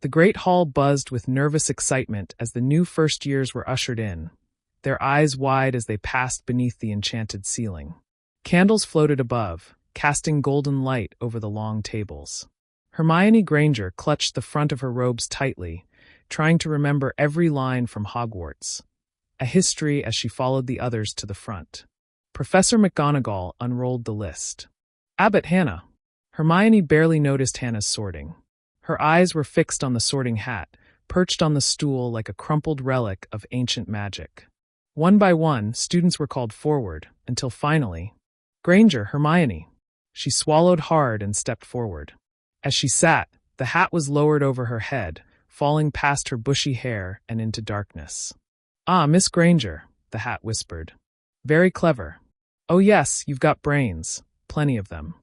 The great hall buzzed with nervous excitement as the new first years were ushered in, their eyes wide as they passed beneath the enchanted ceiling. Candles floated above, casting golden light over the long tables. Hermione Granger clutched the front of her robes tightly, trying to remember every line from Hogwarts, a history as she followed the others to the front. Professor McGonagall unrolled the list. Abbot Hannah. Hermione barely noticed Hannah's sorting. Her eyes were fixed on the sorting hat, perched on the stool like a crumpled relic of ancient magic. One by one, students were called forward, until finally, Granger, Hermione. She swallowed hard and stepped forward. As she sat, the hat was lowered over her head, falling past her bushy hair and into darkness. Ah, Miss Granger, the hat whispered. Very clever. Oh yes, you've got brains, plenty of them.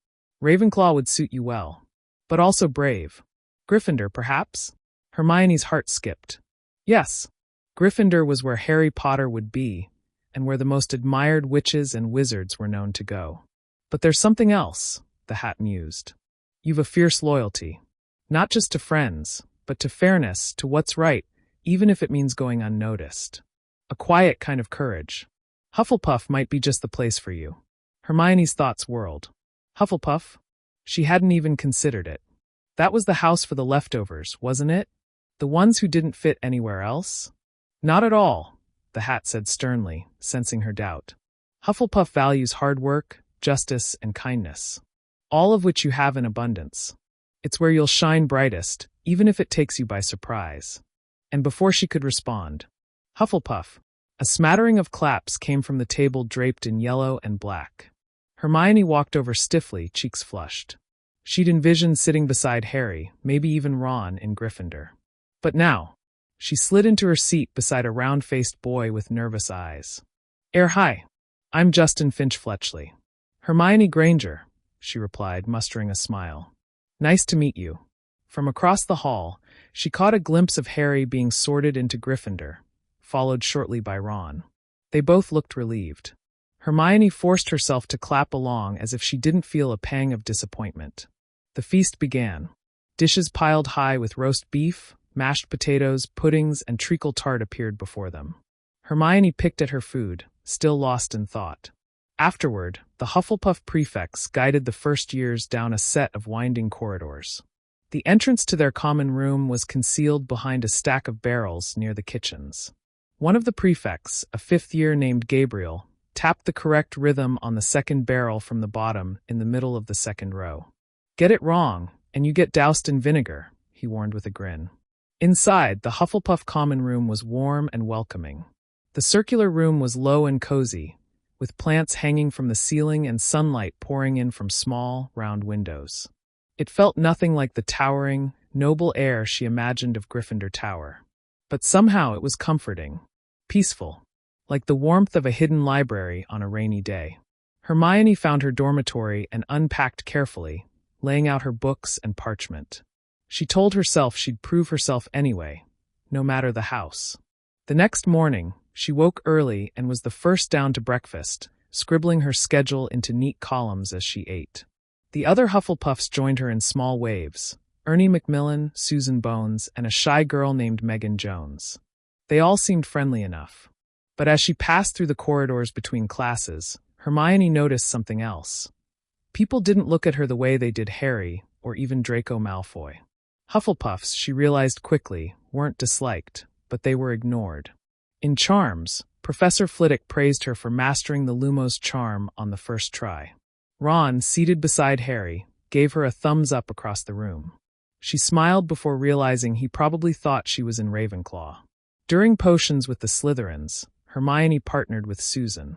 Ravenclaw would suit you well. But also brave. Gryffindor, perhaps? Hermione's heart skipped. Yes, Gryffindor was where Harry Potter would be, and where the most admired witches and wizards were known to go. But there's something else, the hat mused. You've a fierce loyalty. Not just to friends, but to fairness, to what's right, even if it means going unnoticed. A quiet kind of courage. Hufflepuff might be just the place for you. Hermione's thoughts whirled. Hufflepuff? She hadn't even considered it. That was the house for the leftovers, wasn't it? The ones who didn't fit anywhere else? Not at all, the hat said sternly, sensing her doubt. Hufflepuff values hard work, justice, and kindness. All of which you have in abundance. It's where you'll shine brightest, even if it takes you by surprise. And before she could respond, Hufflepuff. A smattering of claps came from the table draped in yellow and black. Hermione walked over stiffly, cheeks flushed. She'd envisioned sitting beside Harry, maybe even Ron, in Gryffindor. But now, she slid into her seat beside a round-faced boy with nervous eyes. Hi, I'm Justin Finch-Fletchley. Hermione Granger, she replied, mustering a smile. Nice to meet you. From across the hall, she caught a glimpse of Harry being sorted into Gryffindor, followed shortly by Ron. They both looked relieved. Hermione forced herself to clap along as if she didn't feel a pang of disappointment. The feast began. Dishes piled high with roast beef, mashed potatoes, puddings, and treacle tart appeared before them. Hermione picked at her food, still lost in thought. Afterward, the Hufflepuff prefects guided the first years down a set of winding corridors. The entrance to their common room was concealed behind a stack of barrels near the kitchens. One of the prefects, a fifth year named Gabriel, tapped the correct rhythm on the second barrel from the bottom in the middle of the second row. Get it wrong, and you get doused in vinegar, he warned with a grin. Inside, the Hufflepuff common room was warm and welcoming. The circular room was low and cozy, with plants hanging from the ceiling and sunlight pouring in from small, round windows. It felt nothing like the towering, noble air she imagined of Gryffindor Tower. But somehow it was comforting, peaceful, like the warmth of a hidden library on a rainy day. Hermione found her dormitory and unpacked carefully, laying out her books and parchment. She told herself she'd prove herself anyway, no matter the house. The next morning, she woke early and was the first down to breakfast, scribbling her schedule into neat columns as she ate. The other Hufflepuffs joined her in small waves, Ernie Macmillan, Susan Bones, and a shy girl named Megan Jones. They all seemed friendly enough. But as she passed through the corridors between classes, Hermione noticed something else. People didn't look at her the way they did Harry or even Draco Malfoy. Hufflepuffs, she realized quickly, weren't disliked, but they were ignored. In charms, Professor Flitwick praised her for mastering the Lumos charm on the first try. Ron, seated beside Harry, gave her a thumbs up across the room. She smiled before realizing he probably thought she was in Ravenclaw. During potions with the Slytherins, Hermione partnered with Susan.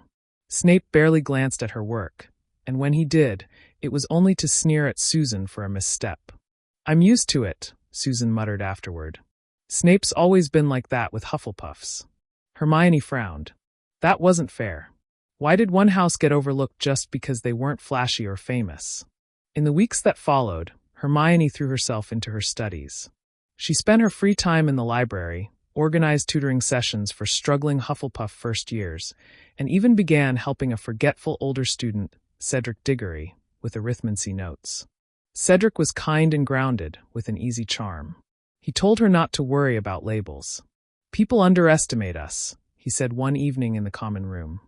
Snape barely glanced at her work, and when he did, it was only to sneer at Susan for a misstep. I'm used to it, Susan muttered afterward. Snape's always been like that with Hufflepuffs. Hermione frowned. That wasn't fair. Why did one house get overlooked just because they weren't flashy or famous? In the weeks that followed, Hermione threw herself into her studies. She spent her free time in the library, organized tutoring sessions for struggling Hufflepuff first years, and even began helping a forgetful older student, Cedric Diggory, with arithmancy notes. Cedric was kind and grounded, with an easy charm. He told her not to worry about labels. People underestimate us, he said one evening in the common room.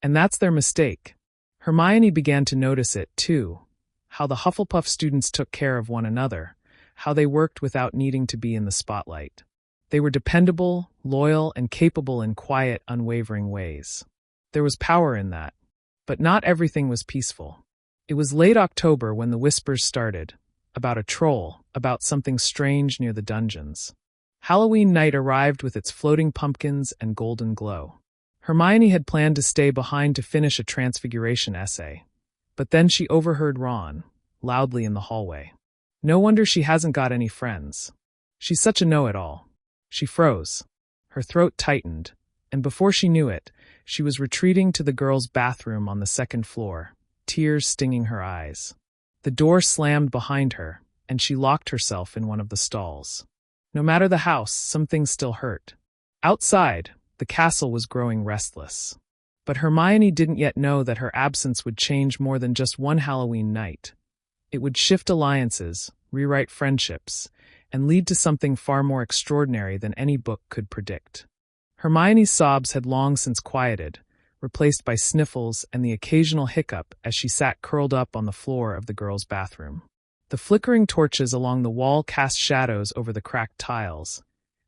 And that's their mistake. Hermione began to notice it, too. How the Hufflepuff students took care of one another, how they worked without needing to be in the spotlight. They were dependable, loyal, and capable in quiet, unwavering ways. There was power in that. But not everything was peaceful. It was late October when the whispers started, about a troll, about something strange near the dungeons. Halloween night arrived with its floating pumpkins and golden glow. Hermione had planned to stay behind to finish a transfiguration essay. But then she overheard Ron, loudly in the hallway. No wonder she hasn't got any friends. She's such a know-it-all. She froze. Her throat tightened, and before she knew it, she was retreating to the girls' bathroom on the second floor, tears stinging her eyes. The door slammed behind her, and she locked herself in one of the stalls. No matter the house, some things still hurt. Outside, the castle was growing restless. But Hermione didn't yet know that her absence would change more than just one Halloween night. It would shift alliances, rewrite friendships, and lead to something far more extraordinary than any book could predict. Hermione's sobs had long since quieted, replaced by sniffles and the occasional hiccup as she sat curled up on the floor of the girls' bathroom. The flickering torches along the wall cast shadows over the cracked tiles,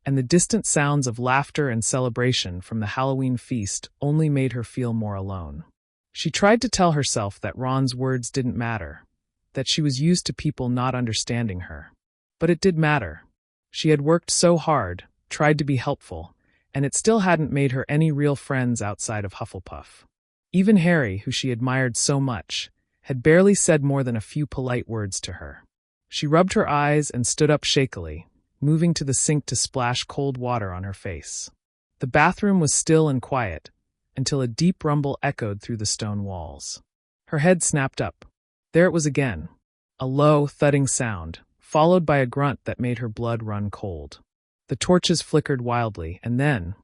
and the distant sounds of laughter and celebration from the Halloween feast only made her feel more alone. She tried to tell herself that Ron's words didn't matter, that she was used to people not understanding her. But it did matter. She had worked so hard, tried to be helpful, and it still hadn't made her any real friends outside of Hufflepuff. Even Harry, who she admired so much, had barely said more than a few polite words to her. She rubbed her eyes and stood up shakily, moving to the sink to splash cold water on her face. The bathroom was still and quiet, until a deep rumble echoed through the stone walls. Her head snapped up. There it was again, a low, thudding sound, followed by a grunt that made her blood run cold. The torches flickered wildly, and then,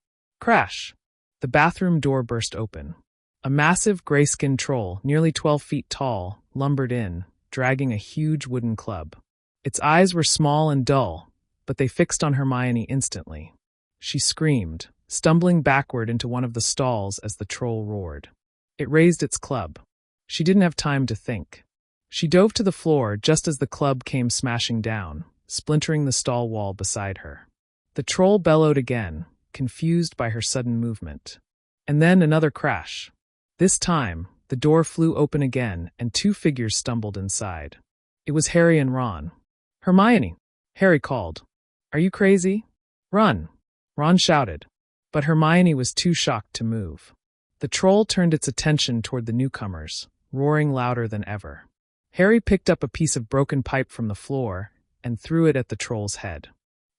crash! The bathroom door burst open. A massive gray-skinned troll, nearly 12 feet tall, lumbered in, dragging a huge wooden club. Its eyes were small and dull, but they fixed on Hermione instantly. She screamed, stumbling backward into one of the stalls as the troll roared. It raised its club. She didn't have time to think. She dove to the floor just as the club came smashing down, splintering the stall wall beside her. The troll bellowed again, confused by her sudden movement. And then another crash. This time, the door flew open again and two figures stumbled inside. It was Harry and Ron. "Hermione!" Harry called. "Are you crazy? Run!" Ron shouted. But Hermione was too shocked to move. The troll turned its attention toward the newcomers, roaring louder than ever. Harry picked up a piece of broken pipe from the floor and threw it at the troll's head.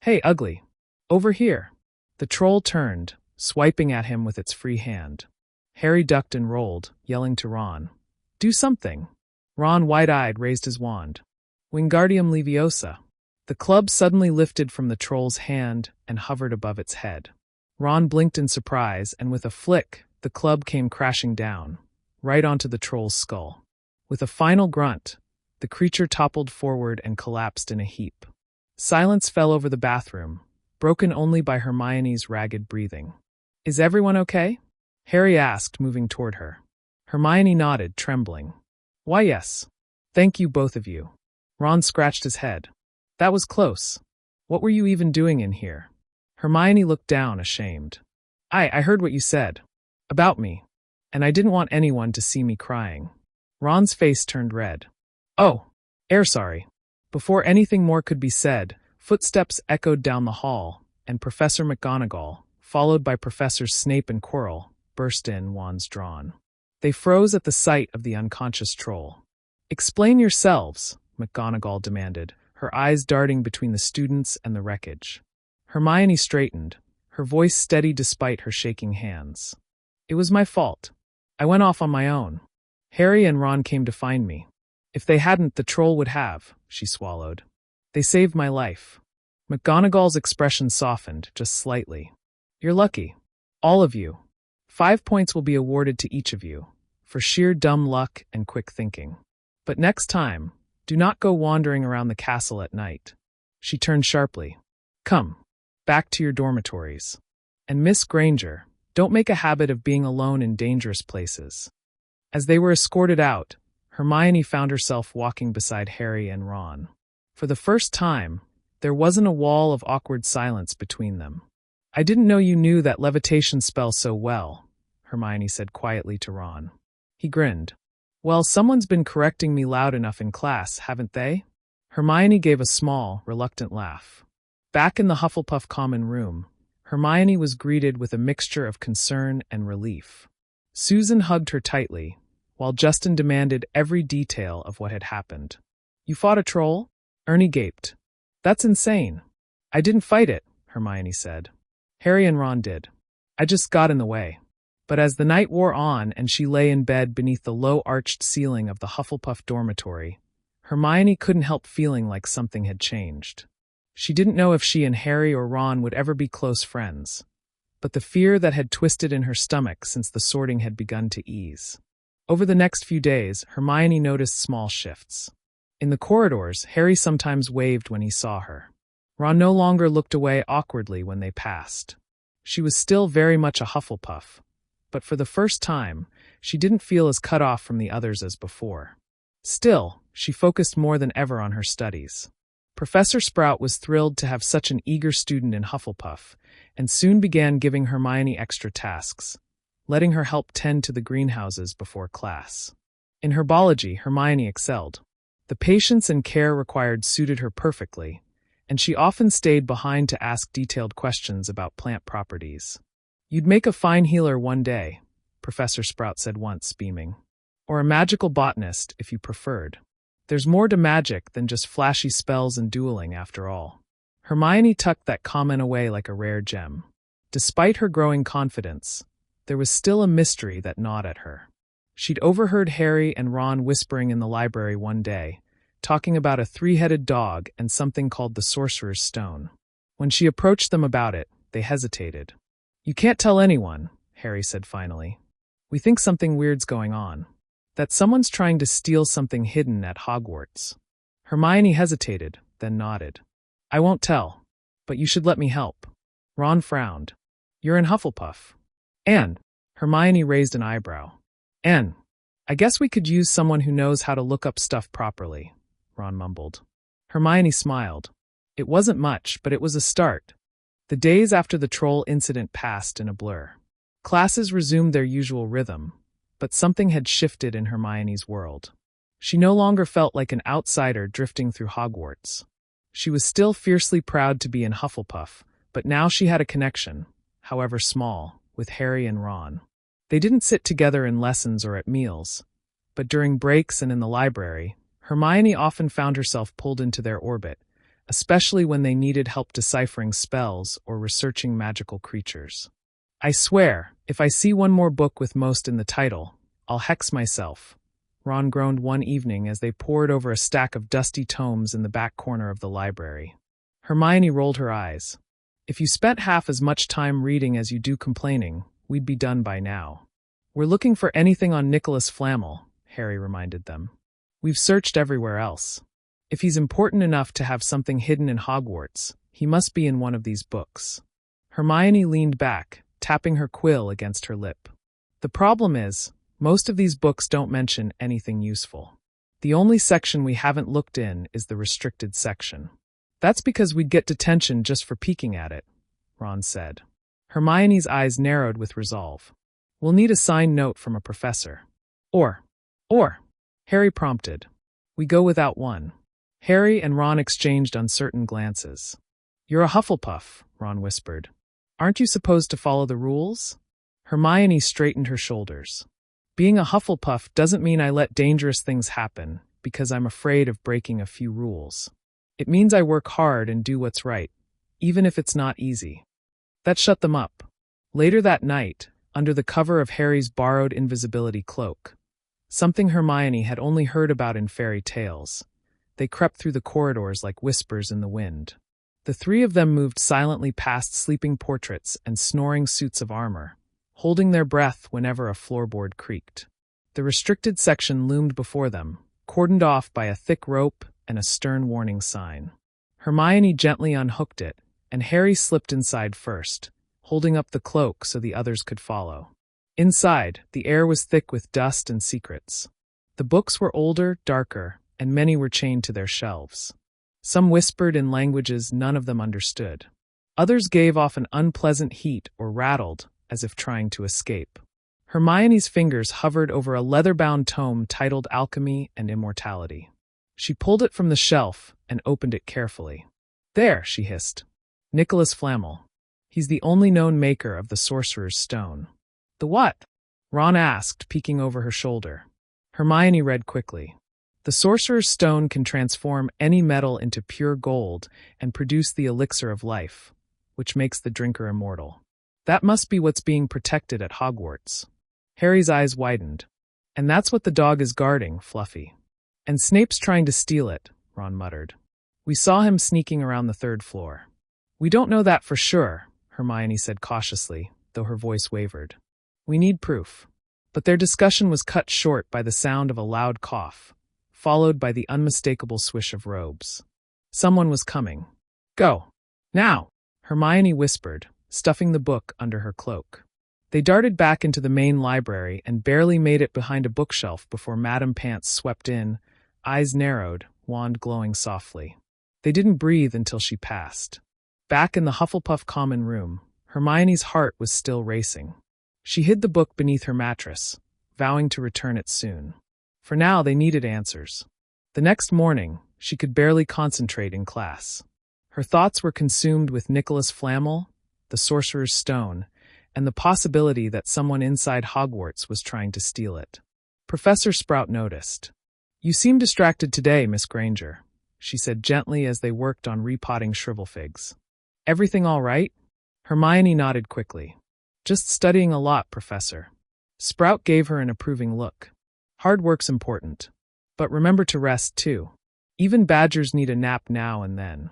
"Hey, ugly! Over here!" The troll turned, swiping at him with its free hand. Harry ducked and rolled, yelling to Ron, "Do something!" Ron, wide-eyed, raised his wand. "Wingardium Leviosa!" The club suddenly lifted from the troll's hand and hovered above its head. Ron blinked in surprise, and with a flick, the club came crashing down, right onto the troll's skull. With a final grunt, the creature toppled forward and collapsed in a heap. Silence fell over the bathroom, broken only by Hermione's ragged breathing. "Is everyone okay?" Harry asked, moving toward her. Hermione nodded, trembling. "Why, yes. Thank you, both of you." Ron scratched his head. "That was close. What were you even doing in here?" Hermione looked down, ashamed. I heard what you said. About me. And I didn't want anyone to see me crying." Ron's face turned red. "Oh, sorry." Before anything more could be said, footsteps echoed down the hall, and Professor McGonagall, followed by Professors Snape and Quirrell, burst in, wands drawn. They froze at the sight of the unconscious troll. "Explain yourselves," McGonagall demanded, her eyes darting between the students and the wreckage. Hermione straightened, her voice steady despite her shaking hands. "It was my fault. I went off on my own. Harry and Ron came to find me. If they hadn't, the troll would have," she swallowed. "They saved my life." McGonagall's expression softened, just slightly. "You're lucky. All of you. 5 points will be awarded to each of you, for sheer dumb luck and quick thinking. But next time, do not go wandering around the castle at night." She turned sharply. Come, back to your dormitories. And Miss Granger, don't make a habit of being alone in dangerous places." As they were escorted out, Hermione found herself walking beside Harry and Ron. For the first time, there wasn't a wall of awkward silence between them. "I didn't know you knew that levitation spell so well," Hermione said quietly to Ron. He grinned. "Well, someone's been correcting me loud enough in class, haven't they?" Hermione gave a small, reluctant laugh. Back in the Hufflepuff common room, Hermione was greeted with a mixture of concern and relief. Susan hugged her tightly, while Justin demanded every detail of what had happened. "You fought a troll?" Ernie gaped. "That's insane." "I didn't fight it," Hermione said. "Harry and Ron did. I just got in the way." But as the night wore on and she lay in bed beneath the low-arched ceiling of the Hufflepuff dormitory, Hermione couldn't help feeling like something had changed. She didn't know if she and Harry or Ron would ever be close friends, but the fear that had twisted in her stomach since the sorting had begun to ease. Over the next few days, Hermione noticed small shifts. In the corridors, Harry sometimes waved when he saw her. Ron no longer looked away awkwardly when they passed. She was still very much a Hufflepuff, but for the first time, she didn't feel as cut off from the others as before. Still, she focused more than ever on her studies. Professor Sprout was thrilled to have such an eager student in Hufflepuff, and soon began giving Hermione extra tasks, letting her help tend to the greenhouses before class. In herbology, Hermione excelled. The patience and care required suited her perfectly, and she often stayed behind to ask detailed questions about plant properties. "You'd make a fine healer one day," Professor Sprout said once, beaming. "Or a magical botanist, if you preferred. There's more to magic than just flashy spells and dueling, after all." Hermione tucked that comment away like a rare gem. Despite her growing confidence, there was still a mystery that gnawed at her. She'd overheard Harry and Ron whispering in the library one day, talking about a three-headed dog and something called the Sorcerer's Stone. When she approached them about it, they hesitated. "You can't tell anyone," Harry said finally. "We think something weird's going on. That someone's trying to steal something hidden at Hogwarts." Hermione hesitated, then nodded. "I won't tell, but you should let me help." Ron frowned. "You're in Hufflepuff." "And?" Hermione raised an eyebrow. "And? I guess we could use someone who knows how to look up stuff properly," Ron mumbled. Hermione smiled. It wasn't much, but it was a start. The days after the troll incident passed in a blur. Classes resumed their usual rhythm, but something had shifted in Hermione's world. She no longer felt like an outsider drifting through Hogwarts. She was still fiercely proud to be in Hufflepuff, but now she had a connection, however small, with Harry and Ron. They didn't sit together in lessons or at meals, but during breaks and in the library, Hermione often found herself pulled into their orbit, especially when they needed help deciphering spells or researching magical creatures. "I swear, if I see one more book with most in the title, I'll hex myself," Ron groaned one evening as they pored over a stack of dusty tomes in the back corner of the library. Hermione rolled her eyes. "If you spent half as much time reading as you do complaining, we'd be done by now." "We're looking for anything on Nicholas Flamel," Harry reminded them. "We've searched everywhere else. If he's important enough to have something hidden in Hogwarts, he must be in one of these books." Hermione leaned back, tapping her quill against her lip. "The problem is, most of these books don't mention anything useful. The only section we haven't looked in is the restricted section." "That's because we'd get detention just for peeking at it," Ron said. Hermione's eyes narrowed with resolve. "We'll need a signed note from a professor." Or, Harry prompted. "We go without one." Harry and Ron exchanged uncertain glances. "You're a Hufflepuff," Ron whispered. "Aren't you supposed to follow the rules?" Hermione straightened her shoulders. "Being a Hufflepuff doesn't mean I let dangerous things happen because I'm afraid of breaking a few rules. It means I work hard and do what's right, even if it's not easy." That shut them up. Later that night, under the cover of Harry's borrowed invisibility cloak, something Hermione had only heard about in fairy tales, they crept through the corridors like whispers in the wind. The three of them moved silently past sleeping portraits and snoring suits of armor, holding their breath whenever a floorboard creaked. The restricted section loomed before them, cordoned off by a thick rope and a stern warning sign. Hermione gently unhooked it, and Harry slipped inside first, holding up the cloak so the others could follow. Inside, the air was thick with dust and secrets. The books were older, darker, and many were chained to their shelves. Some whispered in languages none of them understood. Others gave off an unpleasant heat or rattled, as if trying to escape. Hermione's fingers hovered over a leather-bound tome titled Alchemy and Immortality. She pulled it from the shelf and opened it carefully. "There," she hissed. "Nicholas Flamel. He's the only known maker of the Sorcerer's Stone." "The what?" Ron asked, peeking over her shoulder. Hermione read quickly. "The Sorcerer's Stone can transform any metal into pure gold and produce the elixir of life, which makes the drinker immortal. That must be what's being protected at Hogwarts." Harry's eyes widened. "And that's what the dog is guarding, Fluffy." "And Snape's trying to steal it," Ron muttered. "We saw him sneaking around the 3rd floor." "We don't know that for sure," Hermione said cautiously, though her voice wavered. "We need proof." But their discussion was cut short by the sound of a loud cough, followed by the unmistakable swish of robes. Someone was coming. "Go. Now," Hermione whispered, stuffing the book under her cloak. They darted back into the main library and barely made it behind a bookshelf before Madame Pants swept in, eyes narrowed, wand glowing softly. They didn't breathe until she passed. Back in the Hufflepuff common room, Hermione's heart was still racing. She hid the book beneath her mattress, vowing to return it soon. For now, they needed answers. The next morning, she could barely concentrate in class. Her thoughts were consumed with Nicholas Flamel, the Sorcerer's Stone, and the possibility that someone inside Hogwarts was trying to steal it. Professor Sprout noticed. "You seem distracted today, Miss Granger," she said gently as they worked on repotting shrivelfigs. "Everything all right?" Hermione nodded quickly. "Just studying a lot, Professor." Sprout gave her an approving look. "Hard work's important. But remember to rest, too. Even badgers need a nap now and then."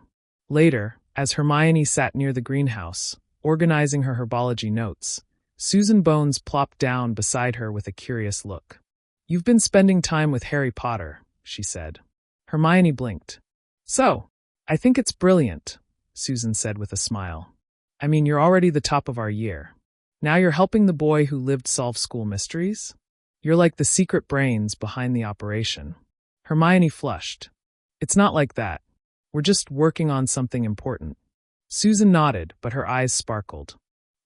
Later, as Hermione sat near the greenhouse, organizing her herbology notes, Susan Bones plopped down beside her with a curious look. "You've been spending time with Harry Potter," she said. Hermione blinked. "So, I think it's brilliant," Susan said with a smile. "I mean, you're already the top of our year. Now you're helping the boy who lived solve school mysteries? You're like the secret brains behind the operation." Hermione flushed. "It's not like that. We're just working on something important." Susan nodded, but her eyes sparkled.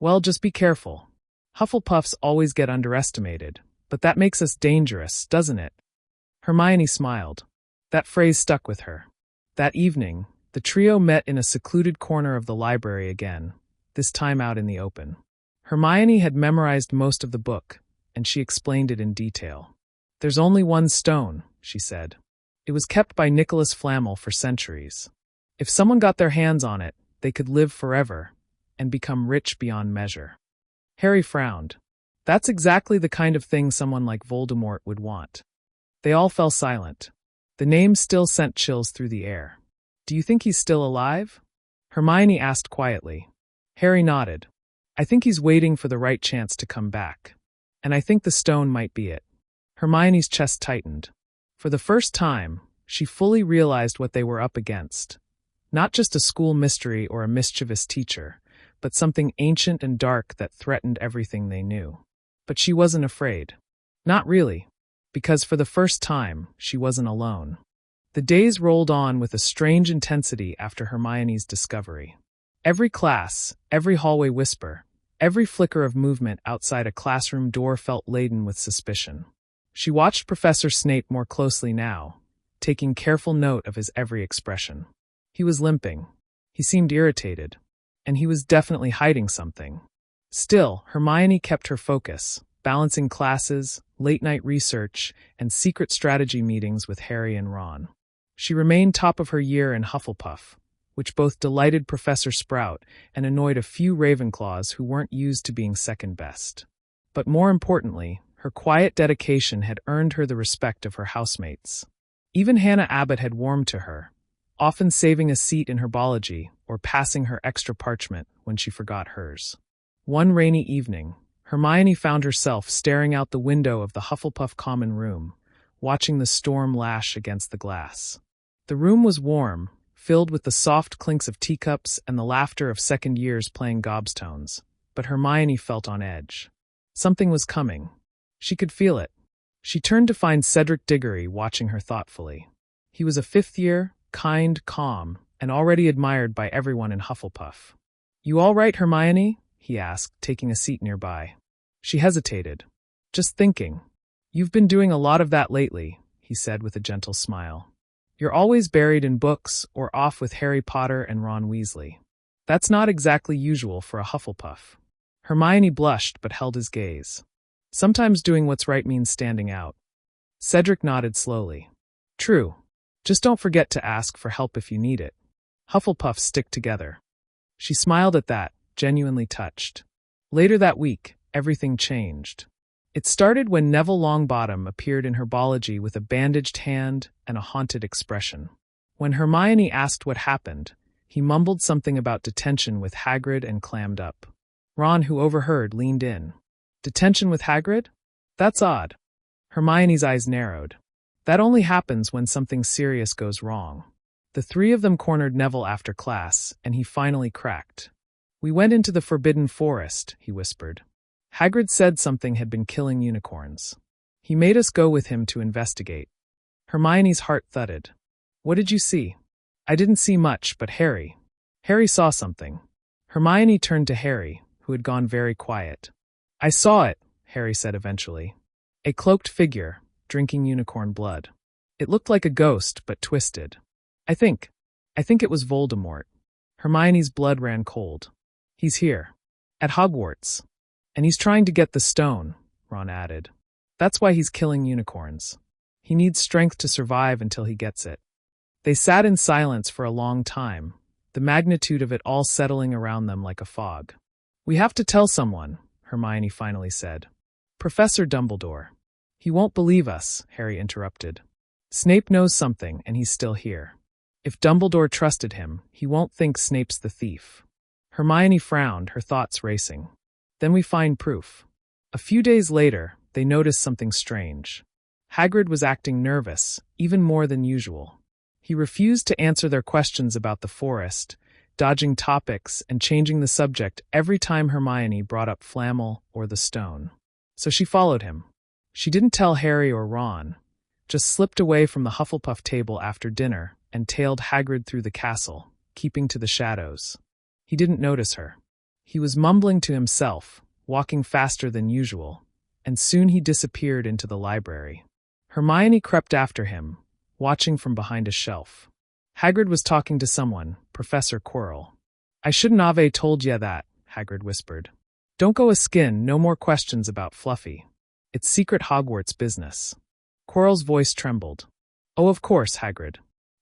"Well, just be careful. Hufflepuffs always get underestimated, but that makes us dangerous, doesn't it?" Hermione smiled. That phrase stuck with her. That evening, the trio met in a secluded corner of the library again, this time out in the open. Hermione had memorized most of the book, and she explained it in detail. "There's only one stone," she said. "It was kept by Nicholas Flamel for centuries. If someone got their hands on it, they could live forever and become rich beyond measure." Harry frowned. That's exactly the kind of thing someone like Voldemort would want. They all fell silent. The name still sent chills through the air. "Do you think he's still alive?" Hermione asked quietly. Harry nodded. "I think he's waiting for the right chance to come back. And I think the stone might be it." Hermione's chest tightened. For the first time, she fully realized what they were up against. Not just a school mystery or a mischievous teacher, but something ancient and dark that threatened everything they knew. But she wasn't afraid. Not really, because for the first time, she wasn't alone. The days rolled on with a strange intensity after Hermione's discovery. Every class, every hallway whisper, every flicker of movement outside a classroom door felt laden with suspicion. She watched Professor Snape more closely now, taking careful note of his every expression. He was limping. He seemed irritated. And he was definitely hiding something. Still, Hermione kept her focus, balancing classes, late-night research, and secret strategy meetings with Harry and Ron. She remained top of her year in Hufflepuff, which both delighted Professor Sprout and annoyed a few Ravenclaws who weren't used to being second best. But more importantly, her quiet dedication had earned her the respect of her housemates. Even Hannah Abbott had warmed to her, often saving a seat in herbology or passing her extra parchment when she forgot hers. One rainy evening, Hermione found herself staring out the window of the Hufflepuff common room, watching the storm lash against the glass. The room was warm, filled with the soft clinks of teacups and the laughter of second years playing gobstones, but Hermione felt on edge. Something was coming. She could feel it. She turned to find Cedric Diggory watching her thoughtfully. He was a fifth year, kind, calm, and already admired by everyone in Hufflepuff. "You all right, Hermione?" he asked, taking a seat nearby. She hesitated. "Just thinking. You've been doing a lot of that lately," he said with a gentle smile. "You're always buried in books or off with Harry Potter and Ron Weasley. That's not exactly usual for a Hufflepuff." Hermione blushed but held his gaze. "Sometimes doing what's right means standing out." Cedric nodded slowly. "True. Just don't forget to ask for help if you need it. Hufflepuffs stick together." She smiled at that, genuinely touched. Later that week, everything changed. It started when Neville Longbottom appeared in herbology with a bandaged hand and a haunted expression. When Hermione asked what happened, he mumbled something about detention with Hagrid and clammed up. Ron, who overheard, leaned in. "Detention with Hagrid? That's odd." Hermione's eyes narrowed. "That only happens when something serious goes wrong." The three of them cornered Neville after class, and he finally cracked. "We went into the Forbidden Forest," he whispered. "Hagrid said something had been killing unicorns. He made us go with him to investigate." Hermione's heart thudded. "What did you see?" "I didn't see much, but Harry. Harry saw something." Hermione turned to Harry, who had gone very quiet. "I saw it," Harry said eventually. "A cloaked figure, drinking unicorn blood. It looked like a ghost, but twisted. I think it was Voldemort." Hermione's blood ran cold. "He's here. At Hogwarts. And he's trying to get the stone," Ron added. "That's why he's killing unicorns. He needs strength to survive until he gets it." They sat in silence for a long time, the magnitude of it all settling around them like a fog. "We have to tell someone," Hermione finally said. "Professor Dumbledore." "He won't believe us," Harry interrupted. "Snape knows something, and he's still here. If Dumbledore trusted him, he won't think Snape's the thief." Hermione frowned, her thoughts racing. "Then we find proof." A few days later, they noticed something strange. Hagrid was acting nervous, even more than usual. He refused to answer their questions about the forest, dodging topics and changing the subject every time Hermione brought up Flammel or the stone. So she followed him. She didn't tell Harry or Ron, just slipped away from the Hufflepuff table after dinner and tailed Hagrid through the castle, keeping to the shadows. He didn't notice her. He was mumbling to himself, walking faster than usual, and soon he disappeared into the library. Hermione crept after him, watching from behind a shelf. Hagrid was talking to someone, Professor Quirrell. "I shouldn't have told ya that," Hagrid whispered. "Don't go a skin, no more questions about Fluffy. It's secret Hogwarts business." Quirrell's voice trembled. "Oh, of course, Hagrid.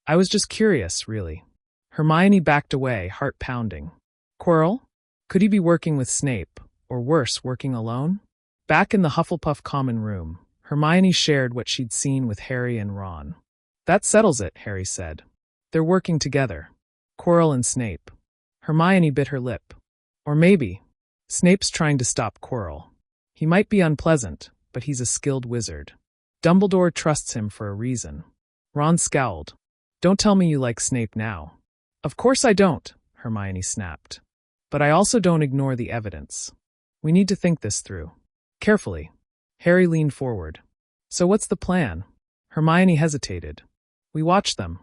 I was just curious, really." Hermione backed away, heart pounding. Quirrell? Could he be working with Snape, or worse, working alone? Back in the Hufflepuff common room, Hermione shared what she'd seen with Harry and Ron. "That settles it," Harry said. "They're working together. Quirrell and Snape." Hermione bit her lip. "Or maybe Snape's trying to stop Quirrell. He might be unpleasant, but he's a skilled wizard. Dumbledore trusts him for a reason." Ron scowled. "Don't tell me you like Snape now." "Of course I don't," Hermione snapped. "But I also don't ignore the evidence. We need to think this through. Carefully." Harry leaned forward. "So what's the plan?" Hermione hesitated. "We watch them.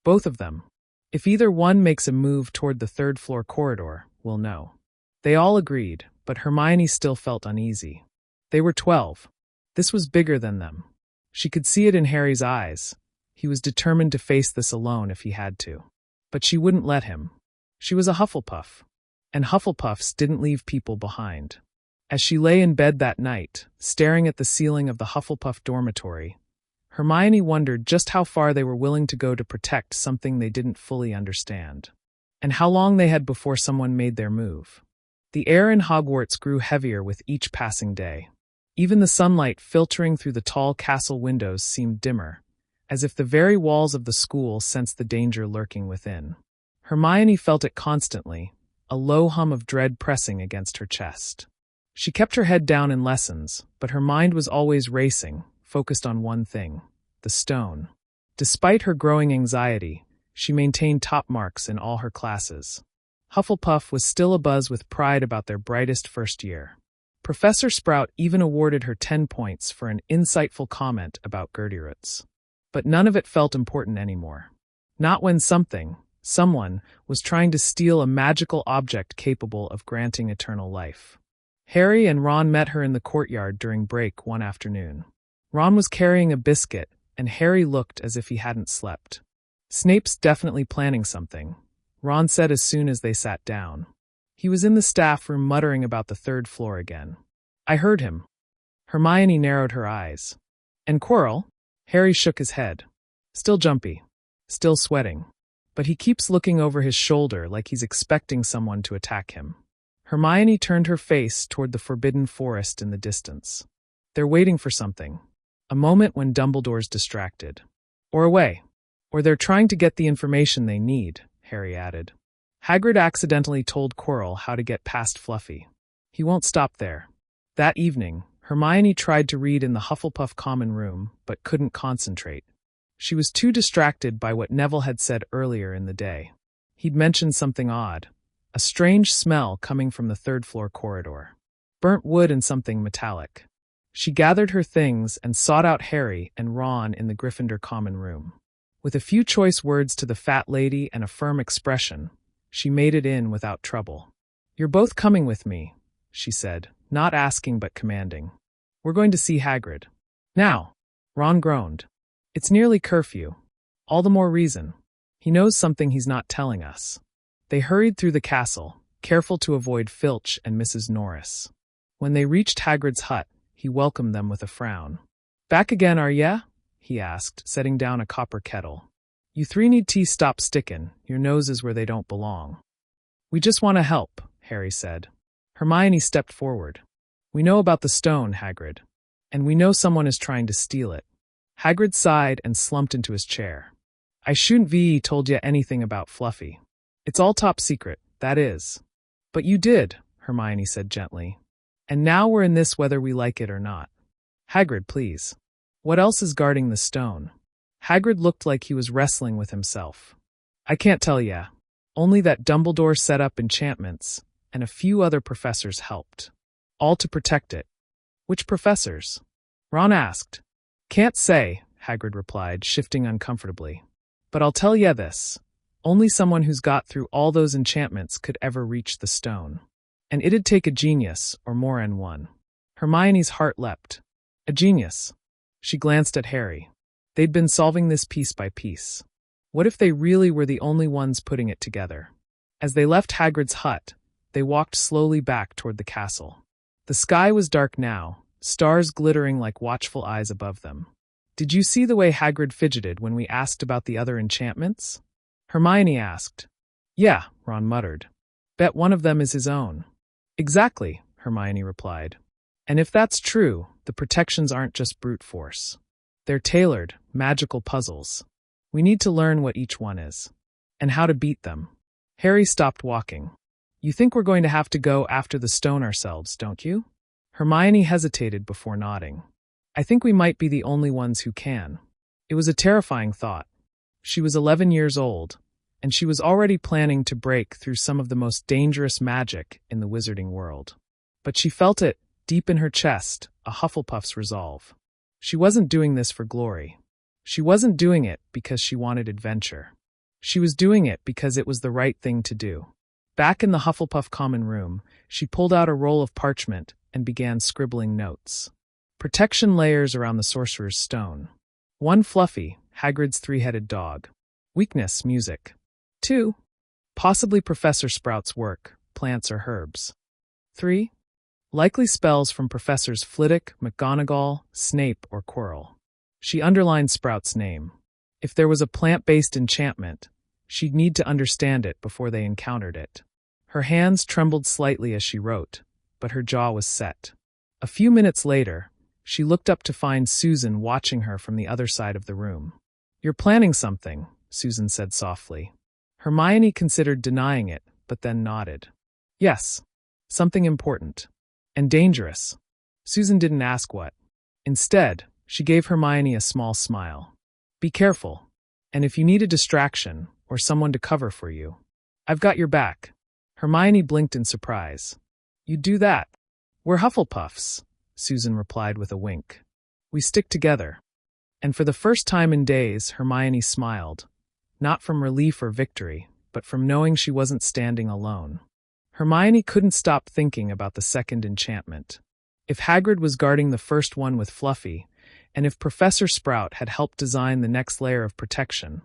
Both of them. If either one makes a move toward the third-floor corridor, we'll know." They all agreed, but Hermione still felt uneasy. They were 12. This was bigger than them. She could see it in Harry's eyes. He was determined to face this alone if he had to. But she wouldn't let him. She was a Hufflepuff. And Hufflepuffs didn't leave people behind. As she lay in bed that night, staring at the ceiling of the Hufflepuff dormitory, Hermione wondered just how far they were willing to go to protect something they didn't fully understand. And how long they had before someone made their move. The air in Hogwarts grew heavier with each passing day. Even the sunlight filtering through the tall castle windows seemed dimmer, as if the very walls of the school sensed the danger lurking within. Hermione felt it constantly, a low hum of dread pressing against her chest. She kept her head down in lessons, but her mind was always racing, focused on one thing: the stone. Despite her growing anxiety, She maintained top marks in all her classes. Hufflepuff was still abuzz with pride about their brightest first year. Professor Sprout even awarded her 10 points for an insightful comment about Gryffindors. But none of it felt important anymore. Not when someone, was trying to steal a magical object capable of granting eternal life. Harry and Ron met her in the courtyard during break one afternoon. Ron was carrying a biscuit, and Harry looked as if he hadn't slept. "Snape's definitely planning something," Ron said as soon as they sat down. He was in the staff room muttering about the third floor again. "I heard him." Hermione narrowed her eyes. "And Quirrell?" Harry shook his head. "Still jumpy. Still sweating. But he keeps looking over his shoulder like he's expecting someone to attack him." Hermione turned her face toward the forbidden forest in the distance. "They're waiting for something. A moment when Dumbledore's distracted. Or away. Or they're trying to get the information they need," Harry added. "Hagrid accidentally told Quirrell how to get past Fluffy. He won't stop there." That evening, Hermione tried to read in the Hufflepuff common room, but couldn't concentrate. She was too distracted by what Neville had said earlier in the day. He'd mentioned something odd. A strange smell coming from the third-floor corridor. Burnt wood and something metallic. She gathered her things and sought out Harry and Ron in the Gryffindor common room. With a few choice words to the fat lady and a firm expression, she made it in without trouble. "You're both coming with me," she said, not asking but commanding. "We're going to see Hagrid." "Now," Ron groaned. "It's nearly curfew. All the more reason. He knows something he's not telling us." They hurried through the castle, careful to avoid Filch and Mrs. Norris. When they reached Hagrid's hut, he welcomed them with a frown. "Back again, are ya?" he asked, setting down a copper kettle. "You three need tea stop stickin', your noses where they don't belong." "We just want to help," Harry said. Hermione stepped forward. "We know about the stone, Hagrid. And we know someone is trying to steal it." Hagrid sighed and slumped into his chair. "I shouldn't have told you anything about Fluffy. It's all top secret, that is." "But you did," Hermione said gently. "And now we're in this whether we like it or not. Hagrid, please. What else is guarding the stone?" Hagrid looked like he was wrestling with himself. "I can't tell ya. Only that Dumbledore set up enchantments, and a few other professors helped. All to protect it." "Which professors?" Ron asked. "Can't say," Hagrid replied, shifting uncomfortably. "But I'll tell ya this. Only someone who's got through all those enchantments could ever reach the stone. And it'd take a genius, or more than one." Hermione's heart leapt. "A genius." She glanced at Harry. They'd been solving this piece by piece. What if they really were the only ones putting it together? As they left Hagrid's hut, they walked slowly back toward the castle. The sky was dark now, stars glittering like watchful eyes above them. "Did you see the way Hagrid fidgeted when we asked about the other enchantments?" Hermione asked. "Yeah," Ron muttered. "Bet one of them is his own." "Exactly," Hermione replied. "And if that's true, the protections aren't just brute force. They're tailored, magical puzzles. We need to learn what each one is. And how to beat them." Harry stopped walking. "You think we're going to have to go after the stone ourselves, don't you?" Hermione hesitated before nodding. "I think we might be the only ones who can." It was a terrifying thought. She was 11 years old, and she was already planning to break through some of the most dangerous magic in the wizarding world. But she felt it, deep in her chest, a Hufflepuff's resolve. She wasn't doing this for glory. She wasn't doing it because she wanted adventure. She was doing it because it was the right thing to do. Back in the Hufflepuff common room, she pulled out a roll of parchment and began scribbling notes. Protection layers around the Sorcerer's Stone. 1. Fluffy, Hagrid's three-headed dog. Weakness, music. 2. Possibly Professor Sprout's work, plants or herbs. 3. Likely spells from Professors Flitwick, McGonagall, Snape, or Quirrell. She underlined Sprout's name. If there was a plant-based enchantment, she'd need to understand it before they encountered it. Her hands trembled slightly as she wrote, but her jaw was set. A few minutes later, she looked up to find Susan watching her from the other side of the room. "You're planning something," Susan said softly. Hermione considered denying it, but then nodded. "Yes, something important. And dangerous." Susan didn't ask what. Instead, she gave Hermione a small smile. "Be careful. And if you need a distraction, or someone to cover for you. I've got your back. Hermione blinked in surprise. You'd do that? We're Hufflepuffs, Susan replied with a wink. We stick together. And for the first time in days, Hermione smiled, not from relief or victory, but from knowing she wasn't standing alone. Hermione couldn't stop thinking about the second enchantment. If Hagrid was guarding the first one with Fluffy, and if Professor Sprout had helped design the next layer of protection,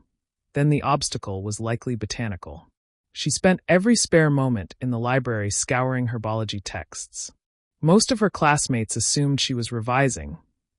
then the obstacle was likely botanical. She spent every spare moment in the library scouring herbology texts. Most of her classmates assumed she was revising,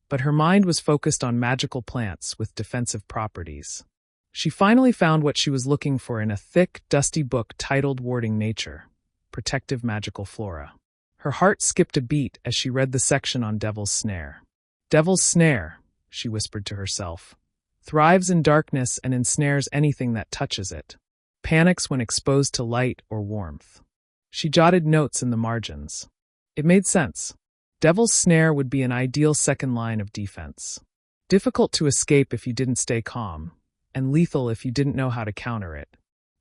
but her mind was focused on magical plants with defensive properties. She finally found what she was looking for in a thick, dusty book titled Warding Nature, Protective Magical Flora. Her heart skipped a beat as she read the section on Devil's Snare. Devil's Snare, she whispered to herself, thrives in darkness and ensnares anything that touches it. Panics when exposed to light or warmth. She jotted notes in the margins. It made sense. Devil's Snare would be an ideal second line of defense. Difficult to escape if you didn't stay calm, and lethal if you didn't know how to counter it.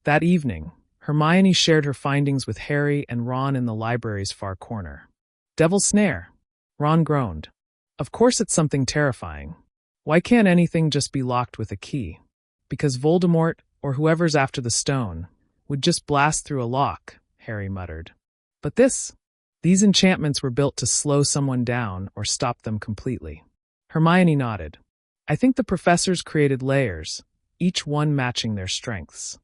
That evening, Hermione shared her findings with Harry and Ron in the library's far corner. Devil's Snare, Ron groaned. Of course it's something terrifying. Why can't anything just be locked with a key? Because Voldemort, or whoever's after the stone, would just blast through a lock, Harry muttered. But these enchantments were built to slow someone down or stop them completely. Hermione nodded. I think the professors created layers, each one matching their strengths.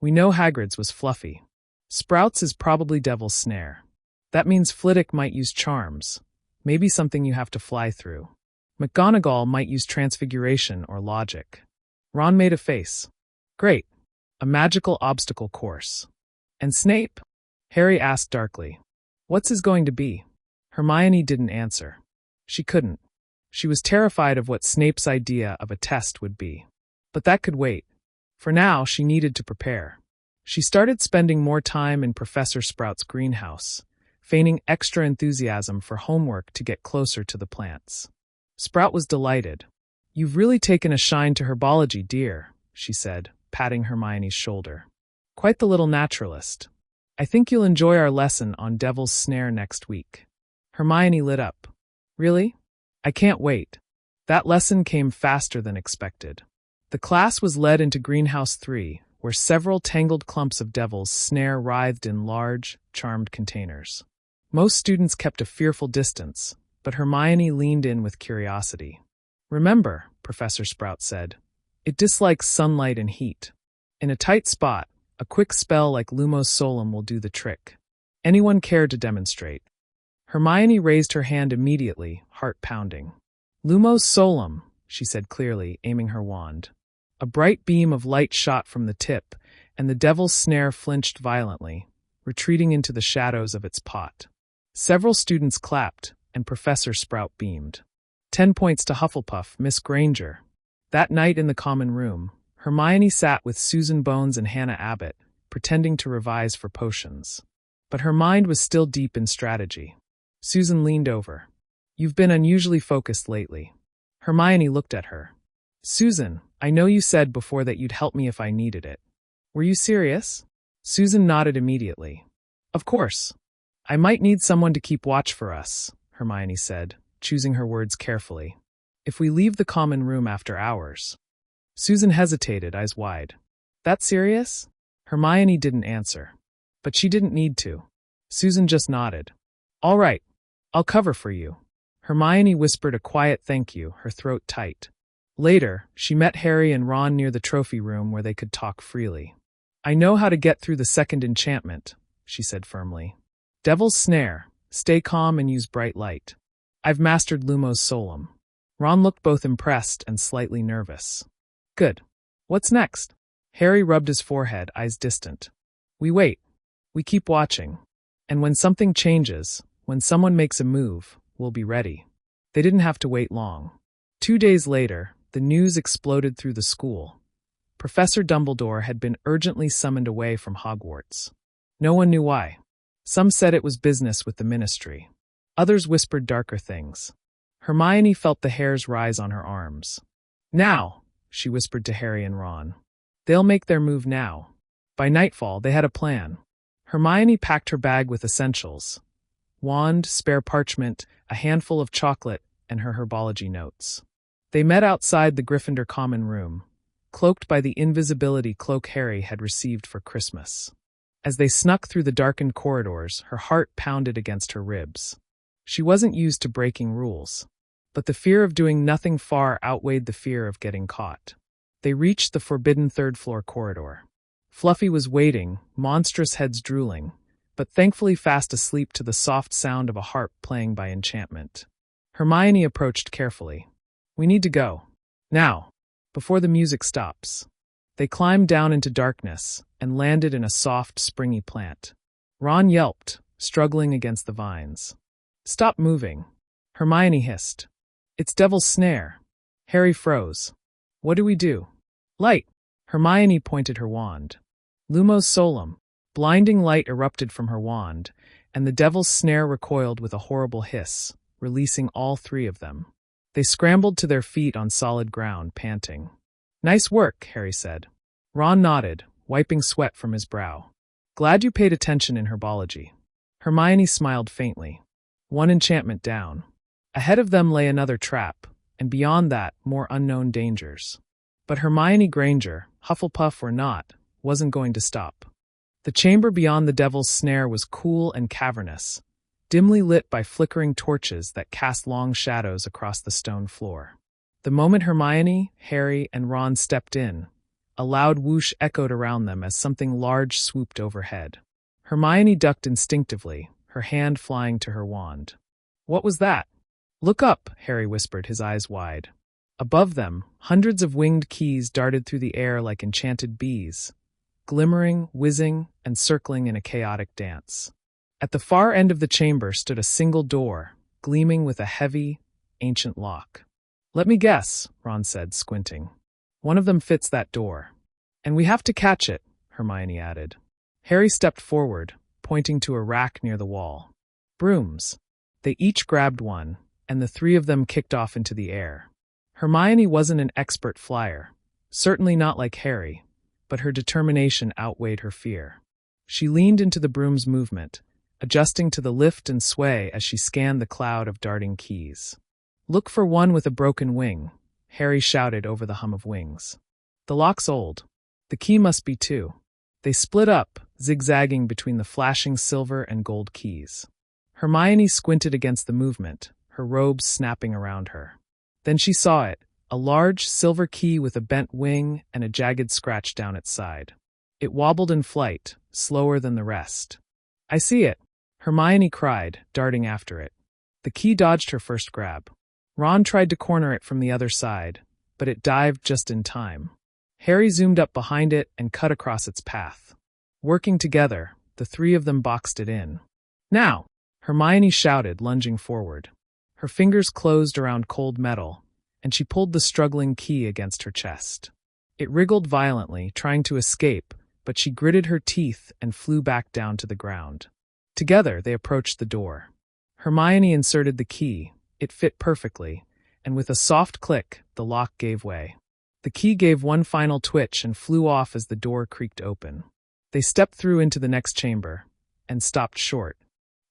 We know Hagrid's was Fluffy. Sprout's is probably Devil's Snare. That means Flitwick might use charms, maybe something you have to fly through. McGonagall might use transfiguration or logic. Ron made a face. Great. A magical obstacle course. And Snape? Harry asked darkly. What's his going to be? Hermione didn't answer. She couldn't. She was terrified of what Snape's idea of a test would be. But that could wait. For now, she needed to prepare. She started spending more time in Professor Sprout's greenhouse, feigning extra enthusiasm for homework to get closer to the plants. Sprout was delighted. You've really taken a shine to herbology, dear, she said, patting Hermione's shoulder. Quite the little naturalist. I think you'll enjoy our lesson on Devil's Snare next week. Hermione lit up. Really? I can't wait. That lesson came faster than expected. The class was led into Greenhouse 3, where several tangled clumps of Devil's Snare writhed in large, charmed containers. Most students kept a fearful distance, but Hermione leaned in with curiosity. Remember, Professor Sprout said, it dislikes sunlight and heat. In a tight spot, a quick spell like Lumos Solum will do the trick. Anyone care to demonstrate? Hermione raised her hand immediately, heart pounding. Lumos Solum, she said clearly, aiming her wand. A bright beam of light shot from the tip, and the Devil's Snare flinched violently, retreating into the shadows of its pot. Several students clapped, and Professor Sprout beamed. 10 points to Hufflepuff, Miss Granger. That night in the common room, Hermione sat with Susan Bones and Hannah Abbott, pretending to revise for potions. But her mind was still deep in strategy. Susan leaned over. You've been unusually focused lately. Hermione looked at her. Susan, I know you said before that you'd help me if I needed it. Were you serious? Susan nodded immediately. Of course. I might need someone to keep watch for us, Hermione said, choosing her words carefully. If we leave the common room after hours. Susan hesitated, eyes wide. That serious? Hermione didn't answer. But she didn't need to. Susan just nodded. All right. I'll cover for you. Hermione whispered a quiet thank you, her throat tight. Later, she met Harry and Ron near the trophy room where they could talk freely. I know how to get through the second enchantment, she said firmly. Devil's Snare, stay calm and use bright light. I've mastered Lumos Solum. Ron looked both impressed and slightly nervous. Good. What's next? Harry rubbed his forehead, eyes distant. We wait. We keep watching. And when something changes, when someone makes a move, we'll be ready. They didn't have to wait long. 2 days later, the news exploded through the school. Professor Dumbledore had been urgently summoned away from Hogwarts. No one knew why. Some said it was business with the ministry. Others whispered darker things. Hermione felt the hairs rise on her arms. Now, she whispered to Harry and Ron. They'll make their move now. By nightfall, they had a plan. Hermione packed her bag with essentials: wand, spare parchment, a handful of chocolate, and her herbology notes. They met outside the Gryffindor common room, cloaked by the invisibility cloak Harry had received for Christmas. As they snuck through the darkened corridors, her heart pounded against her ribs. She wasn't used to breaking rules, but the fear of doing nothing far outweighed the fear of getting caught. They reached the forbidden third-floor corridor. Fluffy was waiting, monstrous heads drooling, but thankfully fast asleep to the soft sound of a harp playing by enchantment. Hermione approached carefully. "We need to go. Now, before the music stops." They climbed down into darkness and landed in a soft, springy plant. Ron yelped, struggling against the vines. "Stop moving," Hermione hissed. "It's Devil's Snare." Harry froze. "What do we do?" "Light." Hermione pointed her wand. Lumos Solum. Blinding light erupted from her wand, and the Devil's Snare recoiled with a horrible hiss, releasing all three of them. They scrambled to their feet on solid ground, panting. "Nice work," Harry said. Ron nodded, wiping sweat from his brow. "Glad you paid attention in herbology." Hermione smiled faintly. One enchantment down. Ahead of them lay another trap, and beyond that, more unknown dangers. But Hermione Granger, Hufflepuff or not, wasn't going to stop. The chamber beyond the Devil's Snare was cool and cavernous, dimly lit by flickering torches that cast long shadows across the stone floor. The moment Hermione, Harry, and Ron stepped in, a loud whoosh echoed around them as something large swooped overhead. Hermione ducked instinctively, her hand flying to her wand. "What was that?" "Look up," Harry whispered, his eyes wide. Above them, hundreds of winged keys darted through the air like enchanted bees, glimmering, whizzing, and circling in a chaotic dance. At the far end of the chamber stood a single door, gleaming with a heavy, ancient lock. "Let me guess," Ron said, squinting. "One of them fits that door. And we have to catch it," Hermione added. Harry stepped forward, pointing to a rack near the wall. "Brooms." They each grabbed one, and the three of them kicked off into the air. Hermione wasn't an expert flyer, certainly not like Harry, but her determination outweighed her fear. She leaned into the broom's movement, adjusting to the lift and sway as she scanned the cloud of darting keys. "Look for one with a broken wing," Harry shouted over the hum of wings. "The lock's old. The key must be too." They split up, zigzagging between the flashing silver and gold keys. Hermione squinted against the movement, her robes snapping around her. Then she saw it, a large silver key with a bent wing and a jagged scratch down its side. It wobbled in flight, slower than the rest. "I see it," Hermione cried, darting after it. The key dodged her first grab. Ron tried to corner it from the other side, but it dived just in time. Harry zoomed up behind it and cut across its path. Working together, the three of them boxed it in. "Now!" Hermione shouted, lunging forward. Her fingers closed around cold metal, and she pulled the struggling key against her chest. It wriggled violently, trying to escape, but she gritted her teeth and flew back down to the ground. Together, they approached the door. Hermione inserted the key. It fit perfectly, and with a soft click, the lock gave way. The key gave one final twitch and flew off as the door creaked open. They stepped through into the next chamber, and stopped short.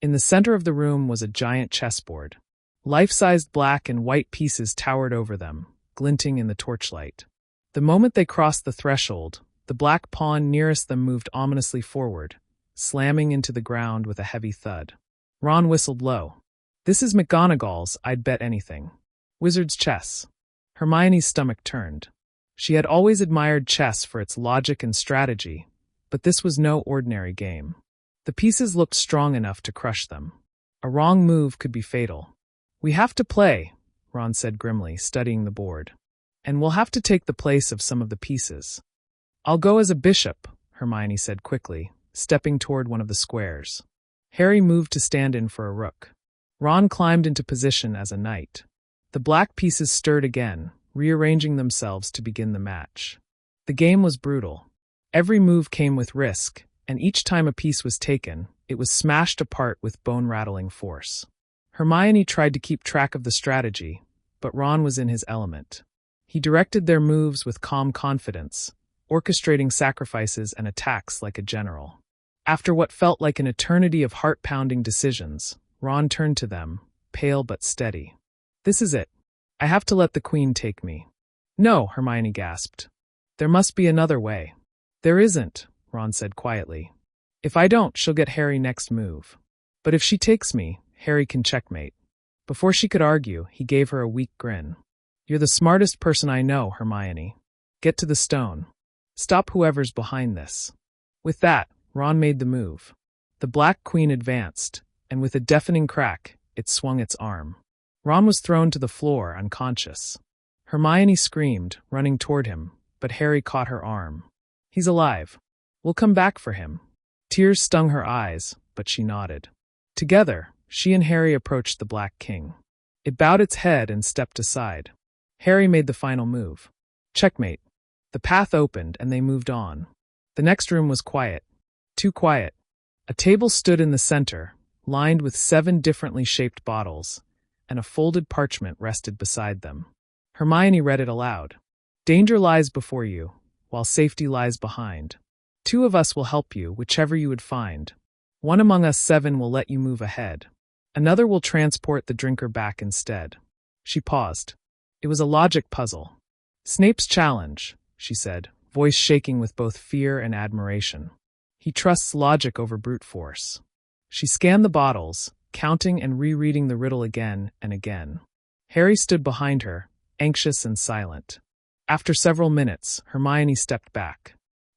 In the center of the room was a giant chessboard. Life-sized black and white pieces towered over them, glinting in the torchlight. The moment they crossed the threshold, the black pawn nearest them moved ominously forward, slamming into the ground with a heavy thud. Ron whistled low. "This is McGonagall's, I'd bet anything." "Wizard's chess." Hermione's stomach turned. She had always admired chess for its logic and strategy, but this was no ordinary game. The pieces looked strong enough to crush them. A wrong move could be fatal. "We have to play," Ron said grimly, studying the board. "And we'll have to take the place of some of the pieces." "I'll go as a bishop," Hermione said quickly, stepping toward one of the squares. Harry moved to stand in for a rook. Ron climbed into position as a knight. The black pieces stirred again, rearranging themselves to begin the match. The game was brutal. Every move came with risk, and each time a piece was taken, it was smashed apart with bone-rattling force. Hermione tried to keep track of the strategy, but Ron was in his element. He directed their moves with calm confidence, orchestrating sacrifices and attacks like a general. After what felt like an eternity of heart-pounding decisions, Ron turned to them, pale but steady. "This is it. I have to let the Queen take me." "No," Hermione gasped. "There must be another way." "There isn't," Ron said quietly. "If I don't, she'll get Harry next move. But if she takes me, Harry can checkmate." Before she could argue, he gave her a weak grin. "You're the smartest person I know, Hermione. Get to the stone. Stop whoever's behind this." With that, Ron made the move. The Black Queen advanced, and with a deafening crack, it swung its arm. Ron was thrown to the floor, unconscious. Hermione screamed, running toward him, but Harry caught her arm. "He's alive. We'll come back for him." Tears stung her eyes, but she nodded. Together, she and Harry approached the Black King. It bowed its head and stepped aside. Harry made the final move. Checkmate. The path opened and they moved on. The next room was quiet. Too quiet. A table stood in the center, lined with 7 differently shaped bottles, and a folded parchment rested beside them. Hermione read it aloud. "Danger lies before you, while safety lies behind. 2 of us will help you, whichever you would find. 1 among us 7 will let you move ahead. Another will transport the drinker back instead." She paused. It was a logic puzzle. "Snape's challenge," she said, voice shaking with both fear and admiration. "He trusts logic over brute force." She scanned the bottles, counting and rereading the riddle again and again. Harry stood behind her, anxious and silent. After several minutes, Hermione stepped back.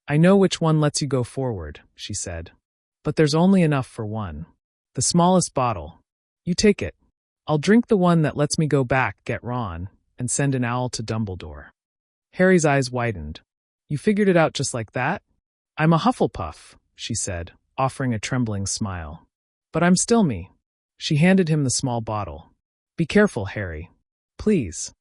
"I know which one lets you go forward," she said. "But there's only enough for one. The smallest bottle. You take it. I'll drink the one that lets me go back, get Ron, and send an owl to Dumbledore." Harry's eyes widened. "You figured it out just like that?" "I'm a Hufflepuff," she said, offering a trembling smile. "But I'm still me." She handed him the small bottle. "Be careful, Harry. Please."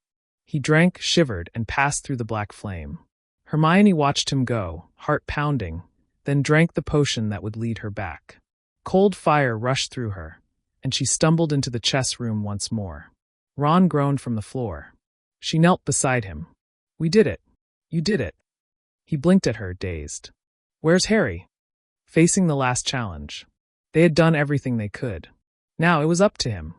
He drank, shivered, and passed through the black flame. Hermione watched him go, heart pounding, then drank the potion that would lead her back. Cold fire rushed through her, and she stumbled into the chess room once more. Ron groaned from the floor. She knelt beside him. "We did it. You did it." He blinked at her, dazed. "Where's Harry?" Facing the last challenge. They had done everything they could. Now it was up to him.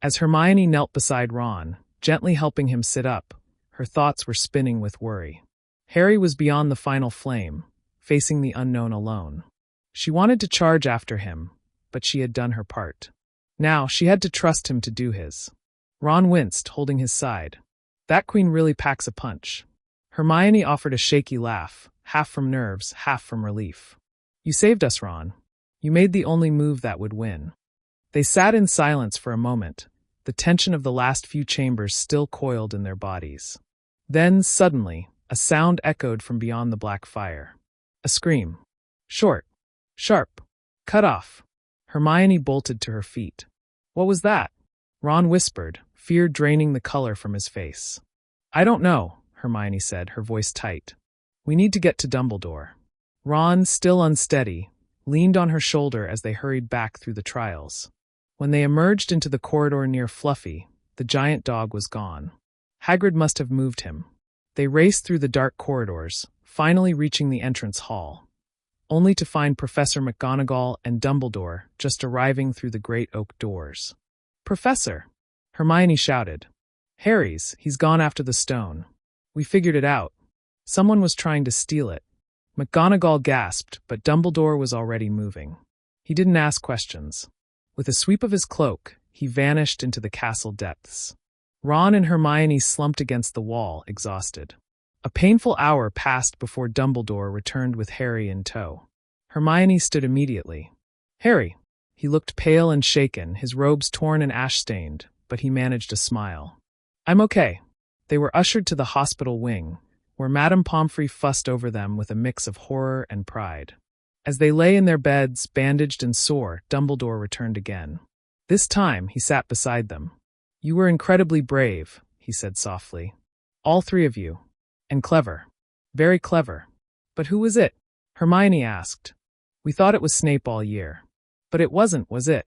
As Hermione knelt beside Ron, gently helping him sit up, her thoughts were spinning with worry. Harry was beyond the final flame, facing the unknown alone. She wanted to charge after him, but she had done her part. Now she had to trust him to do his. Ron winced, holding his side. That queen really packs a punch. Hermione offered a shaky laugh, half from nerves, half from relief. "You saved us, Ron. You made the only move that would win." They sat in silence for a moment, the tension of the last few chambers still coiled in their bodies. Then, suddenly, a sound echoed from beyond the black fire. A scream. Short. Sharp. Cut off. Hermione bolted to her feet. "What was that?" Ron whispered, fear draining the color from his face. "I don't know," Hermione said, her voice tight. "We need to get to Dumbledore." Ron, still unsteady, leaned on her shoulder as they hurried back through the trials. When they emerged into the corridor near Fluffy, the giant dog was gone. Hagrid must have moved him. They raced through the dark corridors, finally reaching the entrance hall, only to find Professor McGonagall and Dumbledore just arriving through the great oak doors. "Professor!" Hermione shouted. He's gone after the stone. We figured it out. Someone was trying to steal it." McGonagall gasped, but Dumbledore was already moving. He didn't ask questions. With a sweep of his cloak, he vanished into the castle depths. Ron and Hermione slumped against the wall, exhausted. A painful hour passed before Dumbledore returned with Harry in tow. Hermione stood immediately. "Harry." He looked pale and shaken, his robes torn and ash-stained, but he managed a smile. "I'm okay." They were ushered to the hospital wing, where Madame Pomfrey fussed over them with a mix of horror and pride. As they lay in their beds, bandaged and sore, Dumbledore returned again. This time, he sat beside them. "You were incredibly brave," he said softly. "All 3 of you. And clever. Very clever." "But who was it?" Hermione asked. "We thought it was Snape all year." "But it wasn't, was it?"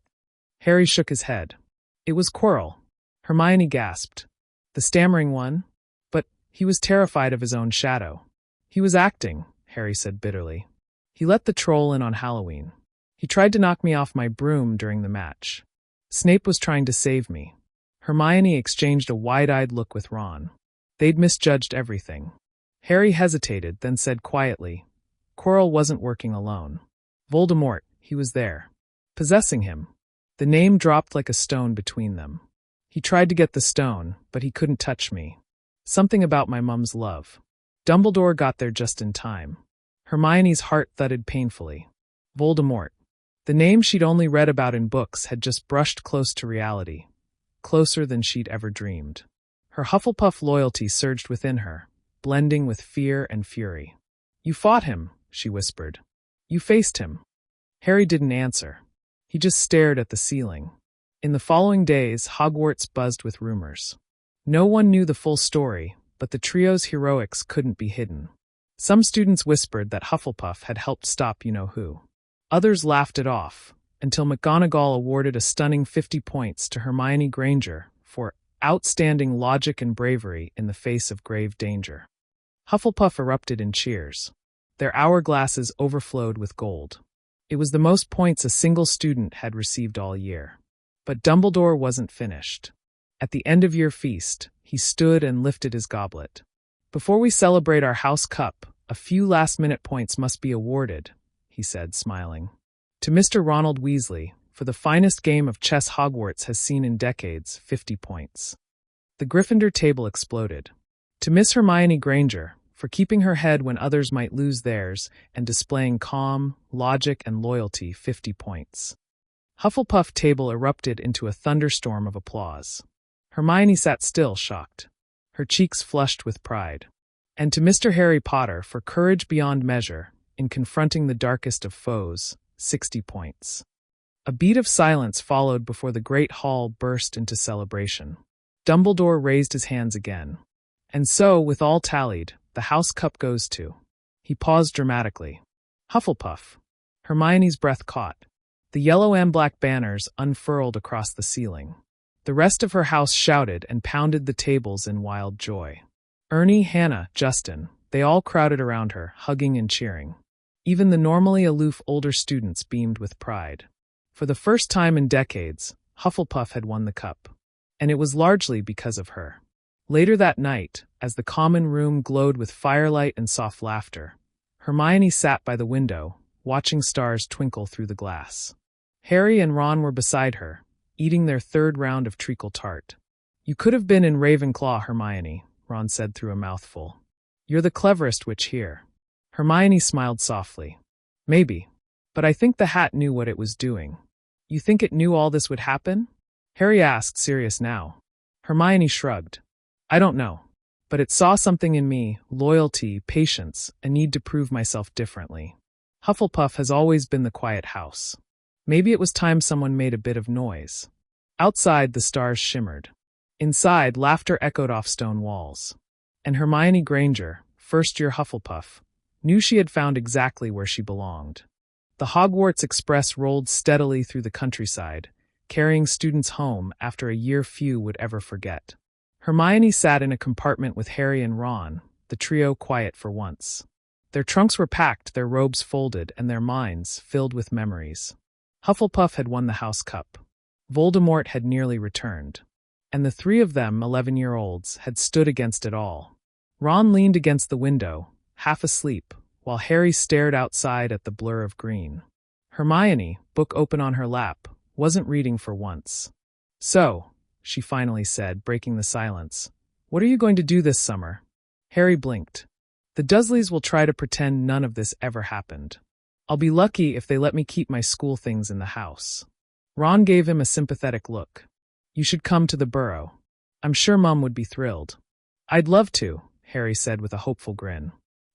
Harry shook his head. "It was Quirrell." Hermione gasped. "The stammering one?" "But he was terrified of his own shadow." He was acting, Harry said bitterly. He let the troll in on Halloween. He tried to knock me off my broom during the match. Snape was trying to save me. Hermione exchanged a wide-eyed look with Ron. They'd misjudged everything. Harry hesitated, then said quietly, Quirrell wasn't working alone. Voldemort, he was there. Possessing him. The name dropped like a stone between them. He tried to get the stone, but he couldn't touch me. Something about my mum's love. Dumbledore got there just in time. Hermione's heart thudded painfully. Voldemort. The name she'd only read about in books had just brushed close to reality. Closer than she'd ever dreamed. Her Hufflepuff loyalty surged within her, blending with fear and fury. You fought him, she whispered. You faced him. Harry didn't answer. He just stared at the ceiling. In the following days, Hogwarts buzzed with rumors. No one knew the full story, but the trio's heroics couldn't be hidden. Some students whispered that Hufflepuff had helped stop you-know-who. Others laughed it off, until McGonagall awarded a stunning 50 points to Hermione Granger for outstanding logic and bravery in the face of grave danger. Hufflepuff erupted in cheers. Their hourglasses overflowed with gold. It was the most points a single student had received all year. But Dumbledore wasn't finished. At the end-of-year feast, he stood and lifted his goblet. Before we celebrate our house cup, a few last-minute points must be awarded, he said, smiling. To Mr. Ronald Weasley, for the finest game of chess Hogwarts has seen in decades, 50 points. The Gryffindor table exploded. To Miss Hermione Granger, for keeping her head when others might lose theirs and displaying calm, logic, and loyalty, 50 points. Hufflepuff table erupted into a thunderstorm of applause. Hermione sat still, shocked. Her cheeks flushed with pride. And to Mr. Harry Potter for courage beyond measure in confronting the darkest of foes, 60 points. A beat of silence followed before the great hall burst into celebration. Dumbledore raised his hands again. And so, with all tallied, the house cup goes to. He paused dramatically. Hufflepuff. Hermione's breath caught. The yellow and black banners unfurled across the ceiling. The rest of her house shouted and pounded the tables in wild joy. Ernie, Hannah, Justin, they all crowded around her, hugging and cheering. Even the normally aloof older students beamed with pride. For the first time in decades, Hufflepuff had won the cup. And it was largely because of her. Later that night, as the common room glowed with firelight and soft laughter, Hermione sat by the window, watching stars twinkle through the glass. Harry and Ron were beside her, eating their third round of treacle tart. You could have been in Ravenclaw, Hermione, Ron said through a mouthful. You're the cleverest witch here. Hermione smiled softly. Maybe. But I think the hat knew what it was doing. You think it knew all this would happen? Harry asked, serious now. Hermione shrugged. I don't know. But it saw something in me, loyalty, patience, a need to prove myself differently. Hufflepuff has always been the quiet house. Maybe it was time someone made a bit of noise. Outside, the stars shimmered. Inside, laughter echoed off stone walls. And Hermione Granger, first-year Hufflepuff, knew she had found exactly where she belonged. The Hogwarts Express rolled steadily through the countryside, carrying students home after a year few would ever forget. Hermione sat in a compartment with Harry and Ron, the trio quiet for once. Their trunks were packed, their robes folded, and their minds filled with memories. Hufflepuff had won the house cup. Voldemort had nearly returned. And the three of them, 11-year-olds, had stood against it all. Ron leaned against the window, half asleep, while Harry stared outside at the blur of green. Hermione, book open on her lap, wasn't reading for once. So, she finally said, breaking the silence, what are you going to do this summer? Harry blinked. The Dursleys will try to pretend none of this ever happened. I'll be lucky if they let me keep my school things in the house. Ron gave him a sympathetic look. You should come to the Burrow. I'm sure Mum would be thrilled. I'd love to, Harry said with a hopeful grin.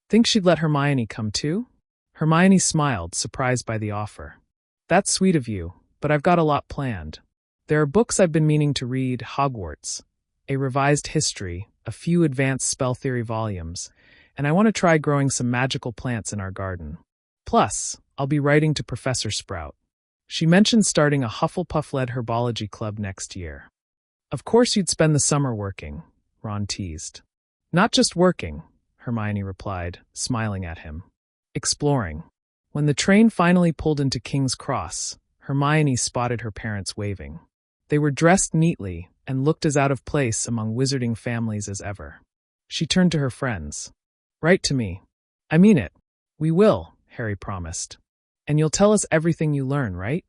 Think she'd let Hermione come too? Hermione smiled, surprised by the offer. That's sweet of you, but I've got a lot planned. There are books I've been meaning to read, Hogwarts, a revised history, a few advanced spell theory volumes, and I want to try growing some magical plants in our garden. Plus, I'll be writing to Professor Sprout. She mentioned starting a Hufflepuff-led herbology club next year. Of course you'd spend the summer working, Ron teased. Not just working, Hermione replied, smiling at him. Exploring. When the train finally pulled into King's Cross, Hermione spotted her parents waving. They were dressed neatly and looked as out of place among wizarding families as ever. She turned to her friends. "Write to me." "I mean it." "We will," Harry promised. "And you'll tell us everything you learn, right?"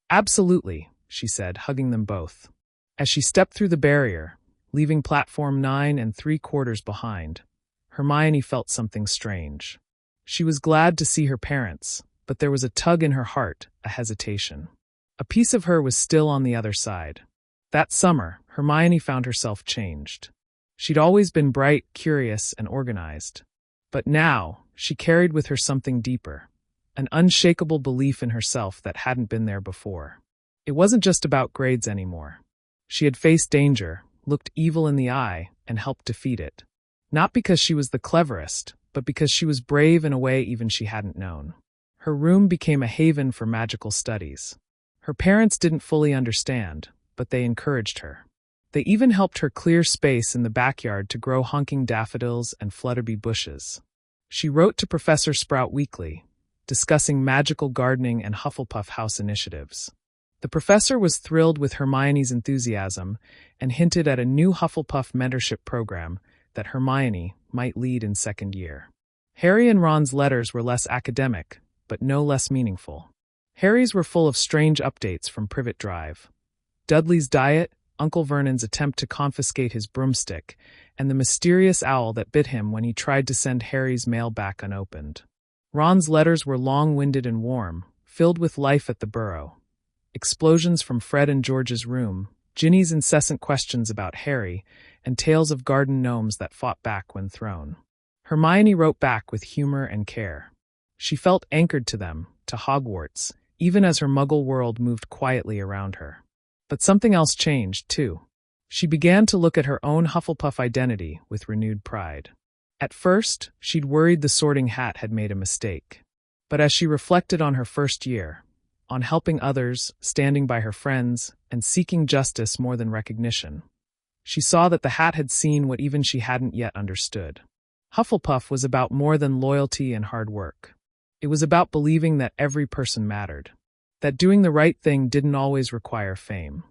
"Absolutely," she said, hugging them both. As she stepped through the barrier, leaving platform 9 3/4 behind, Hermione felt something strange. She was glad to see her parents, but there was a tug in her heart, a hesitation. A piece of her was still on the other side. That summer, Hermione found herself changed. She'd always been bright, curious, and organized. But now, she carried with her something deeper, an unshakable belief in herself that hadn't been there before. It wasn't just about grades anymore. She had faced danger, looked evil in the eye, and helped defeat it. Not because she was the cleverest, but because she was brave in a way even she hadn't known. Her room became a haven for magical studies. Her parents didn't fully understand, but they encouraged her. They even helped her clear space in the backyard to grow honking daffodils and flutterby bushes. She wrote to Professor Sprout weekly, discussing magical gardening and Hufflepuff house initiatives. The professor was thrilled with Hermione's enthusiasm and hinted at a new Hufflepuff mentorship program that Hermione might lead in second year. Harry and Ron's letters were less academic, but no less meaningful. Harry's were full of strange updates from Privet Drive. Dudley's diet, Uncle Vernon's attempt to confiscate his broomstick, and the mysterious owl that bit him when he tried to send Harry's mail back unopened. Ron's letters were long-winded and warm, filled with life at the Burrow. Explosions from Fred and George's room, Ginny's incessant questions about Harry, and tales of garden gnomes that fought back when thrown. Hermione wrote back with humor and care. She felt anchored to them, to Hogwarts, even as her Muggle world moved quietly around her. But something else changed, too. She began to look at her own Hufflepuff identity with renewed pride. At first, she'd worried the Sorting Hat had made a mistake. But as she reflected on her first year, on helping others, standing by her friends, and seeking justice more than recognition, she saw that the Hat had seen what even she hadn't yet understood. Hufflepuff was about more than loyalty and hard work. It was about believing that every person mattered, that doing the right thing didn't always require fame,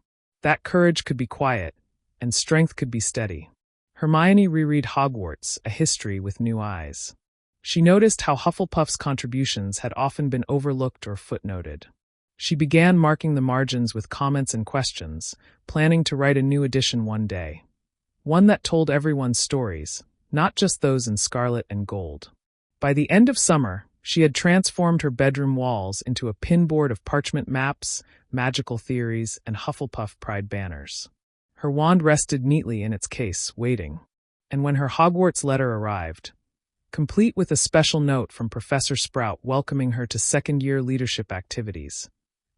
that courage could be quiet, and strength could be steady. Hermione reread Hogwarts, a history with new eyes. She noticed how Hufflepuff's contributions had often been overlooked or footnoted. She began marking the margins with comments and questions, planning to write a new edition one day. One that told everyone's stories, not just those in scarlet and gold. By the end of summer, she had transformed her bedroom walls into a pinboard of parchment maps, magical theories, and Hufflepuff pride banners. Her wand rested neatly in its case, waiting. And when her Hogwarts letter arrived, complete with a special note from Professor Sprout welcoming her to second-year leadership activities,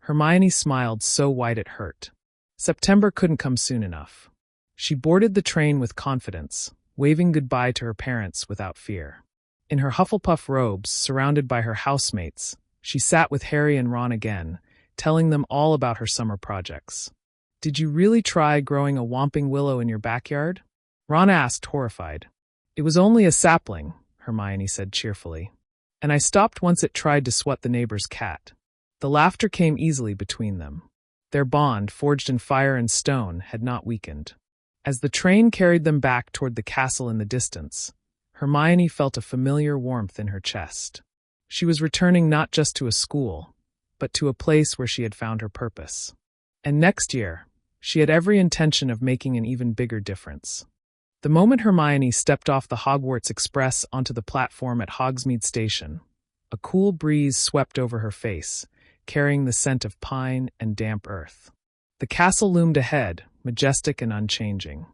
Hermione smiled so wide it hurt. September couldn't come soon enough. She boarded the train with confidence, waving goodbye to her parents without fear. In her Hufflepuff robes, surrounded by her housemates, she sat with Harry and Ron again, telling them all about her summer projects. "Did you really try growing a whomping willow in your backyard?" Ron asked, horrified. "It was only a sapling," Hermione said cheerfully. "And I stopped once it tried to swat the neighbor's cat." The laughter came easily between them. Their bond, forged in fire and stone, had not weakened. As the train carried them back toward the castle in the distance, Hermione felt a familiar warmth in her chest. She was returning not just to a school, but to a place where she had found her purpose. And next year, she had every intention of making an even bigger difference. The moment Hermione stepped off the Hogwarts Express onto the platform at Hogsmeade Station, a cool breeze swept over her face, carrying the scent of pine and damp earth. The castle loomed ahead, majestic and unchanging.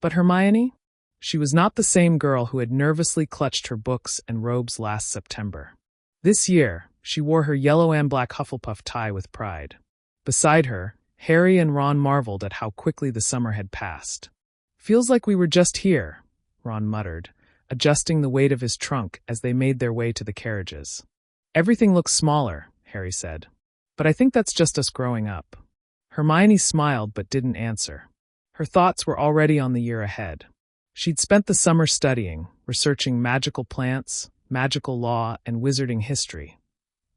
But Hermione? She was not the same girl who had nervously clutched her books and robes last September. This year, she wore her yellow and black Hufflepuff tie with pride. Beside her, Harry and Ron marveled at how quickly the summer had passed. "Feels like we were just here," Ron muttered, adjusting the weight of his trunk as they made their way to the carriages. "Everything looks smaller," Harry said. "But I think that's just us growing up." Hermione smiled but didn't answer. Her thoughts were already on the year ahead. She'd spent the summer studying, researching magical plants, magical law, and wizarding history,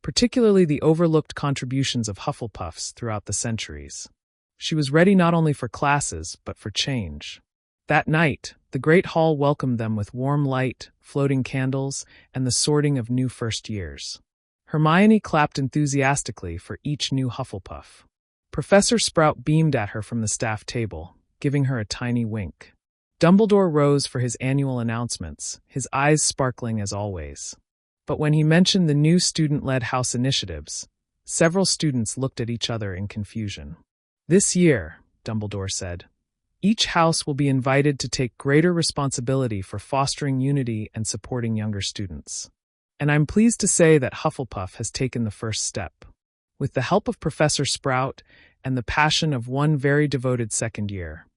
particularly the overlooked contributions of Hufflepuffs throughout the centuries. She was ready not only for classes, but for change. That night, the Great Hall welcomed them with warm light, floating candles, and the sorting of new first years. Hermione clapped enthusiastically for each new Hufflepuff. Professor Sprout beamed at her from the staff table, giving her a tiny wink. Dumbledore rose for his annual announcements, his eyes sparkling as always. But when he mentioned the new student-led house initiatives, several students looked at each other in confusion. This year, Dumbledore said, each house will be invited to take greater responsibility for fostering unity and supporting younger students. And I'm pleased to say that Hufflepuff has taken the first step. With the help of Professor Sprout and the passion of one very devoted second year,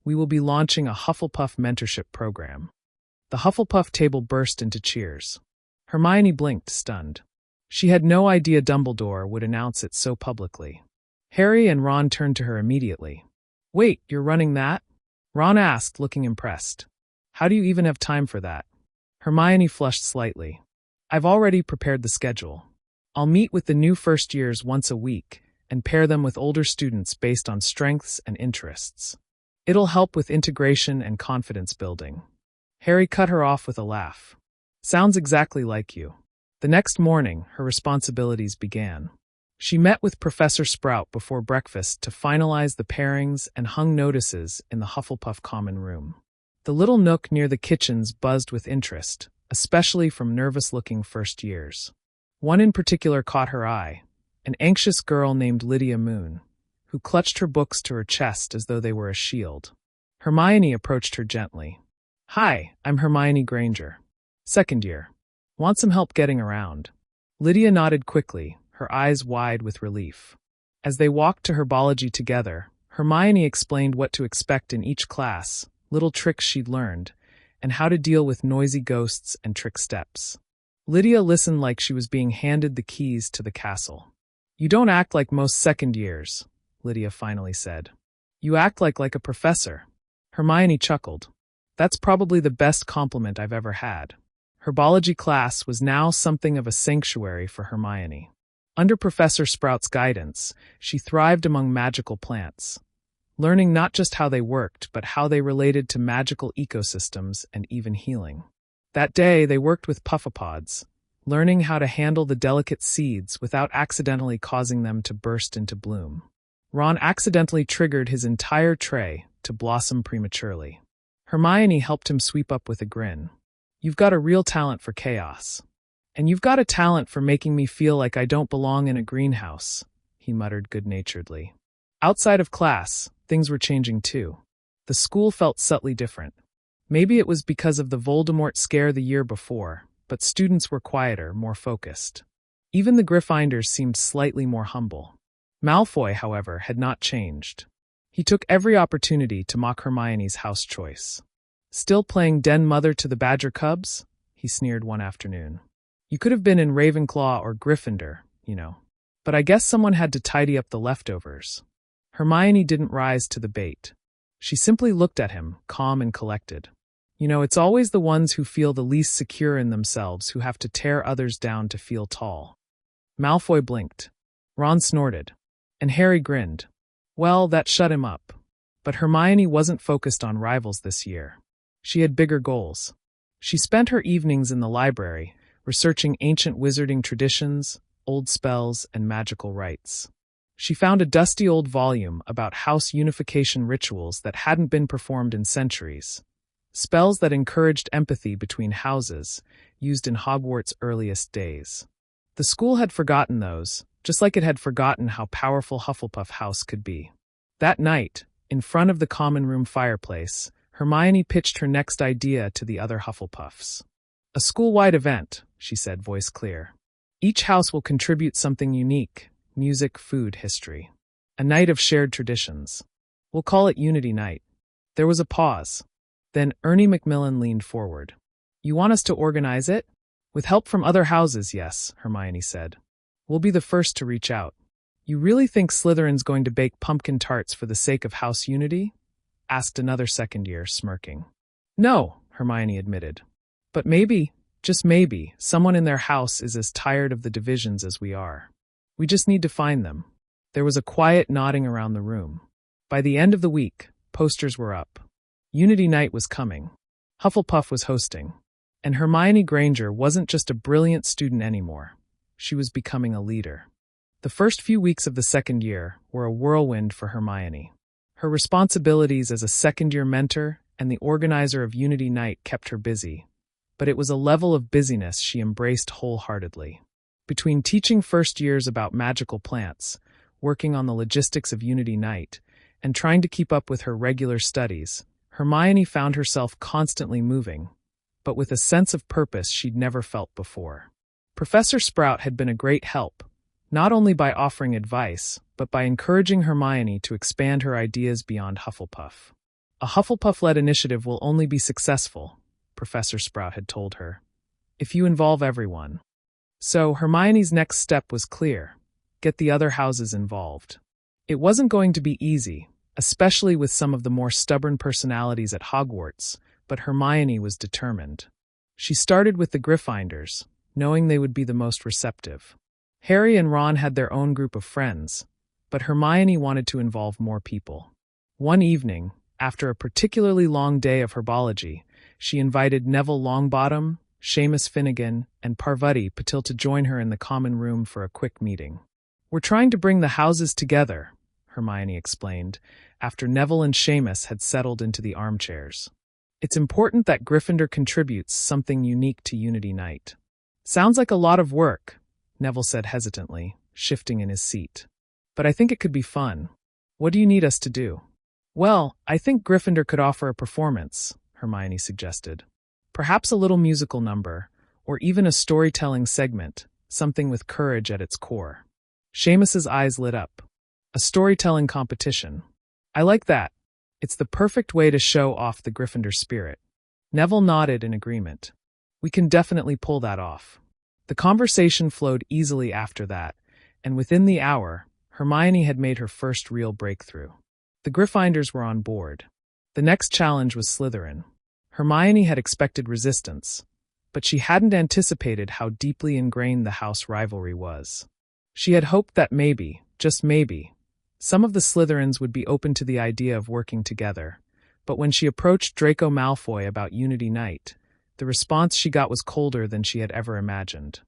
we will be launching a Hufflepuff mentorship program. The Hufflepuff table burst into cheers. Hermione blinked, stunned. She had no idea Dumbledore would announce it so publicly. Harry and Ron turned to her immediately. "Wait, you're running that?" Ron asked, looking impressed. "How do you even have time for that?" Hermione flushed slightly. "I've already prepared the schedule. I'll meet with the new first years once a week and pair them with older students based on strengths and interests. It'll help with integration and confidence building." Harry cut her off with a laugh. "Sounds exactly like you." The next morning, her responsibilities began. She met with Professor Sprout before breakfast to finalize the pairings and hung notices in the Hufflepuff common room. The little nook near the kitchens buzzed with interest, especially from nervous-looking first years. One in particular caught her eye, an anxious girl named Lydia Moon, who clutched her books to her chest as though they were a shield. Hermione approached her gently. "Hi, I'm Hermione Granger. Second year. Want some help getting around?" Lydia nodded quickly, her eyes wide with relief. As they walked to herbology together, Hermione explained what to expect in each class, little tricks she'd learned, and how to deal with noisy ghosts and trick steps. Lydia listened like she was being handed the keys to the castle. "You don't act like most second years," Lydia finally said. "You act like a professor." Hermione chuckled. "That's probably the best compliment I've ever had." Herbology class was now something of a sanctuary for Hermione. Under Professor Sprout's guidance, she thrived among magical plants, learning not just how they worked, but how they related to magical ecosystems and even healing. That day, they worked with puffapods, learning how to handle the delicate seeds without accidentally causing them to burst into bloom. Ron accidentally triggered his entire tray to blossom prematurely. Hermione helped him sweep up with a grin. "You've got a real talent for chaos. And you've got a talent for making me feel like I don't belong in a greenhouse," he muttered good-naturedly. Outside of class, things were changing too. The school felt subtly different. Maybe it was because of the Voldemort scare the year before, but students were quieter, more focused. Even the Gryffindors seemed slightly more humble. Malfoy, however, had not changed. He took every opportunity to mock Hermione's house choice. "Still playing den mother to the Badger Cubs?" he sneered one afternoon. "You could have been in Ravenclaw or Gryffindor, you know. But I guess someone had to tidy up the leftovers." Hermione didn't rise to the bait. She simply looked at him, calm and collected. "You know, it's always the ones who feel the least secure in themselves who have to tear others down to feel tall." Malfoy blinked. Ron snorted. And Harry grinned. Well, that shut him up. But Hermione wasn't focused on rivals this year. She had bigger goals. She spent her evenings in the library, researching ancient wizarding traditions, old spells, and magical rites. She found a dusty old volume about house unification rituals that hadn't been performed in centuries. Spells that encouraged empathy between houses, used in Hogwarts' earliest days. The school had forgotten those, just like it had forgotten how powerful Hufflepuff House could be. That night, in front of the common room fireplace, Hermione pitched her next idea to the other Hufflepuffs. "A school-wide event," she said, voice clear. "Each house will contribute something unique: music, food, history. A night of shared traditions. We'll call it Unity Night." There was a pause. Then Ernie Macmillan leaned forward. "You want us to organize it?" "With help from other houses, yes," Hermione said. "We'll be the first to reach out." "You really think Slytherin's going to bake pumpkin tarts for the sake of house unity?" asked another second year, smirking. No, Hermione admitted. But maybe, just maybe, someone in their house is as tired of the divisions as we are. We just need to find them. There was a quiet nodding around the room. By the end of the week, posters were up. Unity Night was coming. Hufflepuff was hosting. And Hermione Granger wasn't just a brilliant student anymore. She was becoming a leader. The first few weeks of the second year were a whirlwind for Hermione. Her responsibilities as a second-year mentor and the organizer of Unity Night kept her busy. But it was a level of busyness she embraced wholeheartedly. Between teaching first years about magical plants, working on the logistics of Unity Night, and trying to keep up with her regular studies, Hermione found herself constantly moving, but with a sense of purpose she'd never felt before. Professor Sprout had been a great help, not only by offering advice, but by encouraging Hermione to expand her ideas beyond Hufflepuff. A Hufflepuff-led initiative will only be successful, Professor Sprout had told her, if you involve everyone. So Hermione's next step was clear: get the other houses involved. It wasn't going to be easy, especially with some of the more stubborn personalities at Hogwarts, but Hermione was determined. She started with the Gryffindors, knowing they would be the most receptive. Harry and Ron had their own group of friends, but Hermione wanted to involve more people. One evening, after a particularly long day of herbology, she invited Neville Longbottom, Seamus Finnegan, and Parvati Patil to join her in the common room for a quick meeting. "We're trying to bring the houses together," Hermione explained, after Neville and Seamus had settled into the armchairs. "It's important that Gryffindor contributes something unique to Unity Night." "Sounds like a lot of work," Neville said hesitantly, shifting in his seat. "But I think it could be fun. What do you need us to do?" "Well, I think Gryffindor could offer a performance," Hermione suggested. "Perhaps a little musical number, or even a storytelling segment, something with courage at its core." Seamus's eyes lit up. "A storytelling competition. I like that. It's the perfect way to show off the Gryffindor spirit." Neville nodded in agreement. "We can definitely pull that off." The conversation flowed easily after that, and within the hour, Hermione had made her first real breakthrough. The Gryffindors were on board. The next challenge was Slytherin. Hermione had expected resistance, but she hadn't anticipated how deeply ingrained the house rivalry was. She had hoped that maybe, just maybe, some of the Slytherins would be open to the idea of working together, but when she approached Draco Malfoy about Unity Night, the response she got was colder than she had ever imagined.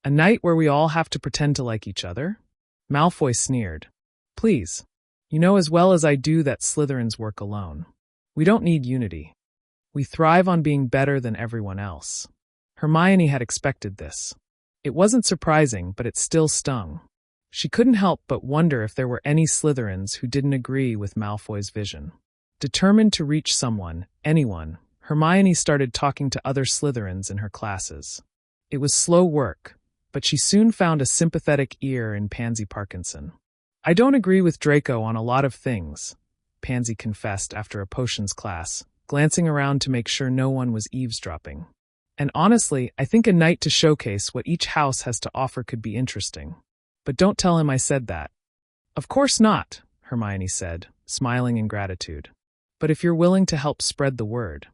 "A night where we all have to pretend to like each other?" Malfoy sneered. "Please. You know as well as I do that Slytherins work alone. We don't need unity. We thrive on being better than everyone else." Hermione had expected this. It wasn't surprising, but it still stung. She couldn't help but wonder if there were any Slytherins who didn't agree with Malfoy's vision. Determined to reach someone, anyone, Hermione started talking to other Slytherins in her classes. It was slow work, but she soon found a sympathetic ear in Pansy Parkinson. "I don't agree with Draco on a lot of things," Pansy confessed after a potions class, glancing around to make sure no one was eavesdropping. "And honestly, I think a night to showcase what each house has to offer could be interesting. But don't tell him I said that." "Of course not," Hermione said, smiling in gratitude. "But if you're willing to help spread the word,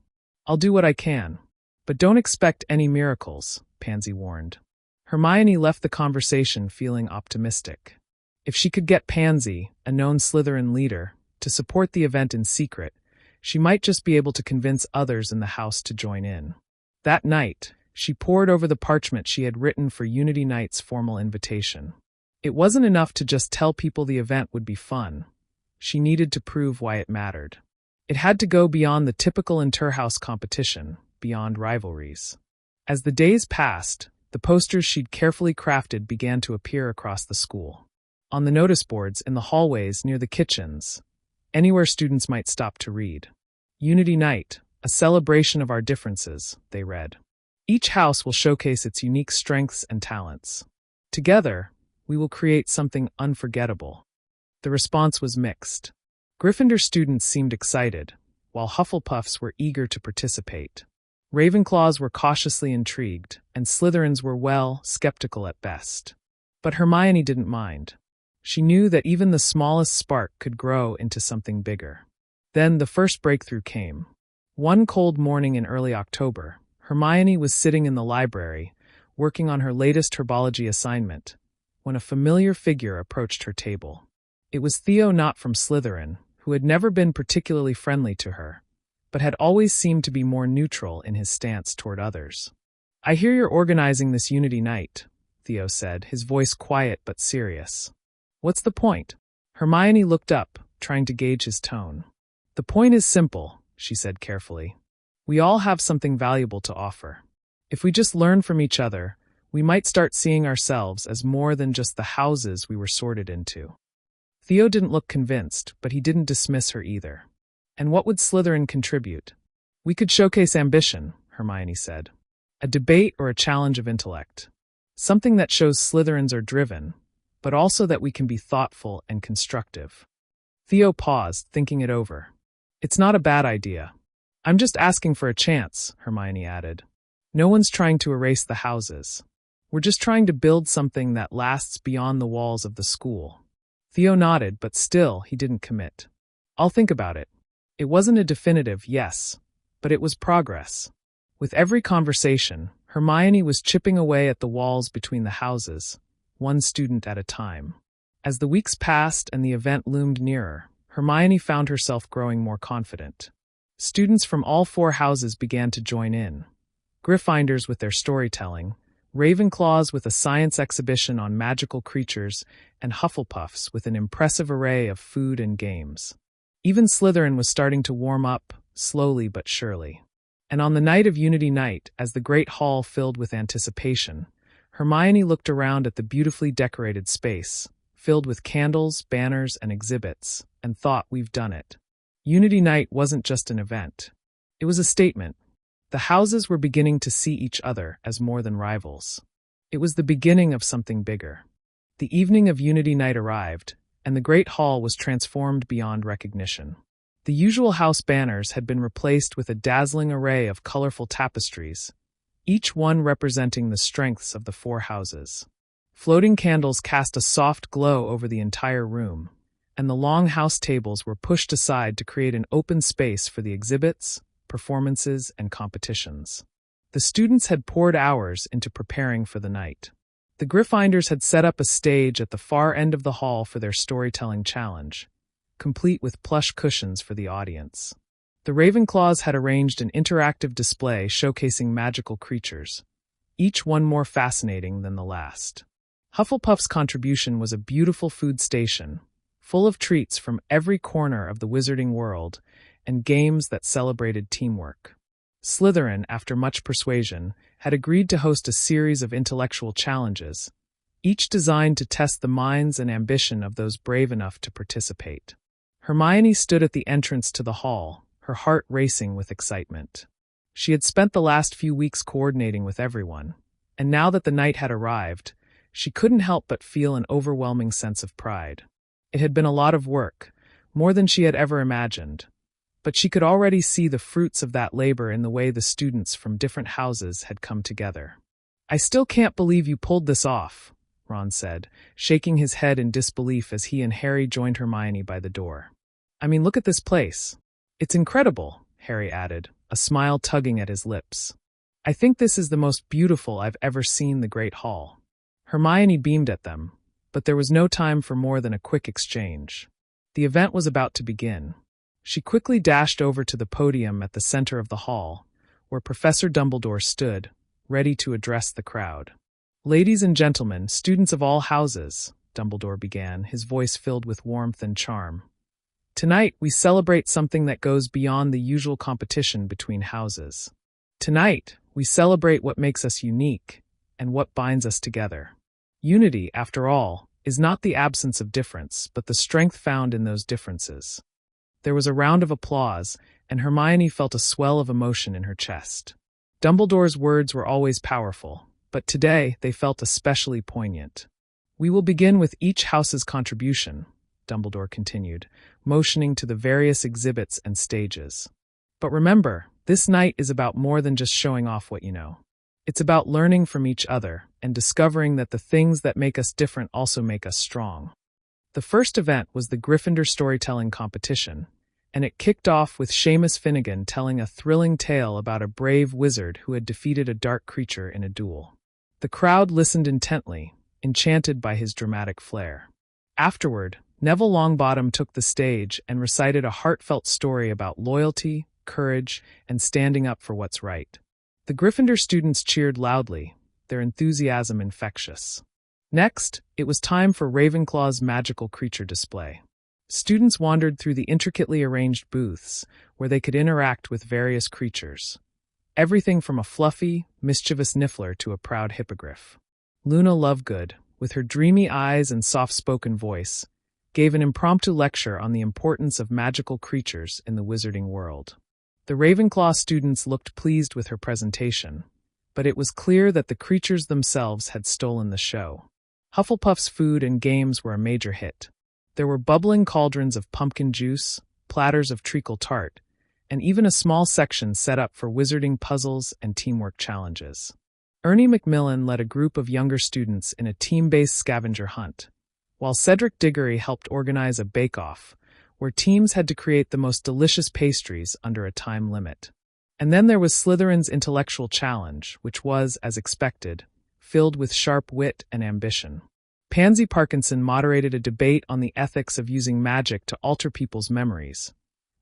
I'll do what I can. But don't expect any miracles," Pansy warned. Hermione left the conversation feeling optimistic. If she could get Pansy, a known Slytherin leader, to support the event in secret, she might just be able to convince others in the house to join in. That night, she pored over the parchment she had written for Unity Night's formal invitation. It wasn't enough to just tell people the event would be fun. She needed to prove why it mattered. It had to go beyond the typical interhouse competition, beyond rivalries. As the days passed, the posters she'd carefully crafted began to appear across the school. On the notice boards, in the hallways, near the kitchens, anywhere students might stop to read. "Unity Night, a celebration of our differences," they read. "Each house will showcase its unique strengths and talents. Together, we will create something unforgettable." The response was mixed. Gryffindor students seemed excited, while Hufflepuffs were eager to participate. Ravenclaws were cautiously intrigued, and Slytherins were, well, skeptical at best. But Hermione didn't mind. She knew that even the smallest spark could grow into something bigger. Then the first breakthrough came. One cold morning in early October, Hermione was sitting in the library, working on her latest herbology assignment, when a familiar figure approached her table. It was Theo, not from Slytherin, who had never been particularly friendly to her, but had always seemed to be more neutral in his stance toward others. "I hear you're organizing this Unity Night," Theo said, his voice quiet but serious. "What's the point?" Hermione looked up, trying to gauge his tone. "The point is simple," she said carefully. "We all have something valuable to offer. If we just learn from each other, we might start seeing ourselves as more than just the houses we were sorted into." Theo didn't look convinced, but he didn't dismiss her either. "And what would Slytherin contribute?" "We could showcase ambition," Hermione said. "A debate or a challenge of intellect. Something that shows Slytherins are driven, but also that we can be thoughtful and constructive." Theo paused, thinking it over. "It's not a bad idea. I'm just asking for a chance," Hermione added. "No one's trying to erase the houses. We're just trying to build something that lasts beyond the walls of the school." Theo nodded, but still he didn't commit. "I'll think about it." It wasn't a definitive yes, but it was progress. With every conversation, Hermione was chipping away at the walls between the houses, one student at a time. As the weeks passed and the event loomed nearer, Hermione found herself growing more confident. Students from all 4 houses began to join in. Gryffindors with their storytelling, Ravenclaws with a science exhibition on magical creatures, and Hufflepuffs with an impressive array of food and games. Even Slytherin was starting to warm up, slowly but surely. And on the night of Unity Night, as the great hall filled with anticipation, Hermione looked around at the beautifully decorated space, filled with candles, banners, and exhibits, and thought, "We've done it." Unity Night wasn't just an event. It was a statement. The houses were beginning to see each other as more than rivals. It was the beginning of something bigger. The evening of Unity Night arrived, and the great hall was transformed beyond recognition. The usual house banners had been replaced with a dazzling array of colorful tapestries, each one representing the strengths of the 4 houses. Floating candles cast a soft glow over the entire room, and the long house tables were pushed aside to create an open space for the exhibits, performances, and competitions. The students had poured hours into preparing for the night. The Gryffindors had set up a stage at the far end of the hall for their storytelling challenge, complete with plush cushions for the audience. The Ravenclaws had arranged an interactive display showcasing magical creatures, each one more fascinating than the last. Hufflepuff's contribution was a beautiful food station, full of treats from every corner of the wizarding world and games that celebrated teamwork. Slytherin, after much persuasion, had agreed to host a series of intellectual challenges, each designed to test the minds and ambition of those brave enough to participate. Hermione stood at the entrance to the hall, her heart racing with excitement. She had spent the last few weeks coordinating with everyone, and now that the night had arrived, she couldn't help but feel an overwhelming sense of pride. It had been a lot of work, more than she had ever imagined, but she could already see the fruits of that labor in the way the students from different houses had come together. "I still can't believe you pulled this off," Ron said, shaking his head in disbelief as he and Harry joined Hermione by the door. "I mean, look at this place. It's incredible," Harry added, a smile tugging at his lips. "I think this is the most beautiful I've ever seen the Great Hall." Hermione beamed at them, but there was no time for more than a quick exchange. The event was about to begin. She quickly dashed over to the podium at the center of the hall, where Professor Dumbledore stood, ready to address the crowd. "Ladies and gentlemen, students of all houses," Dumbledore began, his voice filled with warmth and charm. "Tonight, we celebrate something that goes beyond the usual competition between houses. Tonight, we celebrate what makes us unique and what binds us together. Unity, after all, is not the absence of difference, but the strength found in those differences." There was a round of applause, and Hermione felt a swell of emotion in her chest. Dumbledore's words were always powerful, but today they felt especially poignant. "We will begin with each house's contribution," Dumbledore continued, motioning to the various exhibits and stages. "But remember, this night is about more than just showing off what you know. It's about learning from each other and discovering that the things that make us different also make us strong." The first event was the Gryffindor storytelling competition, and it kicked off with Seamus Finnegan telling a thrilling tale about a brave wizard who had defeated a dark creature in a duel. The crowd listened intently, enchanted by his dramatic flair. Afterward, Neville Longbottom took the stage and recited a heartfelt story about loyalty, courage, and standing up for what's right. The Gryffindor students cheered loudly, their enthusiasm infectious. Next, it was time for Ravenclaw's magical creature display. Students wandered through the intricately arranged booths, where they could interact with various creatures. Everything from a fluffy, mischievous Niffler to a proud hippogriff. Luna Lovegood, with her dreamy eyes and soft-spoken voice, gave an impromptu lecture on the importance of magical creatures in the wizarding world. The Ravenclaw students looked pleased with her presentation, but it was clear that the creatures themselves had stolen the show. Hufflepuff's food and games were a major hit. There were bubbling cauldrons of pumpkin juice, platters of treacle tart, and even a small section set up for wizarding puzzles and teamwork challenges. Ernie Macmillan led a group of younger students in a team-based scavenger hunt, while Cedric Diggory helped organize a bake-off, where teams had to create the most delicious pastries under a time limit. And then there was Slytherin's intellectual challenge, which was, as expected, filled with sharp wit and ambition. Pansy Parkinson moderated a debate on the ethics of using magic to alter people's memories,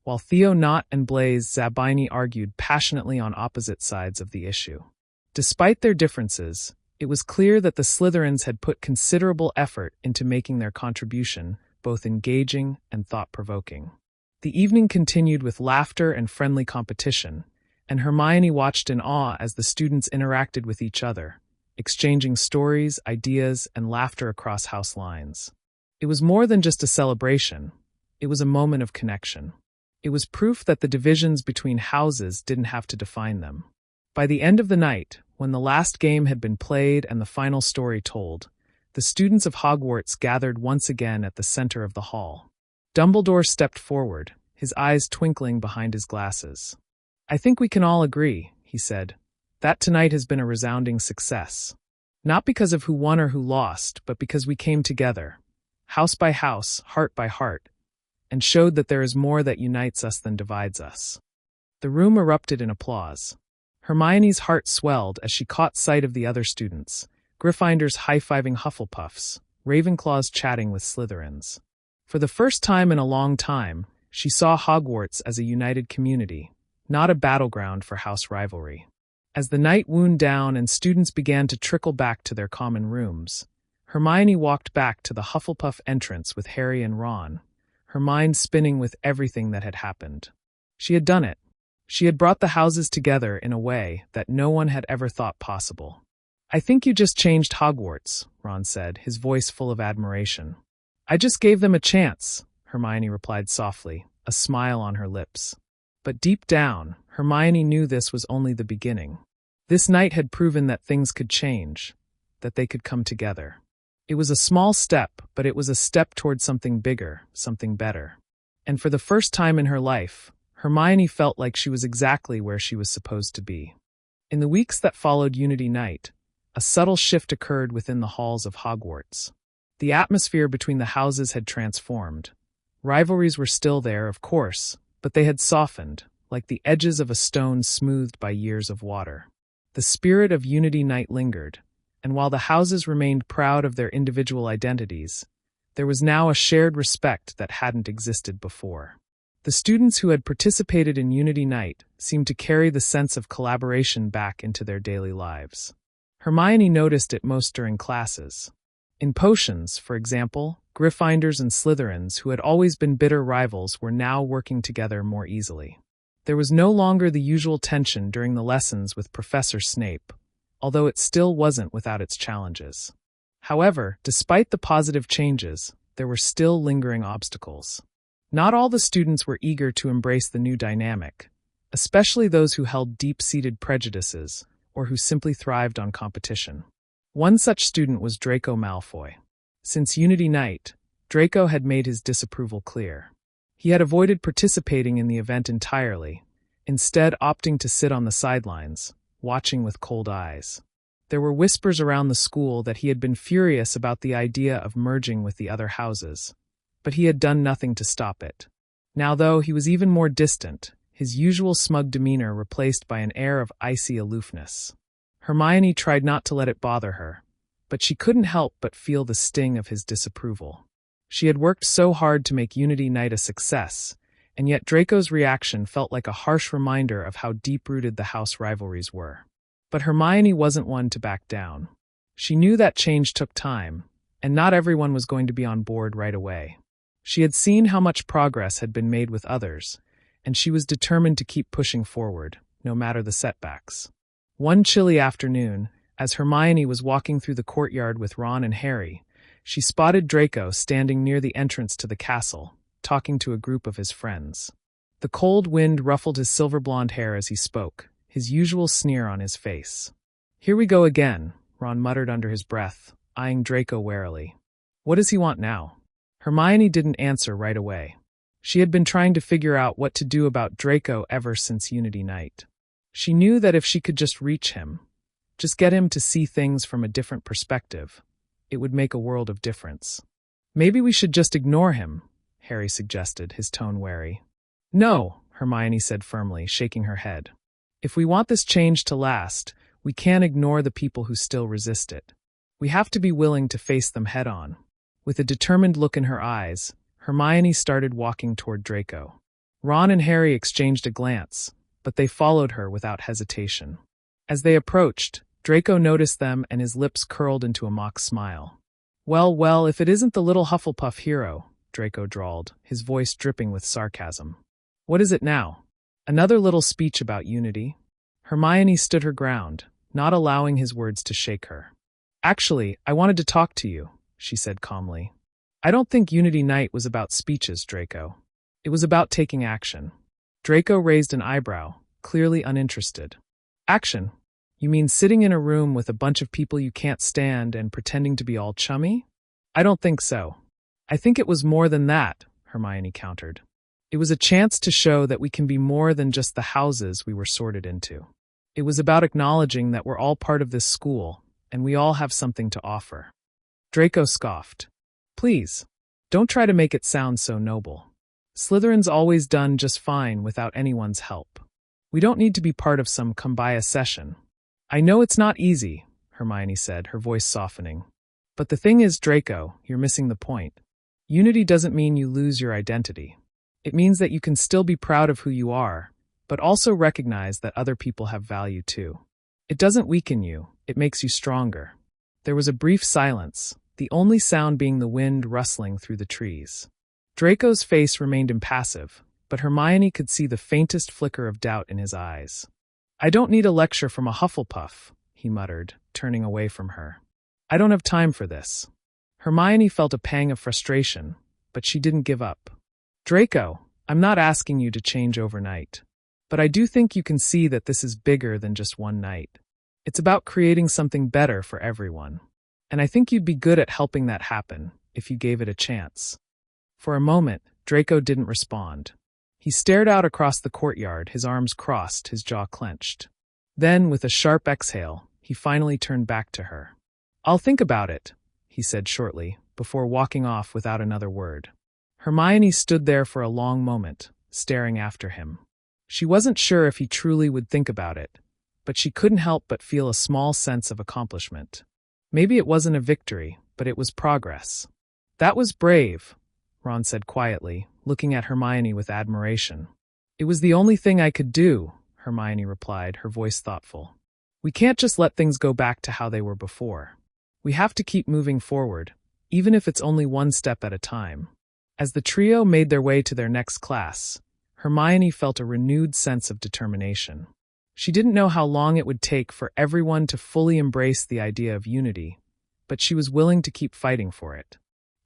while Theo Knott and Blaise Zabini argued passionately on opposite sides of the issue. Despite their differences, it was clear that the Slytherins had put considerable effort into making their contribution both engaging and thought-provoking. The evening continued with laughter and friendly competition, and Hermione watched in awe as the students interacted with each other, exchanging stories, ideas, and laughter across house lines. It was more than just a celebration. It was a moment of connection. It was proof that the divisions between houses didn't have to define them. By the end of the night, when the last game had been played and the final story told, the students of Hogwarts gathered once again at the center of the hall. Dumbledore stepped forward, his eyes twinkling behind his glasses. "I think we can all agree," he said, "that tonight has been a resounding success. Not because of who won or who lost, but because we came together, house by house, heart by heart, and showed that there is more that unites us than divides us." The room erupted in applause. Hermione's heart swelled as she caught sight of the other students, Gryffindors high-fiving Hufflepuffs, Ravenclaws chatting with Slytherins. For the first time in a long time, she saw Hogwarts as a united community, not a battleground for house rivalry. As the night wound down and students began to trickle back to their common rooms, Hermione walked back to the Hufflepuff entrance with Harry and Ron, her mind spinning with everything that had happened. She had done it. She had brought the houses together in a way that no one had ever thought possible. "I think you just changed Hogwarts," Ron said, his voice full of admiration. "I just gave them a chance," Hermione replied softly, a smile on her lips. But deep down, Hermione knew this was only the beginning. This night had proven that things could change, that they could come together. It was a small step, but it was a step toward something bigger, something better. And for the first time in her life, Hermione felt like she was exactly where she was supposed to be. In the weeks that followed Unity Night, a subtle shift occurred within the halls of Hogwarts. The atmosphere between the houses had transformed. Rivalries were still there, of course, but they had softened, like the edges of a stone smoothed by years of water. The spirit of Unity Night lingered, and while the houses remained proud of their individual identities, there was now a shared respect that hadn't existed before. The students who had participated in Unity Night seemed to carry the sense of collaboration back into their daily lives. Hermione noticed it most during classes. In potions, for example, Gryffindors and Slytherins who had always been bitter rivals were now working together more easily. There was no longer the usual tension during the lessons with Professor Snape, although it still wasn't without its challenges. However, despite the positive changes, there were still lingering obstacles. Not all the students were eager to embrace the new dynamic, especially those who held deep-seated prejudices or who simply thrived on competition. One such student was Draco Malfoy. Since Unity Night, Draco had made his disapproval clear. He had avoided participating in the event entirely, instead opting to sit on the sidelines, watching with cold eyes. There were whispers around the school that he had been furious about the idea of merging with the other houses, but he had done nothing to stop it. Now, though, he was even more distant, his usual smug demeanor replaced by an air of icy aloofness. Hermione tried not to let it bother her, but she couldn't help but feel the sting of his disapproval. She had worked so hard to make Unity Night a success, and yet Draco's reaction felt like a harsh reminder of how deep-rooted the house rivalries were. But Hermione wasn't one to back down. She knew that change took time, and not everyone was going to be on board right away. She had seen how much progress had been made with others, and she was determined to keep pushing forward, no matter the setbacks. One chilly afternoon, as Hermione was walking through the courtyard with Ron and Harry, she spotted Draco standing near the entrance to the castle, talking to a group of his friends. The cold wind ruffled his silver-blonde hair as he spoke, his usual sneer on his face. "Here we go again," Ron muttered under his breath, eyeing Draco warily. "What does he want now?" Hermione didn't answer right away. She had been trying to figure out what to do about Draco ever since Unity Night. She knew that if she could just reach him, just get him to see things from a different perspective, it would make a world of difference. "Maybe we should just ignore him," Harry suggested, his tone wary. "No," Hermione said firmly, shaking her head. "If we want this change to last, we can't ignore the people who still resist it. We have to be willing to face them head-on." With a determined look in her eyes, Hermione started walking toward Draco. Ron and Harry exchanged a glance, but they followed her without hesitation. As they approached, Draco noticed them and his lips curled into a mock smile. Well, well, if it isn't the little Hufflepuff hero," Draco drawled, his voice dripping with sarcasm. "What is it now? Another little speech about unity?" Hermione stood her ground, not allowing his words to shake her. "Actually, I wanted to talk to you," she said calmly. "I don't think Unity Night was about speeches, Draco. It was about taking action." Draco raised an eyebrow, clearly uninterested. "Action? You mean sitting in a room with a bunch of people you can't stand and pretending to be all chummy?" "I don't think so. I think it was more than that," Hermione countered. "It was a chance to show that we can be more than just the houses we were sorted into. It was about acknowledging that we're all part of this school, and we all have something to offer." Draco scoffed. "Please, don't try to make it sound so noble. Slytherin's always done just fine without anyone's help. We don't need to be part of some kumbaya session." "I know it's not easy," Hermione said, her voice softening. "But the thing is, Draco, you're missing the point. Unity doesn't mean you lose your identity. It means that you can still be proud of who you are, but also recognize that other people have value too. It doesn't weaken you, it makes you stronger." There was a brief silence, the only sound being the wind rustling through the trees. Draco's face remained impassive, but Hermione could see the faintest flicker of doubt in his eyes. "I don't need a lecture from a Hufflepuff," he muttered, turning away from her. "I don't have time for this." Hermione felt a pang of frustration, but she didn't give up. "Draco, I'm not asking you to change overnight. But I do think you can see that this is bigger than just one night. It's about creating something better for everyone. And I think you'd be good at helping that happen, if you gave it a chance." For a moment, Draco didn't respond. He stared out across the courtyard, his arms crossed, his jaw clenched. Then, with a sharp exhale, he finally turned back to her. "I'll think about it," he said shortly, before walking off without another word. Hermione stood there for a long moment, staring after him. She wasn't sure if he truly would think about it, but she couldn't help but feel a small sense of accomplishment. Maybe it wasn't a victory, but it was progress. "That was brave," Ron said quietly, looking at Hermione with admiration. "It was the only thing I could do," Hermione replied, her voice thoughtful. "We can't just let things go back to how they were before. We have to keep moving forward, even if it's only one step at a time." As the trio made their way to their next class, Hermione felt a renewed sense of determination. She didn't know how long it would take for everyone to fully embrace the idea of unity, but she was willing to keep fighting for it.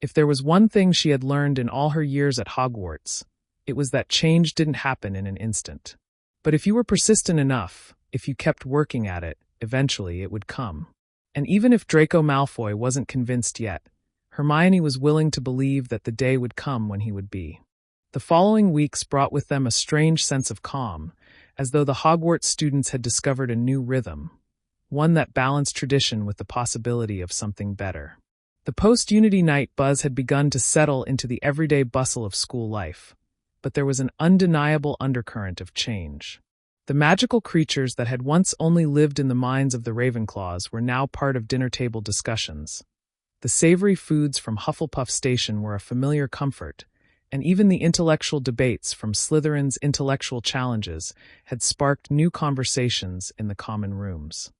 If there was one thing she had learned in all her years at Hogwarts, it was that change didn't happen in an instant. But if you were persistent enough, if you kept working at it, eventually it would come. And even if Draco Malfoy wasn't convinced yet, Hermione was willing to believe that the day would come when he would be. The following weeks brought with them a strange sense of calm, as though the Hogwarts students had discovered a new rhythm, one that balanced tradition with the possibility of something better. The post-Unity Night buzz had begun to settle into the everyday bustle of school life, but there was an undeniable undercurrent of change. The magical creatures that had once only lived in the minds of the Ravenclaws were now part of dinner-table discussions. The savory foods from Hufflepuff Station were a familiar comfort, and even the intellectual debates from Slytherin's intellectual challenges had sparked new conversations in the common rooms.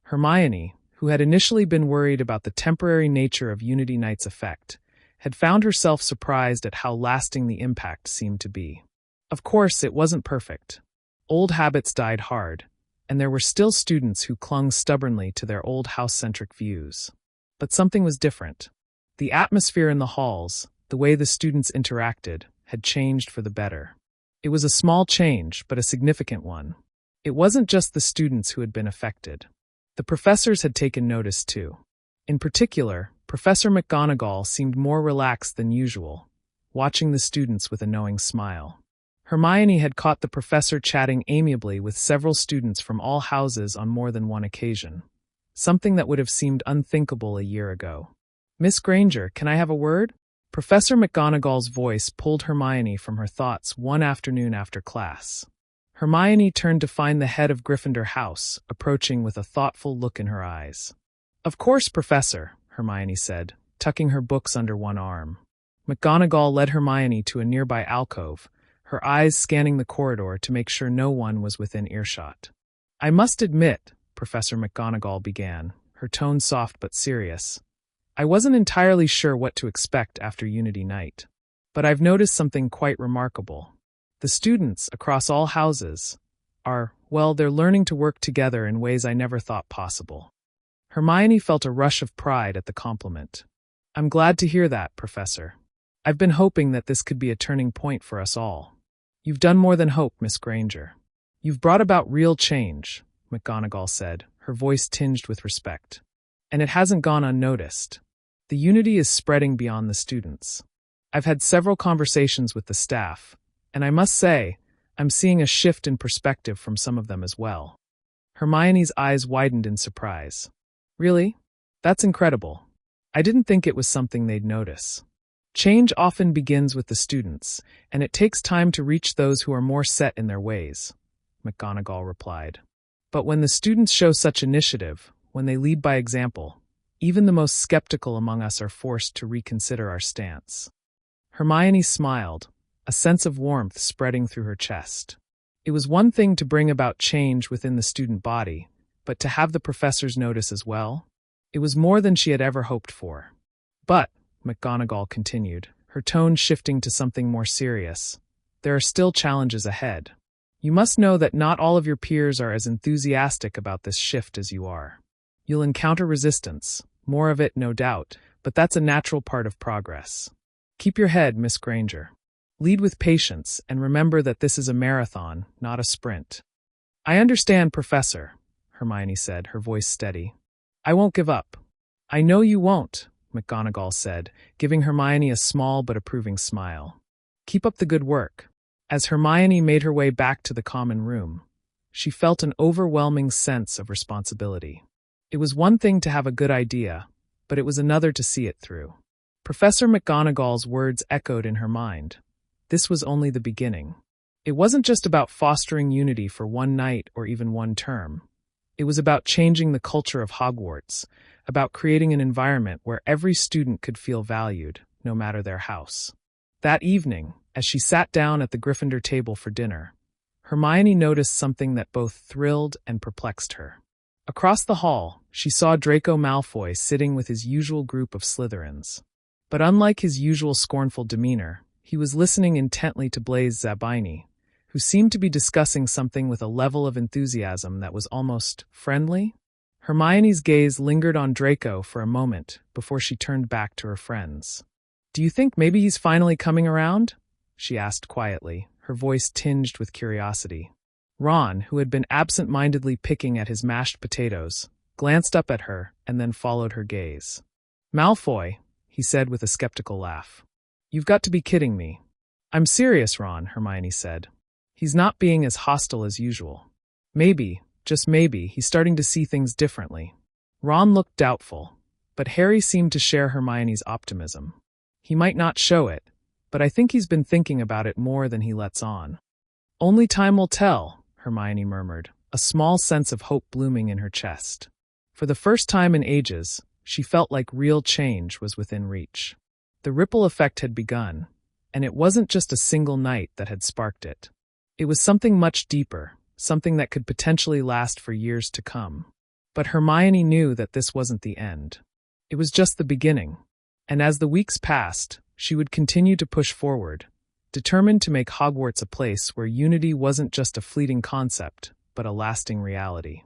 Hermione, who had initially been worried about the temporary nature of Unity Night's effect, had found herself surprised at how lasting the impact seemed to be. Of course, it wasn't perfect. Old habits died hard, and there were still students who clung stubbornly to their old house-centric views. But something was different. The atmosphere in the halls, the way the students interacted, had changed for the better. It was a small change, but a significant one. It wasn't just the students who had been affected. The professors had taken notice too. In particular, Professor McGonagall seemed more relaxed than usual, watching the students with a knowing smile. Hermione had caught the professor chatting amiably with several students from all houses on more than one occasion, something that would have seemed unthinkable a year ago. "Miss Granger, can I have a word?" Professor McGonagall's voice pulled Hermione from her thoughts one afternoon after class. Hermione turned to find the head of Gryffindor House, approaching with a thoughtful look in her eyes. "Of course, Professor," Hermione said, tucking her books under one arm. McGonagall led Hermione to a nearby alcove, her eyes scanning the corridor to make sure no one was within earshot. "I must admit," Professor McGonagall began, her tone soft but serious, "I wasn't entirely sure what to expect after Unity Night. But I've noticed something quite remarkable. The students, across all houses, they're learning to work together in ways I never thought possible." Hermione felt a rush of pride at the compliment. "I'm glad to hear that, Professor. I've been hoping that this could be a turning point for us all." "You've done more than hope, Miss Granger. You've brought about real change," McGonagall said, her voice tinged with respect. "And it hasn't gone unnoticed. The unity is spreading beyond the students. I've had several conversations with the staff, and I must say, I'm seeing a shift in perspective from some of them as well." Hermione's eyes widened in surprise. "Really? That's incredible. I didn't think it was something they'd notice." "Change often begins with the students, and it takes time to reach those who are more set in their ways," McGonagall replied. "But when the students show such initiative, when they lead by example, even the most skeptical among us are forced to reconsider our stance." Hermione smiled, a sense of warmth spreading through her chest. It was one thing to bring about change within the student body, but to have the professors notice as well? It was more than she had ever hoped for. "But," McGonagall continued, her tone shifting to something more serious, "there are still challenges ahead. You must know that not all of your peers are as enthusiastic about this shift as you are. You'll encounter resistance, more of it, no doubt, but that's a natural part of progress. Keep your head, Miss Granger. Lead with patience, and remember that this is a marathon, not a sprint." "I understand, Professor," Hermione said, her voice steady. "I won't give up." "I know you won't," McGonagall said, giving Hermione a small but approving smile. "Keep up the good work." As Hermione made her way back to the common room, she felt an overwhelming sense of responsibility. It was one thing to have a good idea, but it was another to see it through. Professor McGonagall's words echoed in her mind. This was only the beginning. It wasn't just about fostering unity for one night or even one term. It was about changing the culture of Hogwarts, about creating an environment where every student could feel valued, no matter their house. That evening, as she sat down at the Gryffindor table for dinner, Hermione noticed something that both thrilled and perplexed her. Across the hall, she saw Draco Malfoy sitting with his usual group of Slytherins. But unlike his usual scornful demeanor, he was listening intently to Blaise Zabini, who seemed to be discussing something with a level of enthusiasm that was almost friendly. Hermione's gaze lingered on Draco for a moment before she turned back to her friends. "Do you think maybe he's finally coming around?" she asked quietly, her voice tinged with curiosity. Ron, who had been absent-mindedly picking at his mashed potatoes, glanced up at her and then followed her gaze. "Malfoy," he said with a skeptical laugh. "You've got to be kidding me." "I'm serious, Ron," Hermione said. "He's not being as hostile as usual. Maybe, just maybe, he's starting to see things differently." Ron looked doubtful, but Harry seemed to share Hermione's optimism. "He might not show it, but I think he's been thinking about it more than he lets on." "Only time will tell," Hermione murmured, a small sense of hope blooming in her chest. For the first time in ages, she felt like real change was within reach. The ripple effect had begun, and it wasn't just a single night that had sparked it. It was something much deeper, something that could potentially last for years to come. But Hermione knew that this wasn't the end. It was just the beginning. And as the weeks passed, she would continue to push forward, determined to make Hogwarts a place where unity wasn't just a fleeting concept, but a lasting reality.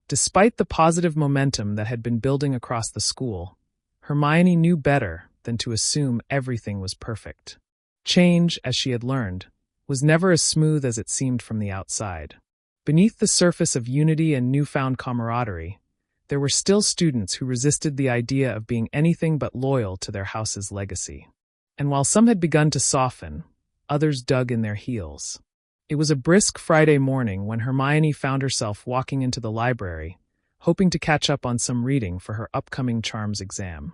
Despite the positive momentum that had been building across the school, Hermione knew better than to assume everything was perfect. Change, as she had learned, was never as smooth as it seemed from the outside. Beneath the surface of unity and newfound camaraderie, there were still students who resisted the idea of being anything but loyal to their house's legacy. And while some had begun to soften, others dug in their heels. It was a brisk Friday morning when Hermione found herself walking into the library, hoping to catch up on some reading for her upcoming charms exam.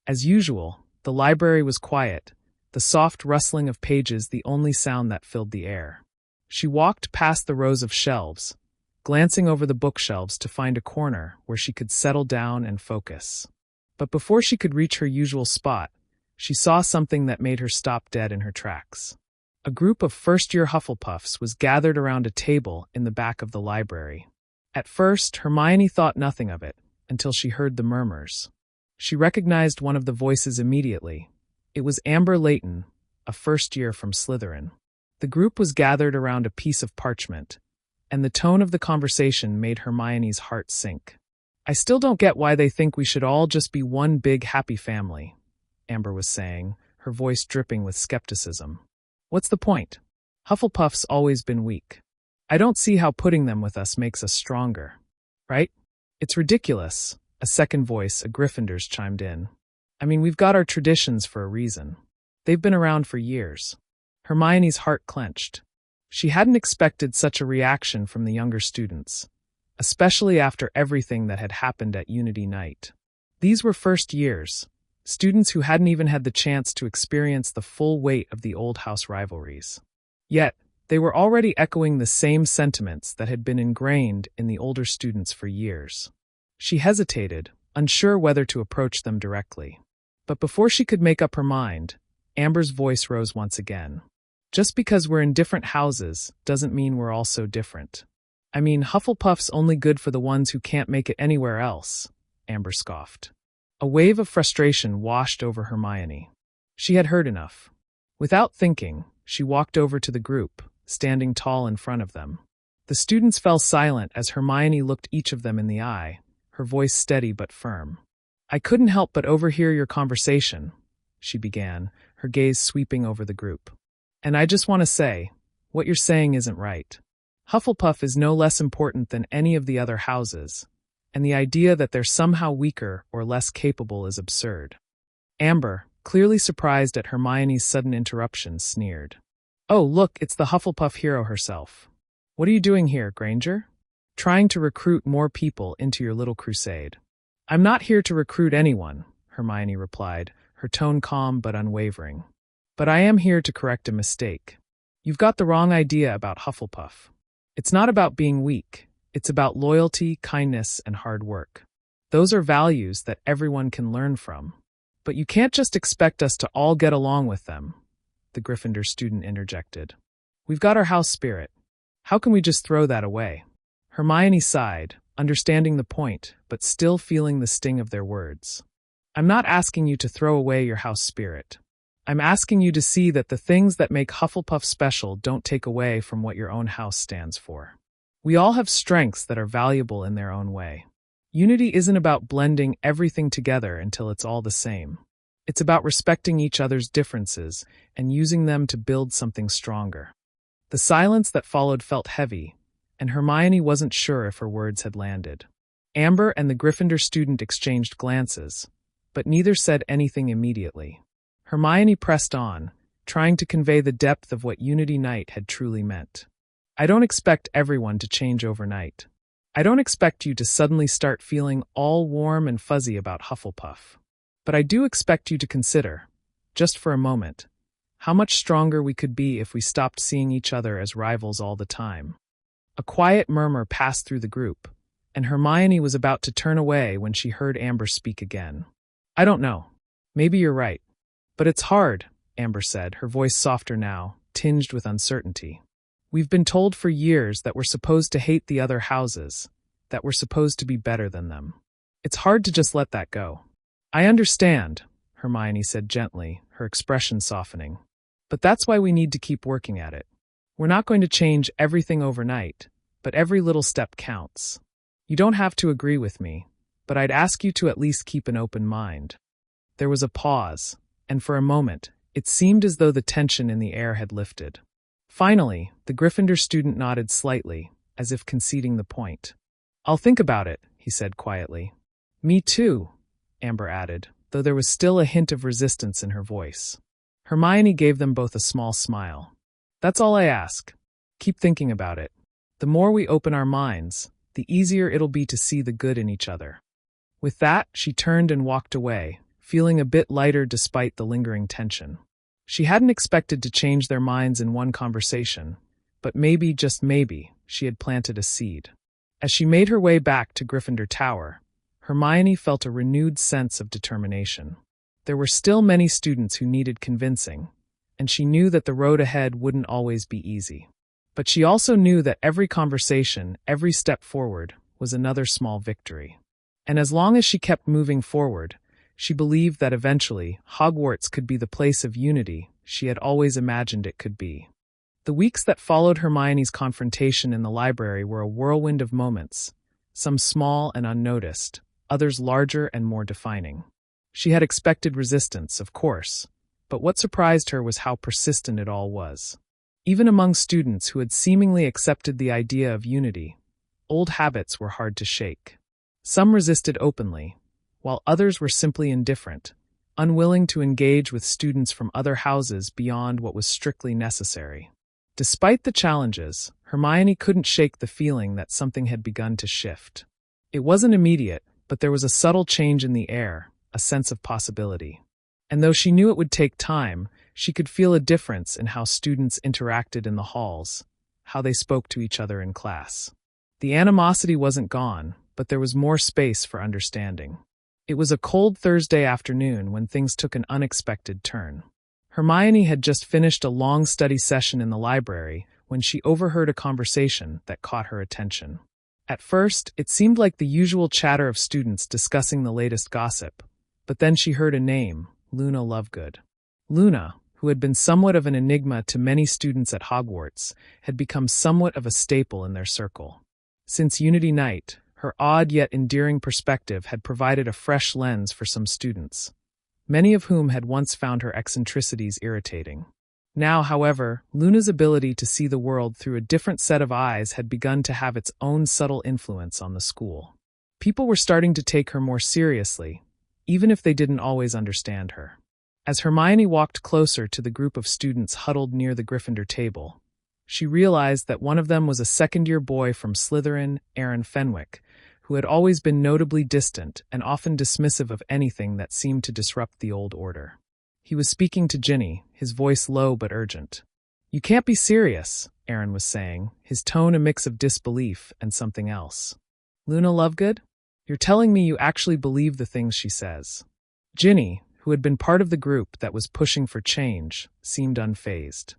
As usual, the library was quiet, the soft rustling of pages the only sound that filled the air. She walked past the rows of shelves, glancing over the bookshelves to find a corner where she could settle down and focus. But before she could reach her usual spot, she saw something that made her stop dead in her tracks. A group of first-year Hufflepuffs was gathered around a table in the back of the library. At first, Hermione thought nothing of it, until she heard the murmurs. She recognized one of the voices immediately. It was Amber Layton, a first-year from Slytherin. The group was gathered around a piece of parchment, and the tone of the conversation made Hermione's heart sink. "I still don't get why they think we should all just be one big happy family," Amber was saying, her voice dripping with skepticism. "What's the point? Hufflepuff's always been weak. I don't see how putting them with us makes us stronger. Right? It's ridiculous," a second voice, a Gryffindor's, chimed in. "I mean, we've got our traditions for a reason. They've been around for years." Hermione's heart clenched. She hadn't expected such a reaction from the younger students, especially after everything that had happened at Unity Night. These were first years, students who hadn't even had the chance to experience the full weight of the old house rivalries. Yet, they were already echoing the same sentiments that had been ingrained in the older students for years. She hesitated, unsure whether to approach them directly. But before she could make up her mind, Amber's voice rose once again. "Just because we're in different houses doesn't mean we're all so different. I mean, Hufflepuff's only good for the ones who can't make it anywhere else," Amber scoffed. A wave of frustration washed over Hermione. She had heard enough. Without thinking, she walked over to the group, standing tall in front of them. The students fell silent as Hermione looked each of them in the eye, her voice steady but firm. "I couldn't help but overhear your conversation," she began, her gaze sweeping over the group. "And I just want to say, what you're saying isn't right. Hufflepuff is no less important than any of the other houses, and the idea that they're somehow weaker or less capable is absurd." Amber, clearly surprised at Hermione's sudden interruption, sneered. "Oh, look, it's the Hufflepuff hero herself. What are you doing here, Granger? Trying to recruit more people into your little crusade." "I'm not here to recruit anyone," Hermione replied, her tone calm but unwavering. "But I am here to correct a mistake. You've got the wrong idea about Hufflepuff. It's not about being weak. It's about loyalty, kindness, and hard work. Those are values that everyone can learn from. But you can't just expect us to all get along with them," the Gryffindor student interjected. "We've got our house spirit. How can we just throw that away?" Hermione sighed, understanding the point, but still feeling the sting of their words. "I'm not asking you to throw away your house spirit. I'm asking you to see that the things that make Hufflepuff special don't take away from what your own house stands for. We all have strengths that are valuable in their own way. Unity isn't about blending everything together until it's all the same. It's about respecting each other's differences and using them to build something stronger." The silence that followed felt heavy, and Hermione wasn't sure if her words had landed. Amber and the Gryffindor student exchanged glances, but neither said anything immediately. Hermione pressed on, trying to convey the depth of what Unity Night had truly meant. "I don't expect everyone to change overnight. I don't expect you to suddenly start feeling all warm and fuzzy about Hufflepuff. But I do expect you to consider, just for a moment, How much stronger we could be if we stopped seeing each other as rivals all the time. A quiet murmur passed through the group, and Hermione was about to turn away when she heard Amber speak again. I don't know. Maybe you're right. But it's hard, Amber said, her voice softer now, tinged with uncertainty. We've been told for years that we're supposed to hate the other houses, that we're supposed to be better than them. It's hard to just let that go. I understand, Hermione said gently, her expression softening. But that's why we need to keep working at it. We're not going to change everything overnight, but every little step counts. You don't have to agree with me, but I'd ask you to at least keep an open mind. There was a pause, and for a moment, it seemed as though the tension in the air had lifted. Finally, the Gryffindor student nodded slightly, as if conceding the point. I'll think about it, he said quietly. Me too, Amber added, though there was still a hint of resistance in her voice. Hermione gave them both a small smile. That's all I ask. Keep thinking about it. The more we open our minds, the easier it'll be to see the good in each other. With that, she turned and walked away, feeling a bit lighter despite the lingering tension. She hadn't expected to change their minds in one conversation, but maybe, just maybe, she had planted a seed. As she made her way back to Gryffindor Tower, Hermione felt a renewed sense of determination. There were still many students who needed convincing, and she knew that the road ahead wouldn't always be easy. But she also knew that every conversation, every step forward, was another small victory. And as long as she kept moving forward, she believed that eventually Hogwarts could be the place of unity she had always imagined it could be. The weeks that followed Hermione's confrontation in the library were a whirlwind of moments, some small and unnoticed, others larger and more defining. She had expected resistance, of course, but what surprised her was how persistent it all was. Even among students who had seemingly accepted the idea of unity, old habits were hard to shake. Some resisted openly, while others were simply indifferent, unwilling to engage with students from other houses beyond what was strictly necessary. Despite the challenges, Hermione couldn't shake the feeling that something had begun to shift. It wasn't immediate, but there was a subtle change in the air, a sense of possibility. And though she knew it would take time, she could feel a difference in how students interacted in the halls, how they spoke to each other in class. The animosity wasn't gone, but there was more space for understanding. It was a cold Thursday afternoon when things took an unexpected turn. Hermione had just finished a long study session in the library when she overheard a conversation that caught her attention. At first, it seemed like the usual chatter of students discussing the latest gossip, but then she heard a name, Luna Lovegood. Luna, who had been somewhat of an enigma to many students at Hogwarts, had become somewhat of a staple in their circle. Since Unity Night, her odd yet endearing perspective had provided a fresh lens for some students, many of whom had once found her eccentricities irritating. Now, however, Luna's ability to see the world through a different set of eyes had begun to have its own subtle influence on the school. People were starting to take her more seriously, even if they didn't always understand her. As Hermione walked closer to the group of students huddled near the Gryffindor table, she realized that one of them was a second-year boy from Slytherin, Aaron Fenwick, who had always been notably distant and often dismissive of anything that seemed to disrupt the old order. He was speaking to Ginny, his voice low but urgent. "You can't be serious," Aaron was saying, his tone a mix of disbelief and something else. "Luna Lovegood? You're telling me you actually believe the things she says?" Ginny, who had been part of the group that was pushing for change, seemed unfazed.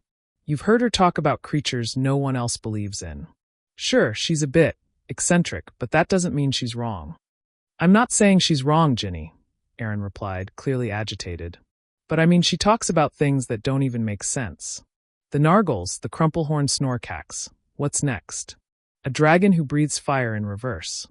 "You've heard her talk about creatures no one else believes in. Sure, she's a bit eccentric, but that doesn't mean she's wrong." "I'm not saying she's wrong, Ginny," Aaron replied, clearly agitated. "But I mean she talks about things that don't even make sense. The Nargles, the Crumplehorn Snorkax. What's next? A dragon who breathes fire in reverse."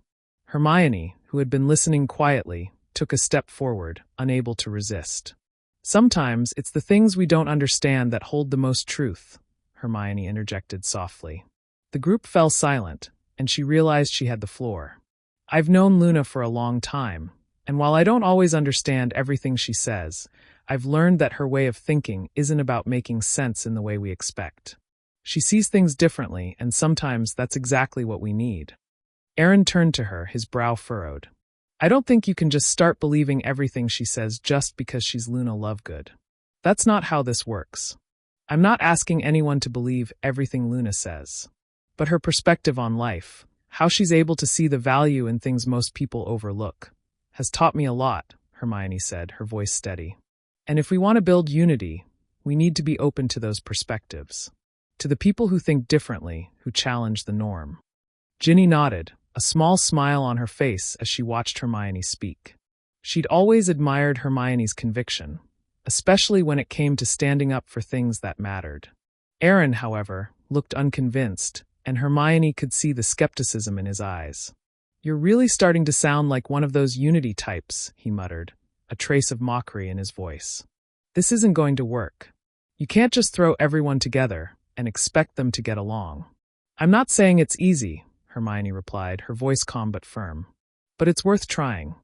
Hermione, who had been listening quietly, took a step forward, unable to resist. "Sometimes it's the things we don't understand that hold the most truth," Hermione interjected softly. The group fell silent, and she realized she had the floor. "I've known Luna for a long time, and while I don't always understand everything she says, I've learned that her way of thinking isn't about making sense in the way we expect. She sees things differently, and sometimes that's exactly what we need." Aaron turned to her, his brow furrowed. "I don't think you can just start believing everything she says just because she's Luna Lovegood. That's not how this works. I'm not asking anyone to believe everything Luna says. But her perspective on life, how she's able to see the value in things most people overlook, has taught me a lot, Hermione said, her voice steady. And if we want to build unity, we need to be open to those perspectives. To the people who think differently, who challenge the norm. Ginny nodded, a small smile on her face as she watched Hermione speak. She'd always admired Hermione's conviction, especially when it came to standing up for things that mattered. Aaron, however, looked unconvinced, and Hermione could see the skepticism in his eyes. "You're really starting to sound like one of those unity types," he muttered, a trace of mockery in his voice. "This isn't going to work. You can't just throw everyone together and expect them to get along." "I'm not saying it's easy," Hermione replied, her voice calm but firm. "But it's worth trying.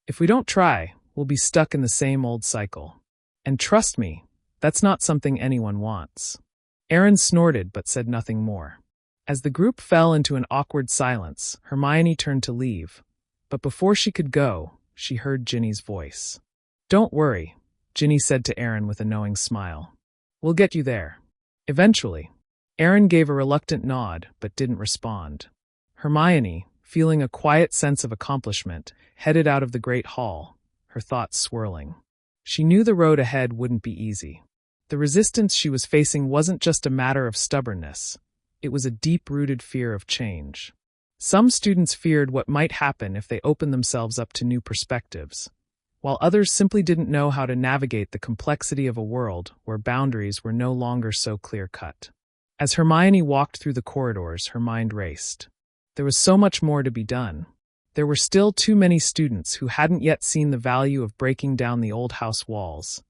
If we don't try, we'll be stuck in the same old cycle. And trust me, that's not something anyone wants." Aaron snorted but said nothing more. As the group fell into an awkward silence, Hermione turned to leave. But before she could go, she heard Ginny's voice. "Don't worry," Ginny said to Aaron with a knowing smile. "We'll get you there. Eventually." Aaron gave a reluctant nod but didn't respond. Hermione, feeling a quiet sense of accomplishment, headed out of the great hall, her thoughts swirling. She knew the road ahead wouldn't be easy. The resistance she was facing wasn't just a matter of stubbornness. It was a deep-rooted fear of change. Some students feared what might happen if they opened themselves up to new perspectives, while others simply didn't know how to navigate the complexity of a world where boundaries were no longer so clear-cut. As Hermione walked through the corridors, her mind raced. There was so much more to be done. There were still too many students who hadn't yet seen the value of breaking down the old house walls.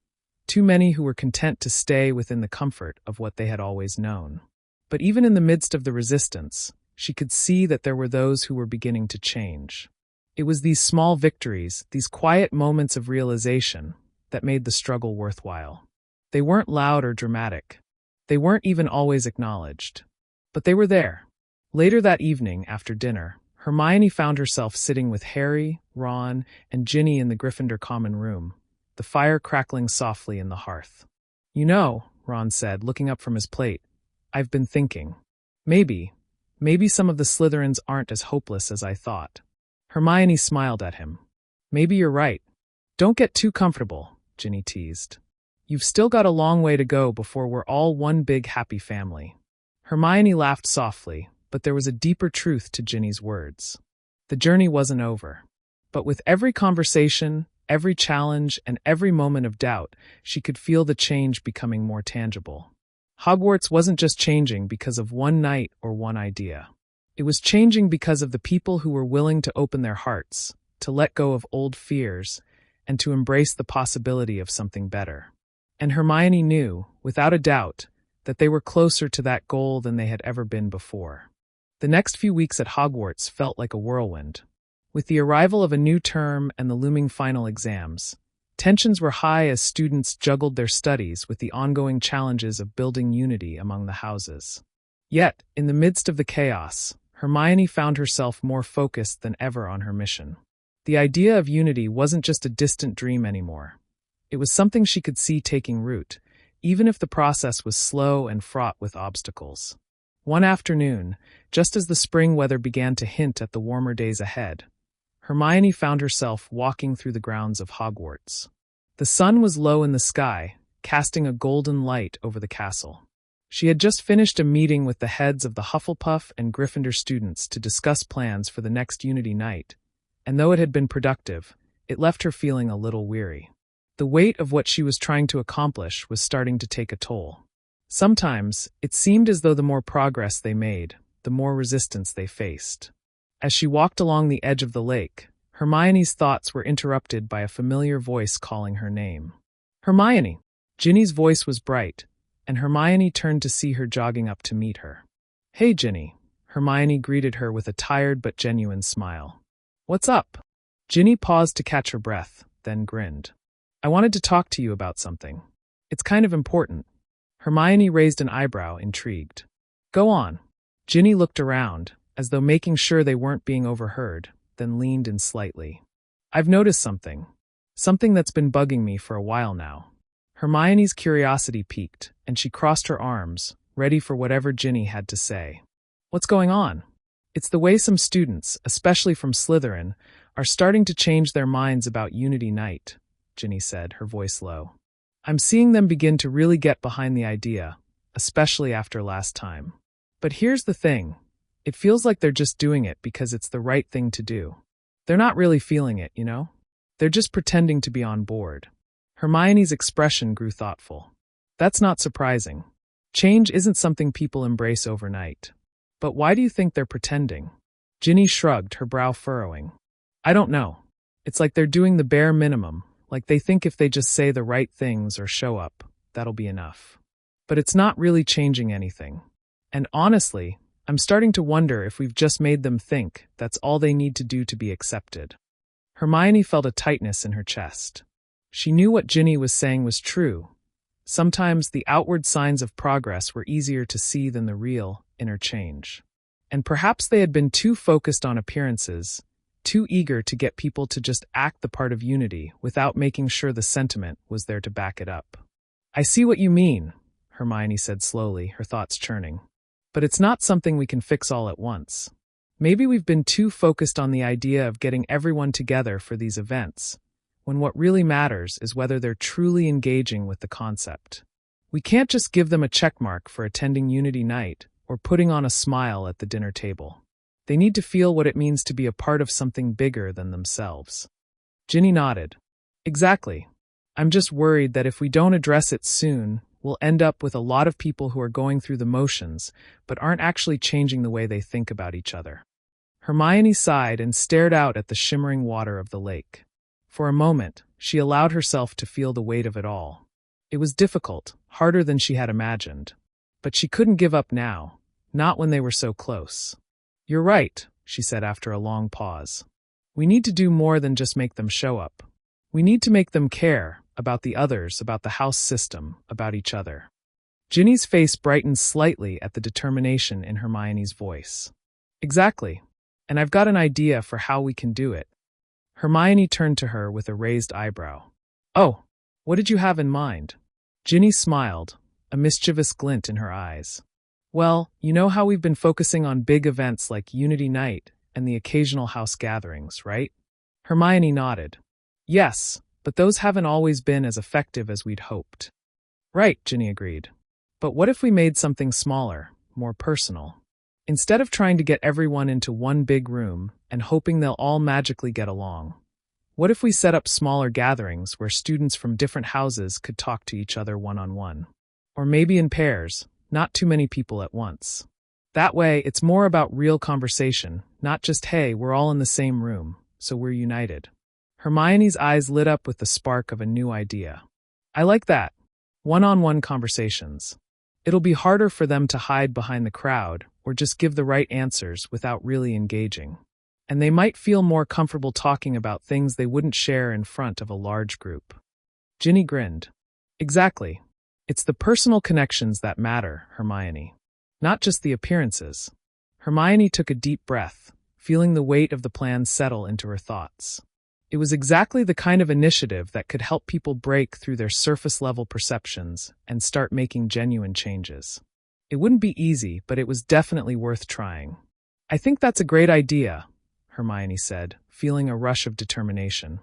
Too many who were content to stay within the comfort of what they had always known. But even in the midst of the resistance, she could see that there were those who were beginning to change. It was these small victories, these quiet moments of realization, that made the struggle worthwhile. They weren't loud or dramatic. They weren't even always acknowledged. But they were there. Later that evening, after dinner, Hermione found herself sitting with Harry, Ron, and Ginny in the Gryffindor common room, the fire crackling softly in the hearth. "You know," Ron said, looking up from his plate, "I've been thinking. Maybe some of the Slytherins aren't as hopeless as I thought." Hermione smiled at him. "Maybe you're right. Don't get too comfortable," Ginny teased. "You've still got a long way to go before we're all one big happy family." Hermione laughed softly, but there was a deeper truth to Ginny's words. The journey wasn't over. But with every conversation, every challenge, and every moment of doubt, she could feel the change becoming more tangible. Hogwarts wasn't just changing because of one night or one idea. It was changing because of the people who were willing to open their hearts, to let go of old fears, and to embrace the possibility of something better. And Hermione knew, without a doubt, that they were closer to that goal than they had ever been before. The next few weeks at Hogwarts felt like a whirlwind. With the arrival of a new term and the looming final exams, tensions were high as students juggled their studies with the ongoing challenges of building unity among the houses. Yet, in the midst of the chaos, Hermione found herself more focused than ever on her mission. The idea of unity wasn't just a distant dream anymore. It was something she could see taking root, even if the process was slow and fraught with obstacles. One afternoon, just as the spring weather began to hint at the warmer days ahead, Hermione found herself walking through the grounds of Hogwarts. The sun was low in the sky, casting a golden light over the castle. She had just finished a meeting with the heads of the Hufflepuff and Gryffindor students to discuss plans for the next Unity Night, and though it had been productive, it left her feeling a little weary. The weight of what she was trying to accomplish was starting to take a toll. Sometimes, it seemed as though the more progress they made, the more resistance they faced. As she walked along the edge of the lake, Hermione's thoughts were interrupted by a familiar voice calling her name. "Hermione!" Ginny's voice was bright, and Hermione turned to see her jogging up to meet her. "Hey, Ginny." Hermione greeted her with a tired but genuine smile. "What's up?" Ginny paused to catch her breath, then grinned. "I wanted to talk to you about something. It's kind of important." Hermione raised an eyebrow, intrigued. "Go on." Ginny looked around, as though making sure they weren't being overheard, then leaned in slightly. "I've noticed something. Something that's been bugging me for a while now." Hermione's curiosity piqued, and she crossed her arms, ready for whatever Ginny had to say. What's going on? It's the way some students, especially from Slytherin, are starting to change their minds about Unity Night, Ginny said, her voice low. I'm seeing them begin to really get behind the idea, especially after last time. But here's the thing. It feels like they're just doing it because it's the right thing to do. They're not really feeling it, you know? They're just pretending to be on board. Hermione's expression grew thoughtful. That's not surprising. Change isn't something people embrace overnight. But why do you think they're pretending? Ginny shrugged, her brow furrowing. I don't know. It's like they're doing the bare minimum, like they think if they just say the right things or show up, that'll be enough. But it's not really changing anything. And honestly, I'm starting to wonder if we've just made them think that's all they need to do to be accepted. Hermione felt a tightness in her chest. She knew what Ginny was saying was true. Sometimes the outward signs of progress were easier to see than the real, inner change. And perhaps they had been too focused on appearances, too eager to get people to just act the part of Unity without making sure the sentiment was there to back it up. I see what you mean, Hermione said slowly, her thoughts churning. But it's not something we can fix all at once. Maybe we've been too focused on the idea of getting everyone together for these events, when what really matters is whether they're truly engaging with the concept. We can't just give them a checkmark for attending Unity Night or putting on a smile at the dinner table. They need to feel what it means to be a part of something bigger than themselves. Ginny nodded. Exactly. I'm just worried that if we don't address it soon, we'll end up with a lot of people who are going through the motions but aren't actually changing the way they think about each other. Hermione sighed and stared out at the shimmering water of the lake. For a moment, she allowed herself to feel the weight of it all. It was difficult, harder than she had imagined. But she couldn't give up now, not when they were so close. You're right, she said after a long pause. We need to do more than just make them show up. We need to make them care about the others, about the house system, about each other. Ginny's face brightened slightly at the determination in Hermione's voice. Exactly. And I've got an idea for how we can do it. Hermione turned to her with a raised eyebrow. Oh, what did you have in mind? Ginny smiled, a mischievous glint in her eyes. Well, you know how we've been focusing on big events like Unity Night and the occasional house gatherings, right? Hermione nodded. Yes, but those haven't always been as effective as we'd hoped. Right, Ginny agreed. But what if we made something smaller, more personal? Instead of trying to get everyone into one big room and hoping they'll all magically get along, what if we set up smaller gatherings where students from different houses could talk to each other one-on-one? Or maybe in pairs, not too many people at once. That way, it's more about real conversation, not just, hey, we're all in the same room, so we're united. Hermione's eyes lit up with the spark of a new idea. I like that. One-on-one conversations. It'll be harder for them to hide behind the crowd or just give the right answers without really engaging. And they might feel more comfortable talking about things they wouldn't share in front of a large group. Ginny grinned. Exactly. It's the personal connections that matter, Hermione. Not just the appearances. Hermione took a deep breath, feeling the weight of the plan settle into her thoughts. It was exactly the kind of initiative that could help people break through their surface-level perceptions and start making genuine changes. It wouldn't be easy, but it was definitely worth trying. I think that's a great idea, Hermione said, feeling a rush of determination.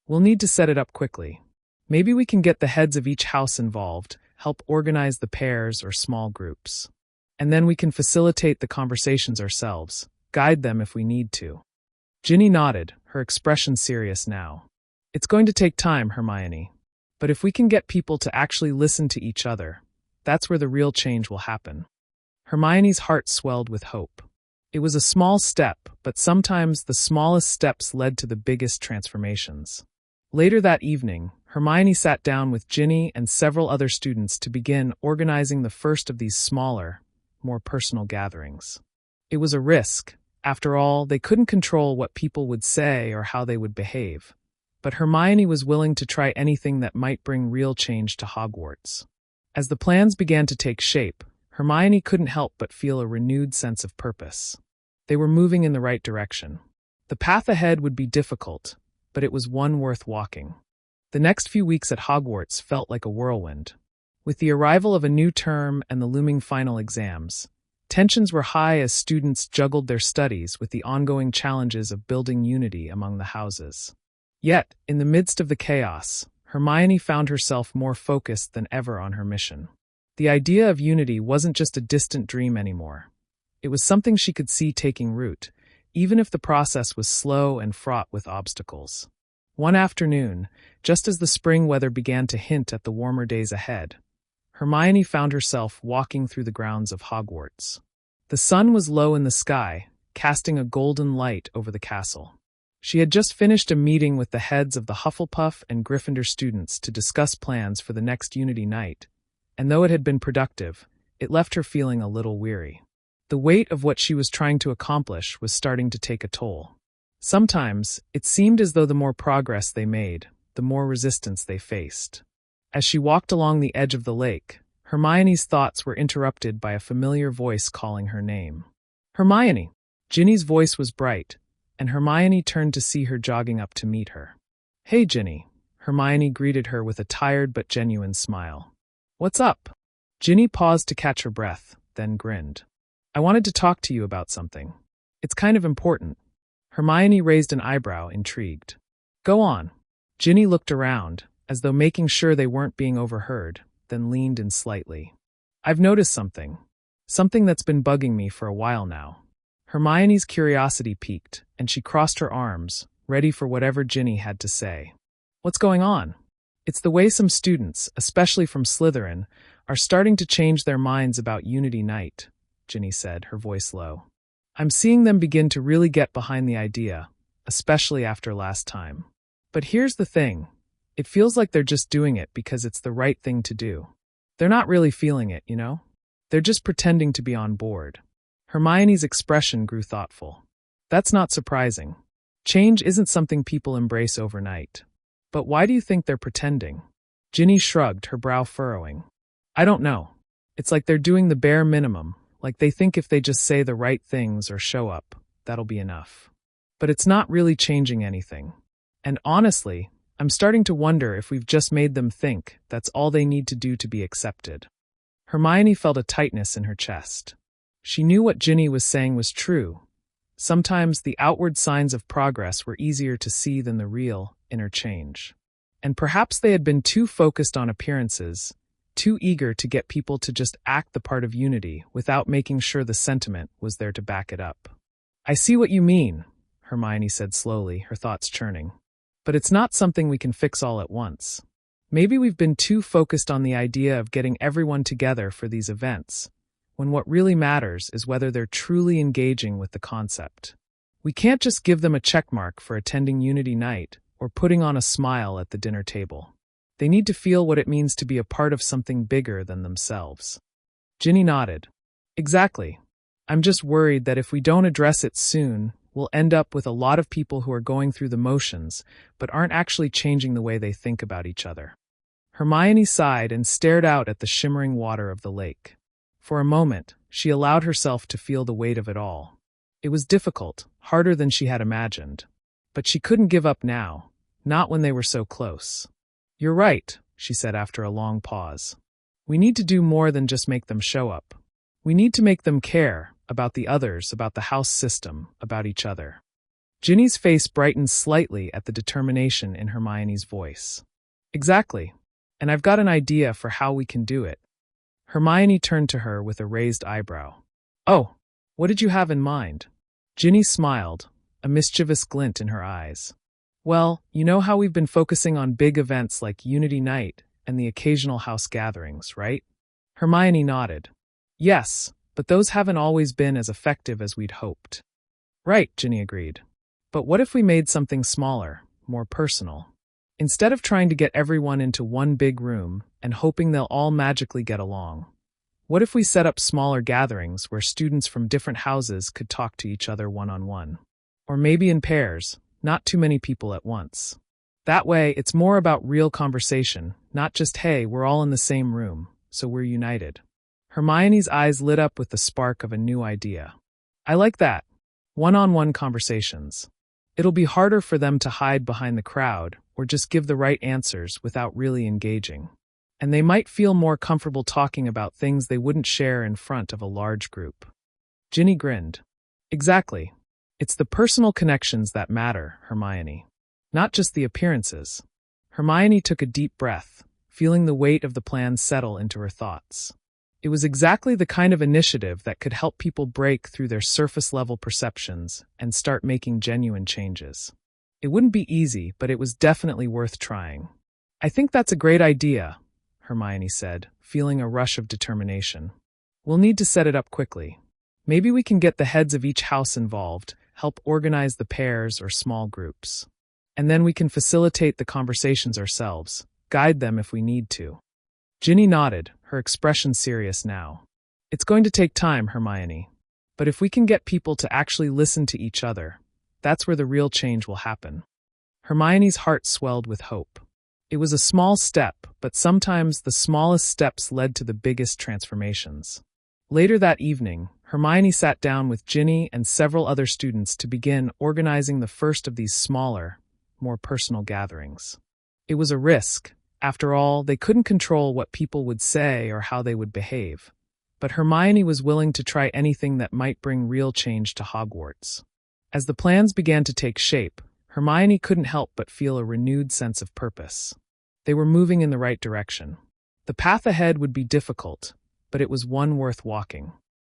We'll need to set it up quickly. Maybe we can get the heads of each house involved, help organize the pairs or small groups. And then we can facilitate the conversations ourselves, guide them if we need to. Ginny nodded, her expression serious now. It's going to take time, Hermione. But if we can get people to actually listen to each other, that's where the real change will happen. Hermione's heart swelled with hope. It was a small step, but sometimes the smallest steps led to the biggest transformations. Later that evening, Hermione sat down with Ginny and several other students to begin organizing the first of these smaller, more personal gatherings. It was a risk. After all, they couldn't control what people would say or how they would behave. But Hermione was willing to try anything that might bring real change to Hogwarts. As the plans began to take shape, Hermione couldn't help but feel a renewed sense of purpose. They were moving in the right direction. The path ahead would be difficult, but it was one worth walking. The next few weeks at Hogwarts felt like a whirlwind. With the arrival of a new term and the looming final exams, tensions were high as students juggled their studies with the ongoing challenges of building unity among the houses. Yet, in the midst of the chaos, Hermione found herself more focused than ever on her mission. The idea of unity wasn't just a distant dream anymore. It was something she could see taking root, even if the process was slow and fraught with obstacles. One afternoon, just as the spring weather began to hint at the warmer days ahead, Hermione found herself walking through the grounds of Hogwarts. The sun was low in the sky, casting a golden light over the castle. She had just finished a meeting with the heads of the Hufflepuff and Gryffindor students to discuss plans for the next Unity Night, and though it had been productive, it left her feeling a little weary. The weight of what she was trying to accomplish was starting to take a toll. Sometimes, it seemed as though the more progress they made, the more resistance they faced. As she walked along the edge of the lake, Hermione's thoughts were interrupted by a familiar voice calling her name. "Hermione!" Ginny's voice was bright, and Hermione turned to see her jogging up to meet her. "Hey, Ginny." Hermione greeted her with a tired but genuine smile. "What's up?" Ginny paused to catch her breath, then grinned. "I wanted to talk to you about something. It's kind of important." Hermione raised an eyebrow, intrigued. "Go on." Ginny looked around, as though making sure they weren't being overheard, then leaned in slightly. "I've noticed something. Something that's been bugging me for a while now." Hermione's curiosity piqued, and she crossed her arms, ready for whatever Ginny had to say. "What's going on?" "It's the way some students, especially from Slytherin, are starting to change their minds about Unity Night," Ginny said, her voice low. "I'm seeing them begin to really get behind the idea, especially after last time. But here's the thing. It feels like they're just doing it because it's the right thing to do. They're not really feeling it, you know? They're just pretending to be on board." Hermione's expression grew thoughtful. "That's not surprising. Change isn't something people embrace overnight. But why do you think they're pretending?" Ginny shrugged, her brow furrowing. "I don't know. It's like they're doing the bare minimum, like they think if they just say the right things or show up, that'll be enough. But it's not really changing anything. And honestly, I'm starting to wonder if we've just made them think that's all they need to do to be accepted." Hermione felt a tightness in her chest. She knew what Ginny was saying was true. Sometimes the outward signs of progress were easier to see than the real, inner change. And perhaps they had been too focused on appearances, too eager to get people to just act the part of unity without making sure the sentiment was there to back it up. "I see what you mean," Hermione said slowly, her thoughts churning. "But it's not something we can fix all at once. Maybe we've been too focused on the idea of getting everyone together for these events, when what really matters is whether they're truly engaging with the concept. We can't just give them a checkmark for attending Unity Night or putting on a smile at the dinner table. They need to feel what it means to be a part of something bigger than themselves." Ginny nodded. "Exactly. I'm just worried that if we don't address it soon, we'll end up with a lot of people who are going through the motions, but aren't actually changing the way they think about each other." Hermione sighed and stared out at the shimmering water of the lake. For a moment, she allowed herself to feel the weight of it all. It was difficult, harder than she had imagined. But she couldn't give up now, not when they were so close. "You're right," she said after a long pause. "We need to do more than just make them show up. We need to make them care about the others, about the house system, about each other." Ginny's face brightened slightly at the determination in Hermione's voice. "Exactly. And I've got an idea for how we can do it." Hermione turned to her with a raised eyebrow. "Oh, what did you have in mind?" Ginny smiled, a mischievous glint in her eyes. "Well, you know how we've been focusing on big events like Unity Night and the occasional house gatherings, right?" Hermione nodded. "Yes, but those haven't always been as effective as we'd hoped." "Right," Ginny agreed. "But what if we made something smaller, more personal? Instead of trying to get everyone into one big room and hoping they'll all magically get along, what if we set up smaller gatherings where students from different houses could talk to each other one-on-one? Or maybe in pairs, not too many people at once. That way, it's more about real conversation, not just, hey, we're all in the same room, so we're united." Hermione's eyes lit up with the spark of a new idea. "I like that. One-on-one conversations. It'll be harder for them to hide behind the crowd or just give the right answers without really engaging. And they might feel more comfortable talking about things they wouldn't share in front of a large group. Ginny grinned. Exactly. It's the personal connections that matter, Hermione. Not just the appearances. Hermione took a deep breath, feeling the weight of the plan settle into her thoughts. It was exactly the kind of initiative that could help people break through their surface-level perceptions and start making genuine changes. It wouldn't be easy, but it was definitely worth trying. I think that's a great idea, Hermione said, feeling a rush of determination. We'll need to set it up quickly. Maybe we can get the heads of each house involved, help organize the pairs or small groups. And then we can facilitate the conversations ourselves, guide them if we need to. Ginny nodded, her expression serious now. It's going to take time, Hermione. But if we can get people to actually listen to each other, that's where the real change will happen. Hermione's heart swelled with hope. It was a small step, but sometimes the smallest steps led to the biggest transformations. Later that evening, Hermione sat down with Ginny and several other students to begin organizing the first of these smaller, more personal gatherings. It was a risk. After all, they couldn't control what people would say or how they would behave. But Hermione was willing to try anything that might bring real change to Hogwarts. As the plans began to take shape, Hermione couldn't help but feel a renewed sense of purpose. They were moving in the right direction. The path ahead would be difficult, but it was one worth walking.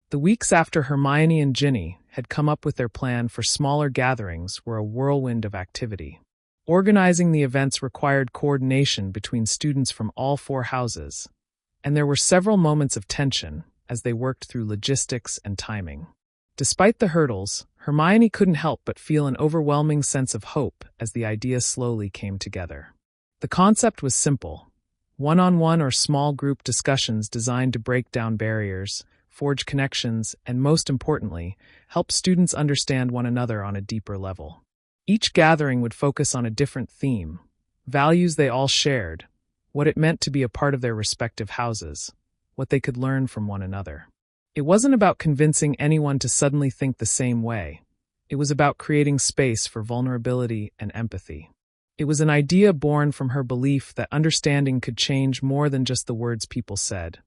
The weeks after Hermione and Ginny had come up with their plan for smaller gatherings were a whirlwind of activity. Organizing the events required coordination between students from all four houses, and there were several moments of tension as they worked through logistics and timing. Despite the hurdles, Hermione couldn't help but feel an overwhelming sense of hope as the idea slowly came together. The concept was simple: one-on-one or small group discussions designed to break down barriers, forge connections, and most importantly, help students understand one another on a deeper level. Each gathering would focus on a different theme, values they all shared, what it meant to be a part of their respective houses, what they could learn from one another. It wasn't about convincing anyone to suddenly think the same way. It was about creating space for vulnerability and empathy. It was an idea born from her belief that understanding could change more than just the words people said.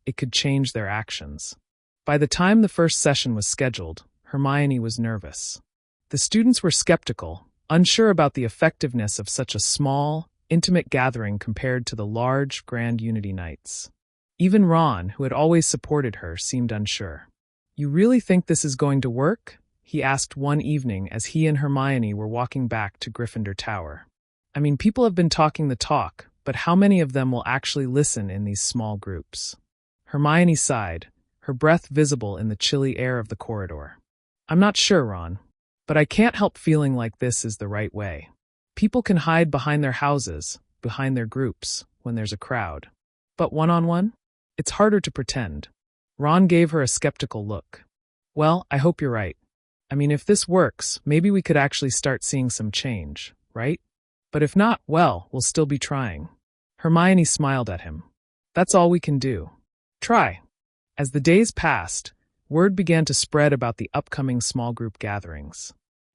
It could change their actions. By the time the first session was scheduled, Hermione was nervous. The students were skeptical, unsure about the effectiveness of such a small, intimate gathering compared to the large, grand Unity nights. Even Ron, who had always supported her, seemed unsure. "You really think this is going to work?" he asked one evening as he and Hermione were walking back to Gryffindor Tower. "I mean, people have been talking the talk, but how many of them will actually listen in these small groups?" Hermione sighed, her breath visible in the chilly air of the corridor. "I'm not sure, Ron. But I can't help feeling like this is the right way. People can hide behind their houses, behind their groups, when there's a crowd. But one-on-one? It's harder to pretend." Ron gave her a skeptical look. "Well, I hope you're right. I mean, if this works, maybe we could actually start seeing some change, right? But if not, well, we'll still be trying." Hermione smiled at him. "That's all we can do. Try." As the days passed, word began to spread about the upcoming small group gatherings.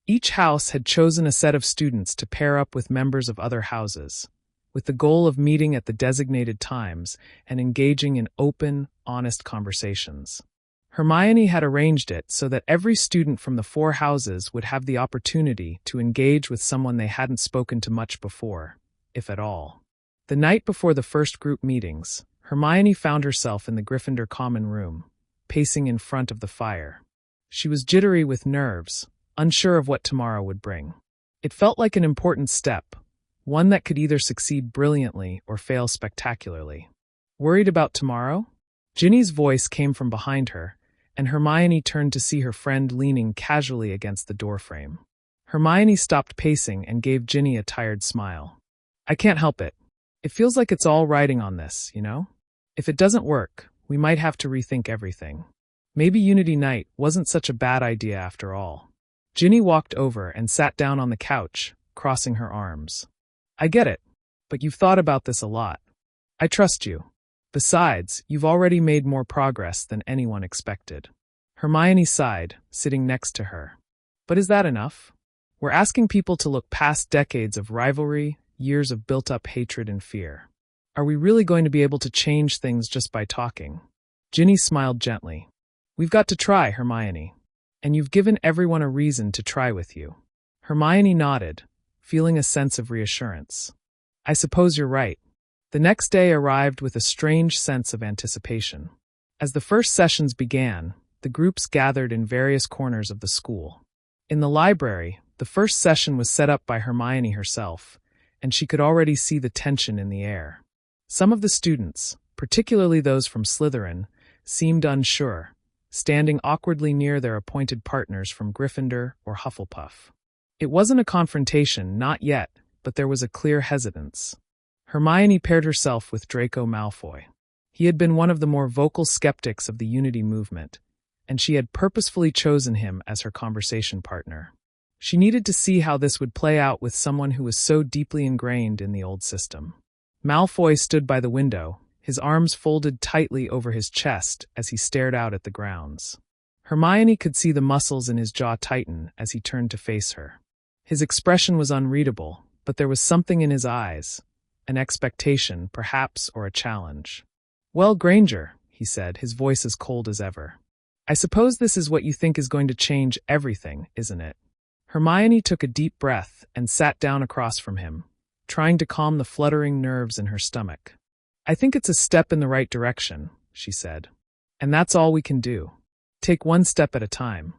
Each house had chosen a set of students to pair up with members of other houses, with the goal of meeting at the designated times and engaging in open, honest conversations. Hermione had arranged it so that every student from the four houses would have the opportunity to engage with someone they hadn't spoken to much before, if at all. The night before the first group meetings, Hermione found herself in the Gryffindor common room, pacing in front of the fire. She was jittery with nerves, unsure of what tomorrow would bring. It felt like an important step, one that could either succeed brilliantly or fail spectacularly. "Worried about tomorrow?" Ginny's voice came from behind her, and Hermione turned to see her friend leaning casually against the doorframe. Hermione stopped pacing and gave Ginny a tired smile. "I can't help it. It feels like it's all riding on this, you know? If it doesn't work, we might have to rethink everything. Maybe Unity Night wasn't such a bad idea after all." Ginny walked over and sat down on the couch, crossing her arms. "I get it, but you've thought about this a lot. I trust you. Besides, you've already made more progress than anyone expected." Hermione sighed, sitting next to her. "But is that enough? We're asking people to look past decades of rivalry, years of built-up hatred and fear. Are we really going to be able to change things just by talking? Ginny smiled gently. We've got to try, Hermione. And you've given everyone a reason to try with you. Hermione nodded, feeling a sense of reassurance. I suppose you're right. The next day arrived with a strange sense of anticipation. As the first sessions began, the groups gathered in various corners of the school. In the library, the first session was set up by Hermione herself, and she could already see the tension in the air. Some of the students, particularly those from Slytherin, seemed unsure, standing awkwardly near their appointed partners from Gryffindor or Hufflepuff. It wasn't a confrontation, not yet, but there was a clear hesitance. Hermione paired herself with Draco Malfoy. He had been one of the more vocal skeptics of the Unity movement, and she had purposefully chosen him as her conversation partner. She needed to see how this would play out with someone who was so deeply ingrained in the old system. Malfoy stood by the window, his arms folded tightly over his chest as he stared out at the grounds. Hermione could see the muscles in his jaw tighten as he turned to face her. His expression was unreadable, but there was something in his eyes, an expectation, perhaps, or a challenge. Well, Granger, he said, his voice as cold as ever. I suppose this is what you think is going to change everything, isn't it? Hermione took a deep breath and sat down across from him, trying to calm the fluttering nerves in her stomach. I think it's a step in the right direction, she said. And that's all we can do. Take one step at a time.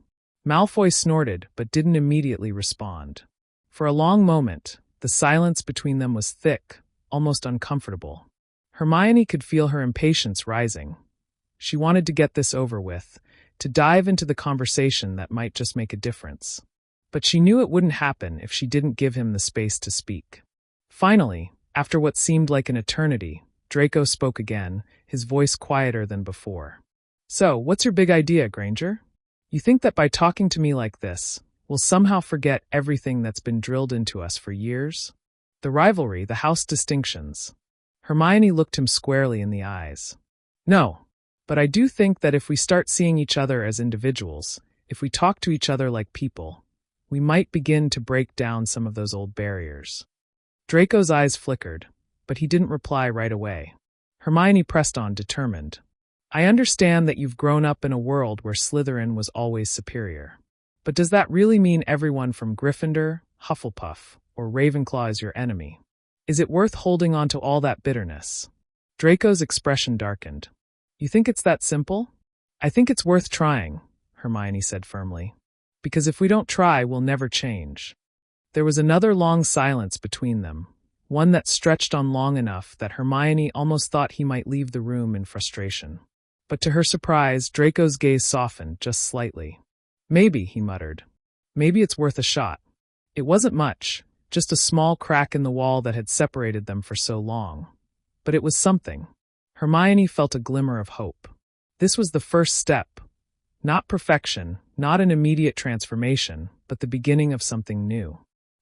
Malfoy snorted, but didn't immediately respond. For a long moment, the silence between them was thick, almost uncomfortable. Hermione could feel her impatience rising. She wanted to get this over with, to dive into the conversation that might just make a difference. But she knew it wouldn't happen if she didn't give him the space to speak. Finally, after what seemed like an eternity, Draco spoke again, his voice quieter than before. So, what's your big idea, Granger? You think that by talking to me like this, we'll somehow forget everything that's been drilled into us for years? The rivalry, the house distinctions. Hermione looked him squarely in the eyes. No, but I do think that if we start seeing each other as individuals, if we talk to each other like people, we might begin to break down some of those old barriers. Draco's eyes flickered, but he didn't reply right away. Hermione pressed on, determined. I understand that you've grown up in a world where Slytherin was always superior. But does that really mean everyone from Gryffindor, Hufflepuff, or Ravenclaw is your enemy? Is it worth holding on to all that bitterness? Draco's expression darkened. You think it's that simple? I think it's worth trying, Hermione said firmly. Because if we don't try, we'll never change. There was another long silence between them, one that stretched on long enough that Hermione almost thought he might leave the room in frustration. But to her surprise, Draco's gaze softened just slightly. Maybe, he muttered. Maybe it's worth a shot. It wasn't much, just a small crack in the wall that had separated them for so long. But it was something. Hermione felt a glimmer of hope. This was the first step. Not perfection, not an immediate transformation, but the beginning of something new.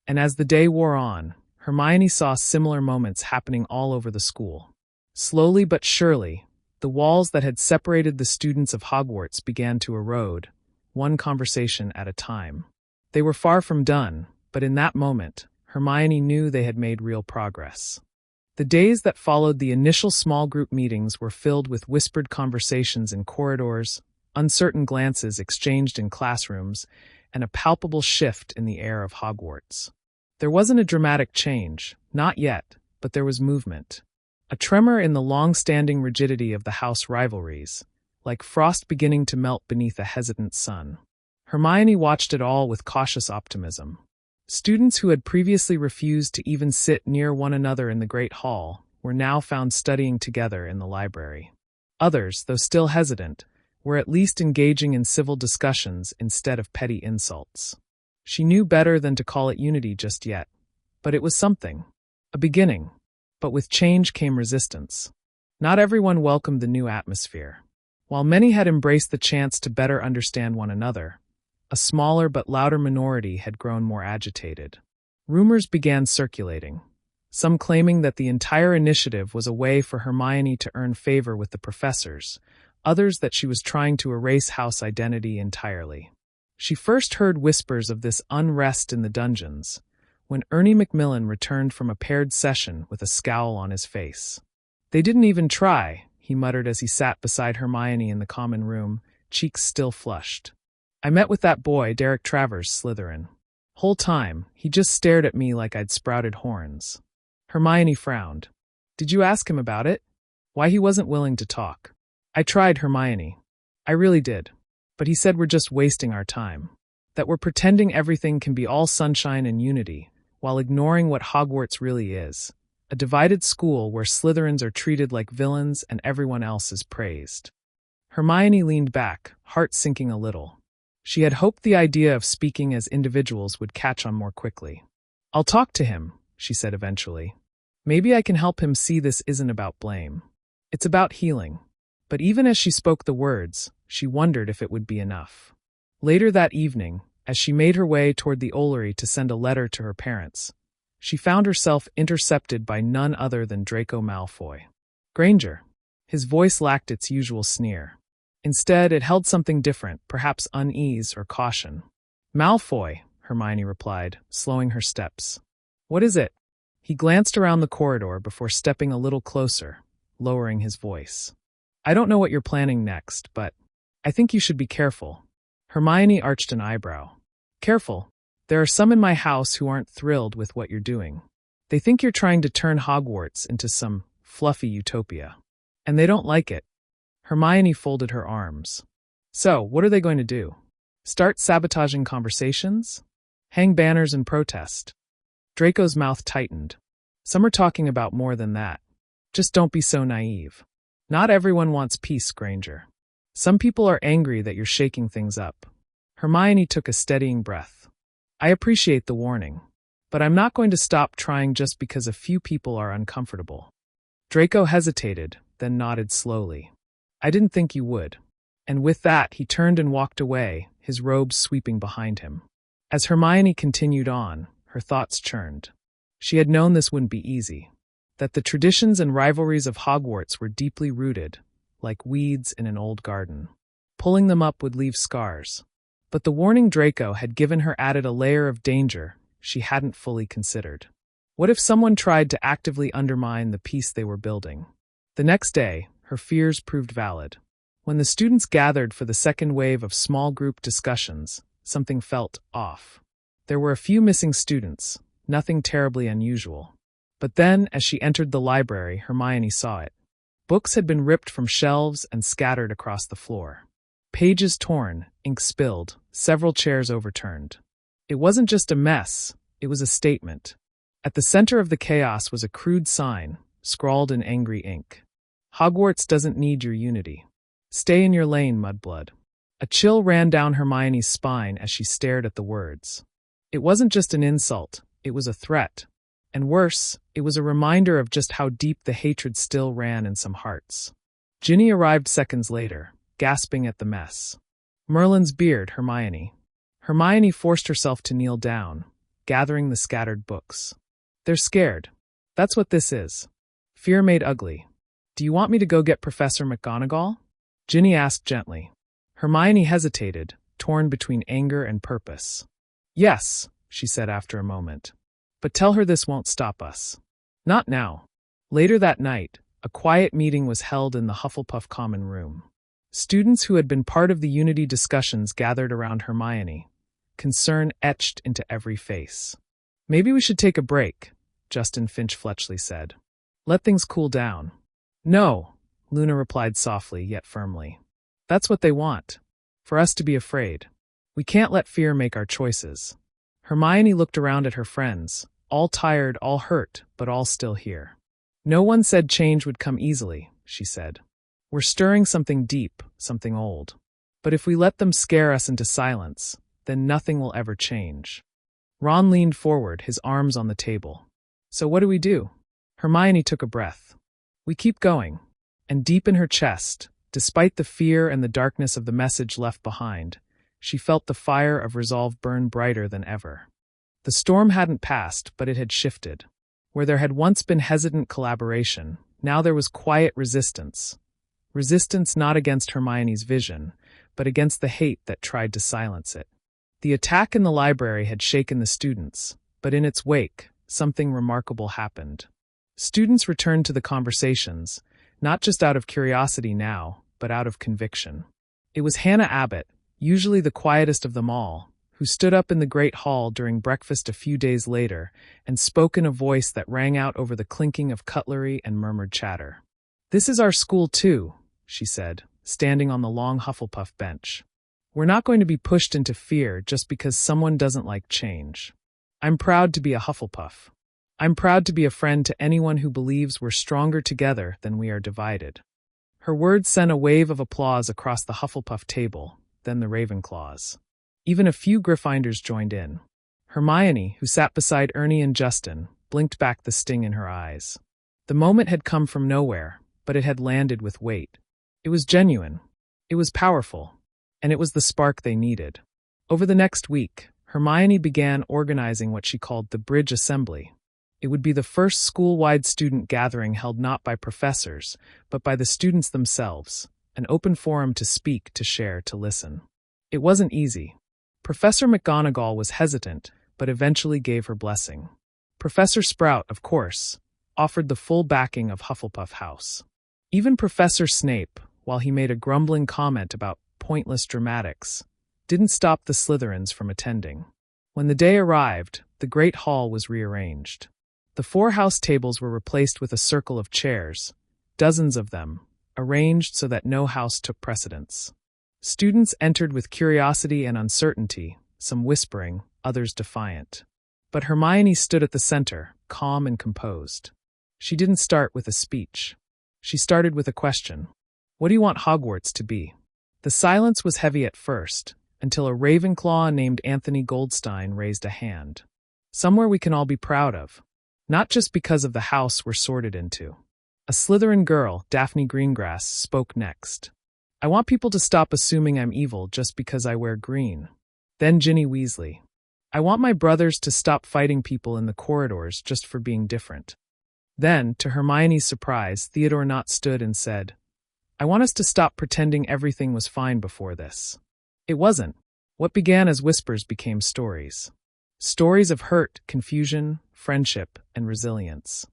And as the day wore on, Hermione saw similar moments happening all over the school. Slowly but surely, the walls that had separated the students of Hogwarts began to erode, one conversation at a time. They were far from done, but in that moment, Hermione knew they had made real progress. The days that followed the initial small group meetings were filled with whispered conversations in corridors, uncertain glances exchanged in classrooms, and a palpable shift in the air of Hogwarts. There wasn't a dramatic change, not yet, but there was movement. A tremor in the long-standing rigidity of the house rivalries, like frost beginning to melt beneath a hesitant sun. Hermione watched it all with cautious optimism. Students who had previously refused to even sit near one another in the Great Hall were now found studying together in the library. Others, though still hesitant, were at least engaging in civil discussions instead of petty insults. She knew better than to call it unity just yet, but it was something, a beginning. But with change came resistance. Not everyone welcomed the new atmosphere. While many had embraced the chance to better understand one another, a smaller but louder minority had grown more agitated. Rumors began circulating, some claiming that the entire initiative was a way for Hermione to earn favor with the professors, others that she was trying to erase house identity entirely. She first heard whispers of this unrest in the dungeons, when Ernie Macmillan returned from a paired session with a scowl on his face. "They didn't even try," he muttered as he sat beside Hermione in the common room, cheeks still flushed. "I met with that boy, Derek Travers, Slytherin. Whole time, he just stared at me like I'd sprouted horns." Hermione frowned. "Did you ask him about it? Why he wasn't willing to talk?" "I tried, Hermione. I really did. But he said we're just wasting our time. That we're pretending everything can be all sunshine and unity, while ignoring what Hogwarts really is. A divided school where Slytherins are treated like villains and everyone else is praised." Hermione leaned back, heart sinking a little. She had hoped the idea of speaking as individuals would catch on more quickly. "I'll talk to him," she said eventually. "Maybe I can help him see this isn't about blame. It's about healing." But even as she spoke the words, she wondered if it would be enough. Later that evening, as she made her way toward the Ollery to send a letter to her parents, she found herself intercepted by none other than Draco Malfoy. "Granger." His voice lacked its usual sneer. Instead, it held something different, perhaps unease or caution. "Malfoy," Hermione replied, slowing her steps. "What is it?" He glanced around the corridor before stepping a little closer, lowering his voice. "I don't know what you're planning next, but I think you should be careful." Hermione arched an eyebrow. "Careful? There are some in my house who aren't thrilled with what you're doing. They think you're trying to turn Hogwarts into some fluffy utopia. And they don't like it." Hermione folded her arms. "So, what are they going to do? Start sabotaging conversations? Hang banners and protest?" Draco's mouth tightened. "Some are talking about more than that. Just don't be so naive. Not everyone wants peace, Granger. Some people are angry that you're shaking things up." Hermione took a steadying breath. "I appreciate the warning, but I'm not going to stop trying just because a few people are uncomfortable." Draco hesitated, then nodded slowly. "I didn't think you would." And with that, he turned and walked away, his robes sweeping behind him. As Hermione continued on, her thoughts churned. She had known this wouldn't be easy, that the traditions and rivalries of Hogwarts were deeply rooted, like weeds in an old garden. Pulling them up would leave scars. But the warning Draco had given her added a layer of danger she hadn't fully considered. What if someone tried to actively undermine the peace they were building? The next day, her fears proved valid. When the students gathered for the second wave of small group discussions, something felt off. There were a few missing students, nothing terribly unusual. But then, as she entered the library, Hermione saw it. Books had been ripped from shelves and scattered across the floor. Pages torn, ink spilled, several chairs overturned. It wasn't just a mess, it was a statement. At the center of the chaos was a crude sign, scrawled in angry ink. "Hogwarts doesn't need your unity. Stay in your lane, mudblood." A chill ran down Hermione's spine as she stared at the words. It wasn't just an insult, it was a threat. And worse, it was a reminder of just how deep the hatred still ran in some hearts. Ginny arrived seconds later, gasping at the mess. "Merlin's beard, Hermione." Hermione forced herself to kneel down, gathering the scattered books. "They're scared. That's what this is. Fear made ugly. Do you want me to go get Professor McGonagall?" Ginny asked gently. Hermione hesitated, torn between anger and purpose. "Yes," she said after a moment. "But tell her this won't stop us." "Not now." Later that night, a quiet meeting was held in the Hufflepuff common room. Students who had been part of the Unity discussions gathered around Hermione, concern etched into every face. "Maybe we should take a break," Justin Finch-Fletchley said. "Let things cool down." "No," Luna replied softly yet firmly. "That's what they want. For us to be afraid. We can't let fear make our choices." Hermione looked around at her friends, all tired, all hurt, but all still here. "No one said change would come easily," she said. "We're stirring something deep, something old. But if we let them scare us into silence, then nothing will ever change." Ron leaned forward, his arms on the table. "So what do we do?" Hermione took a breath. "We keep going." And deep in her chest, despite the fear and the darkness of the message left behind, she felt the fire of resolve burn brighter than ever. The storm hadn't passed, but it had shifted. Where there had once been hesitant collaboration, now there was quiet resistance. Resistance not against Hermione's vision, but against the hate that tried to silence it. The attack in the library had shaken the students, but in its wake, something remarkable happened. Students returned to the conversations, not just out of curiosity now, but out of conviction. It was Hannah Abbott, usually the quietest of them all, who stood up in the Great Hall during breakfast a few days later and spoke in a voice that rang out over the clinking of cutlery and murmured chatter. "This is our school too," she said, standing on the long Hufflepuff bench. "We're not going to be pushed into fear just because someone doesn't like change. I'm proud to be a Hufflepuff. I'm proud to be a friend to anyone who believes we're stronger together than we are divided." Her words sent a wave of applause across the Hufflepuff table, then the Ravenclaws. Even a few Gryffindors joined in. Hermione, who sat beside Ernie and Justin, blinked back the sting in her eyes. The moment had come from nowhere, but it had landed with weight. It was genuine. It was powerful. And it was the spark they needed. Over the next week, Hermione began organizing what she called the Bridge Assembly. It would be the first school-wide student gathering held not by professors, but by the students themselves, an open forum to speak, to share, to listen. It wasn't easy. Professor McGonagall was hesitant, but eventually gave her blessing. Professor Sprout, of course, offered the full backing of Hufflepuff House. Even Professor Snape, while he made a grumbling comment about pointless dramatics, didn't stop the Slytherins from attending. When the day arrived, the Great Hall was rearranged. The 4 house tables were replaced with a circle of chairs, dozens of them, arranged so that no house took precedence. Students entered with curiosity and uncertainty, some whispering, others defiant. But Hermione stood at the center, calm and composed. She didn't start with a speech. She started with a question. "What do you want Hogwarts to be?" The silence was heavy at first, until a Ravenclaw named Anthony Goldstein raised a hand. "Somewhere we can all be proud of. Not just because of the house we're sorted into." A Slytherin girl, Daphne Greengrass, spoke next. "I want people to stop assuming I'm evil just because I wear green." Then Ginny Weasley. "I want my brothers to stop fighting people in the corridors just for being different." Then, to Hermione's surprise, Theodore Nott stood and said, "I want us to stop pretending everything was fine before this." It wasn't. What began as whispers became stories. Stories of hurt, confusion, friendship, and resilience.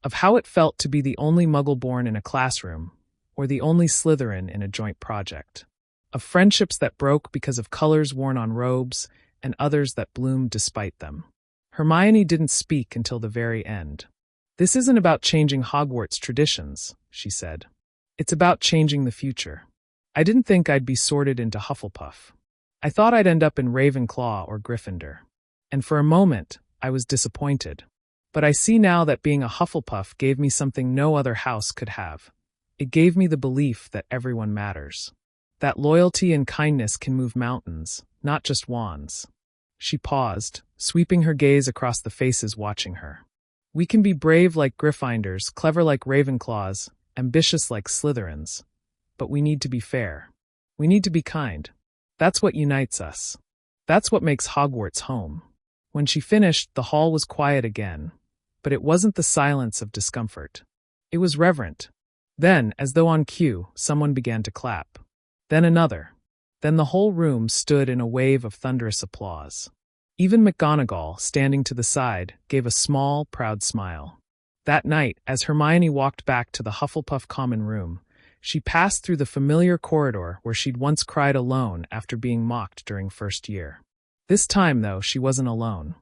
Of how it felt to be the only Muggle born in a classroom, or the only Slytherin in a joint project. Of friendships that broke because of colors worn on robes, and others that bloomed despite them. Hermione didn't speak until the very end. "This isn't about changing Hogwarts traditions," she said. "It's about changing the future. I didn't think I'd be sorted into Hufflepuff. I thought I'd end up in Ravenclaw or Gryffindor. And for a moment, I was disappointed. But I see now that being a Hufflepuff gave me something no other house could have. It gave me the belief that everyone matters. That loyalty and kindness can move mountains, not just wands." She paused, sweeping her gaze across the faces watching her. "We can be brave like Gryffindors, clever like Ravenclaws, ambitious like Slytherins. But we need to be fair. We need to be kind. That's what unites us. That's what makes Hogwarts home." When she finished, the hall was quiet again. But it wasn't the silence of discomfort. It was reverent. Then, as though on cue, someone began to clap. Then another. Then the whole room stood in a wave of thunderous applause. Even McGonagall, standing to the side, gave a small, proud smile. That night, as Hermione walked back to the Hufflepuff common room, she passed through the familiar corridor where she'd once cried alone after being mocked during first year. This time, though, she wasn't alone.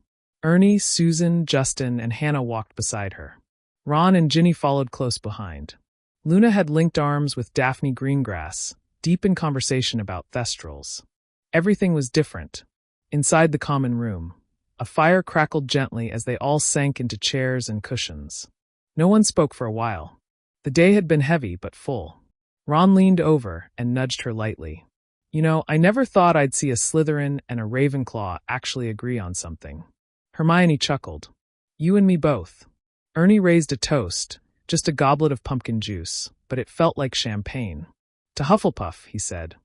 Ernie, Susan, Justin, and Hannah walked beside her. Ron and Ginny followed close behind. Luna had linked arms with Daphne Greengrass, deep in conversation about Thestrals. Everything was different. Inside the common room, a fire crackled gently as they all sank into chairs and cushions. No one spoke for a while. The day had been heavy but full. Ron leaned over and nudged her lightly. "You know, I never thought I'd see a Slytherin and a Ravenclaw actually agree on something." Hermione chuckled. "You and me both." Ernie raised a toast, just a goblet of pumpkin juice, but it felt like champagne. "To Hufflepuff," he said.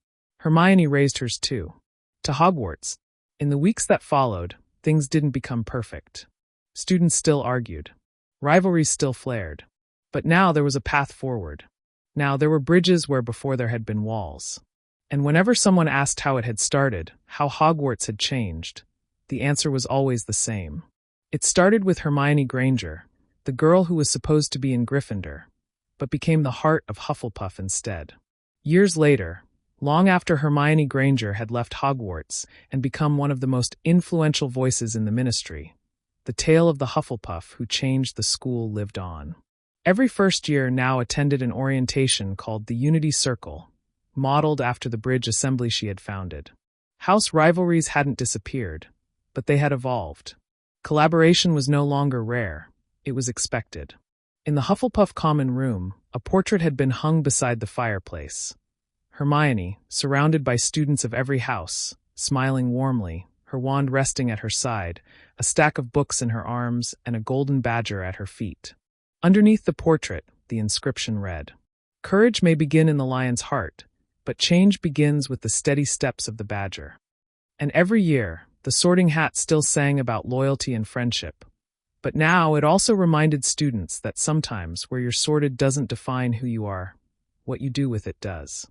Hermione raised hers too. "To Hogwarts." In the weeks that followed, things didn't become perfect. Students still argued. Rivalries still flared. But now there was a path forward. Now there were bridges where before there had been walls. And whenever someone asked how it had started, how Hogwarts had changed, the answer was always the same. It started with Hermione Granger, the girl who was supposed to be in Gryffindor, but became the heart of Hufflepuff instead. Years later, long after Hermione Granger had left Hogwarts and become one of the most influential voices in the Ministry, the tale of the Hufflepuff who changed the school lived on. Every first year now attended an orientation called the Unity Circle, modeled after the bridge assembly she had founded. House rivalries hadn't disappeared, but they had evolved. Collaboration was no longer rare, it was expected. In the Hufflepuff common room, a portrait had been hung beside the fireplace. Hermione, surrounded by students of every house, smiling warmly, her wand resting at her side, a stack of books in her arms, and a golden badger at her feet. Underneath the portrait, the inscription read, "Courage may begin in the lion's heart, but change begins with the steady steps of the badger." And every year, the Sorting Hat still sang about loyalty and friendship. But now it also reminded students that sometimes where you're sorted doesn't define who you are, what you do with it does.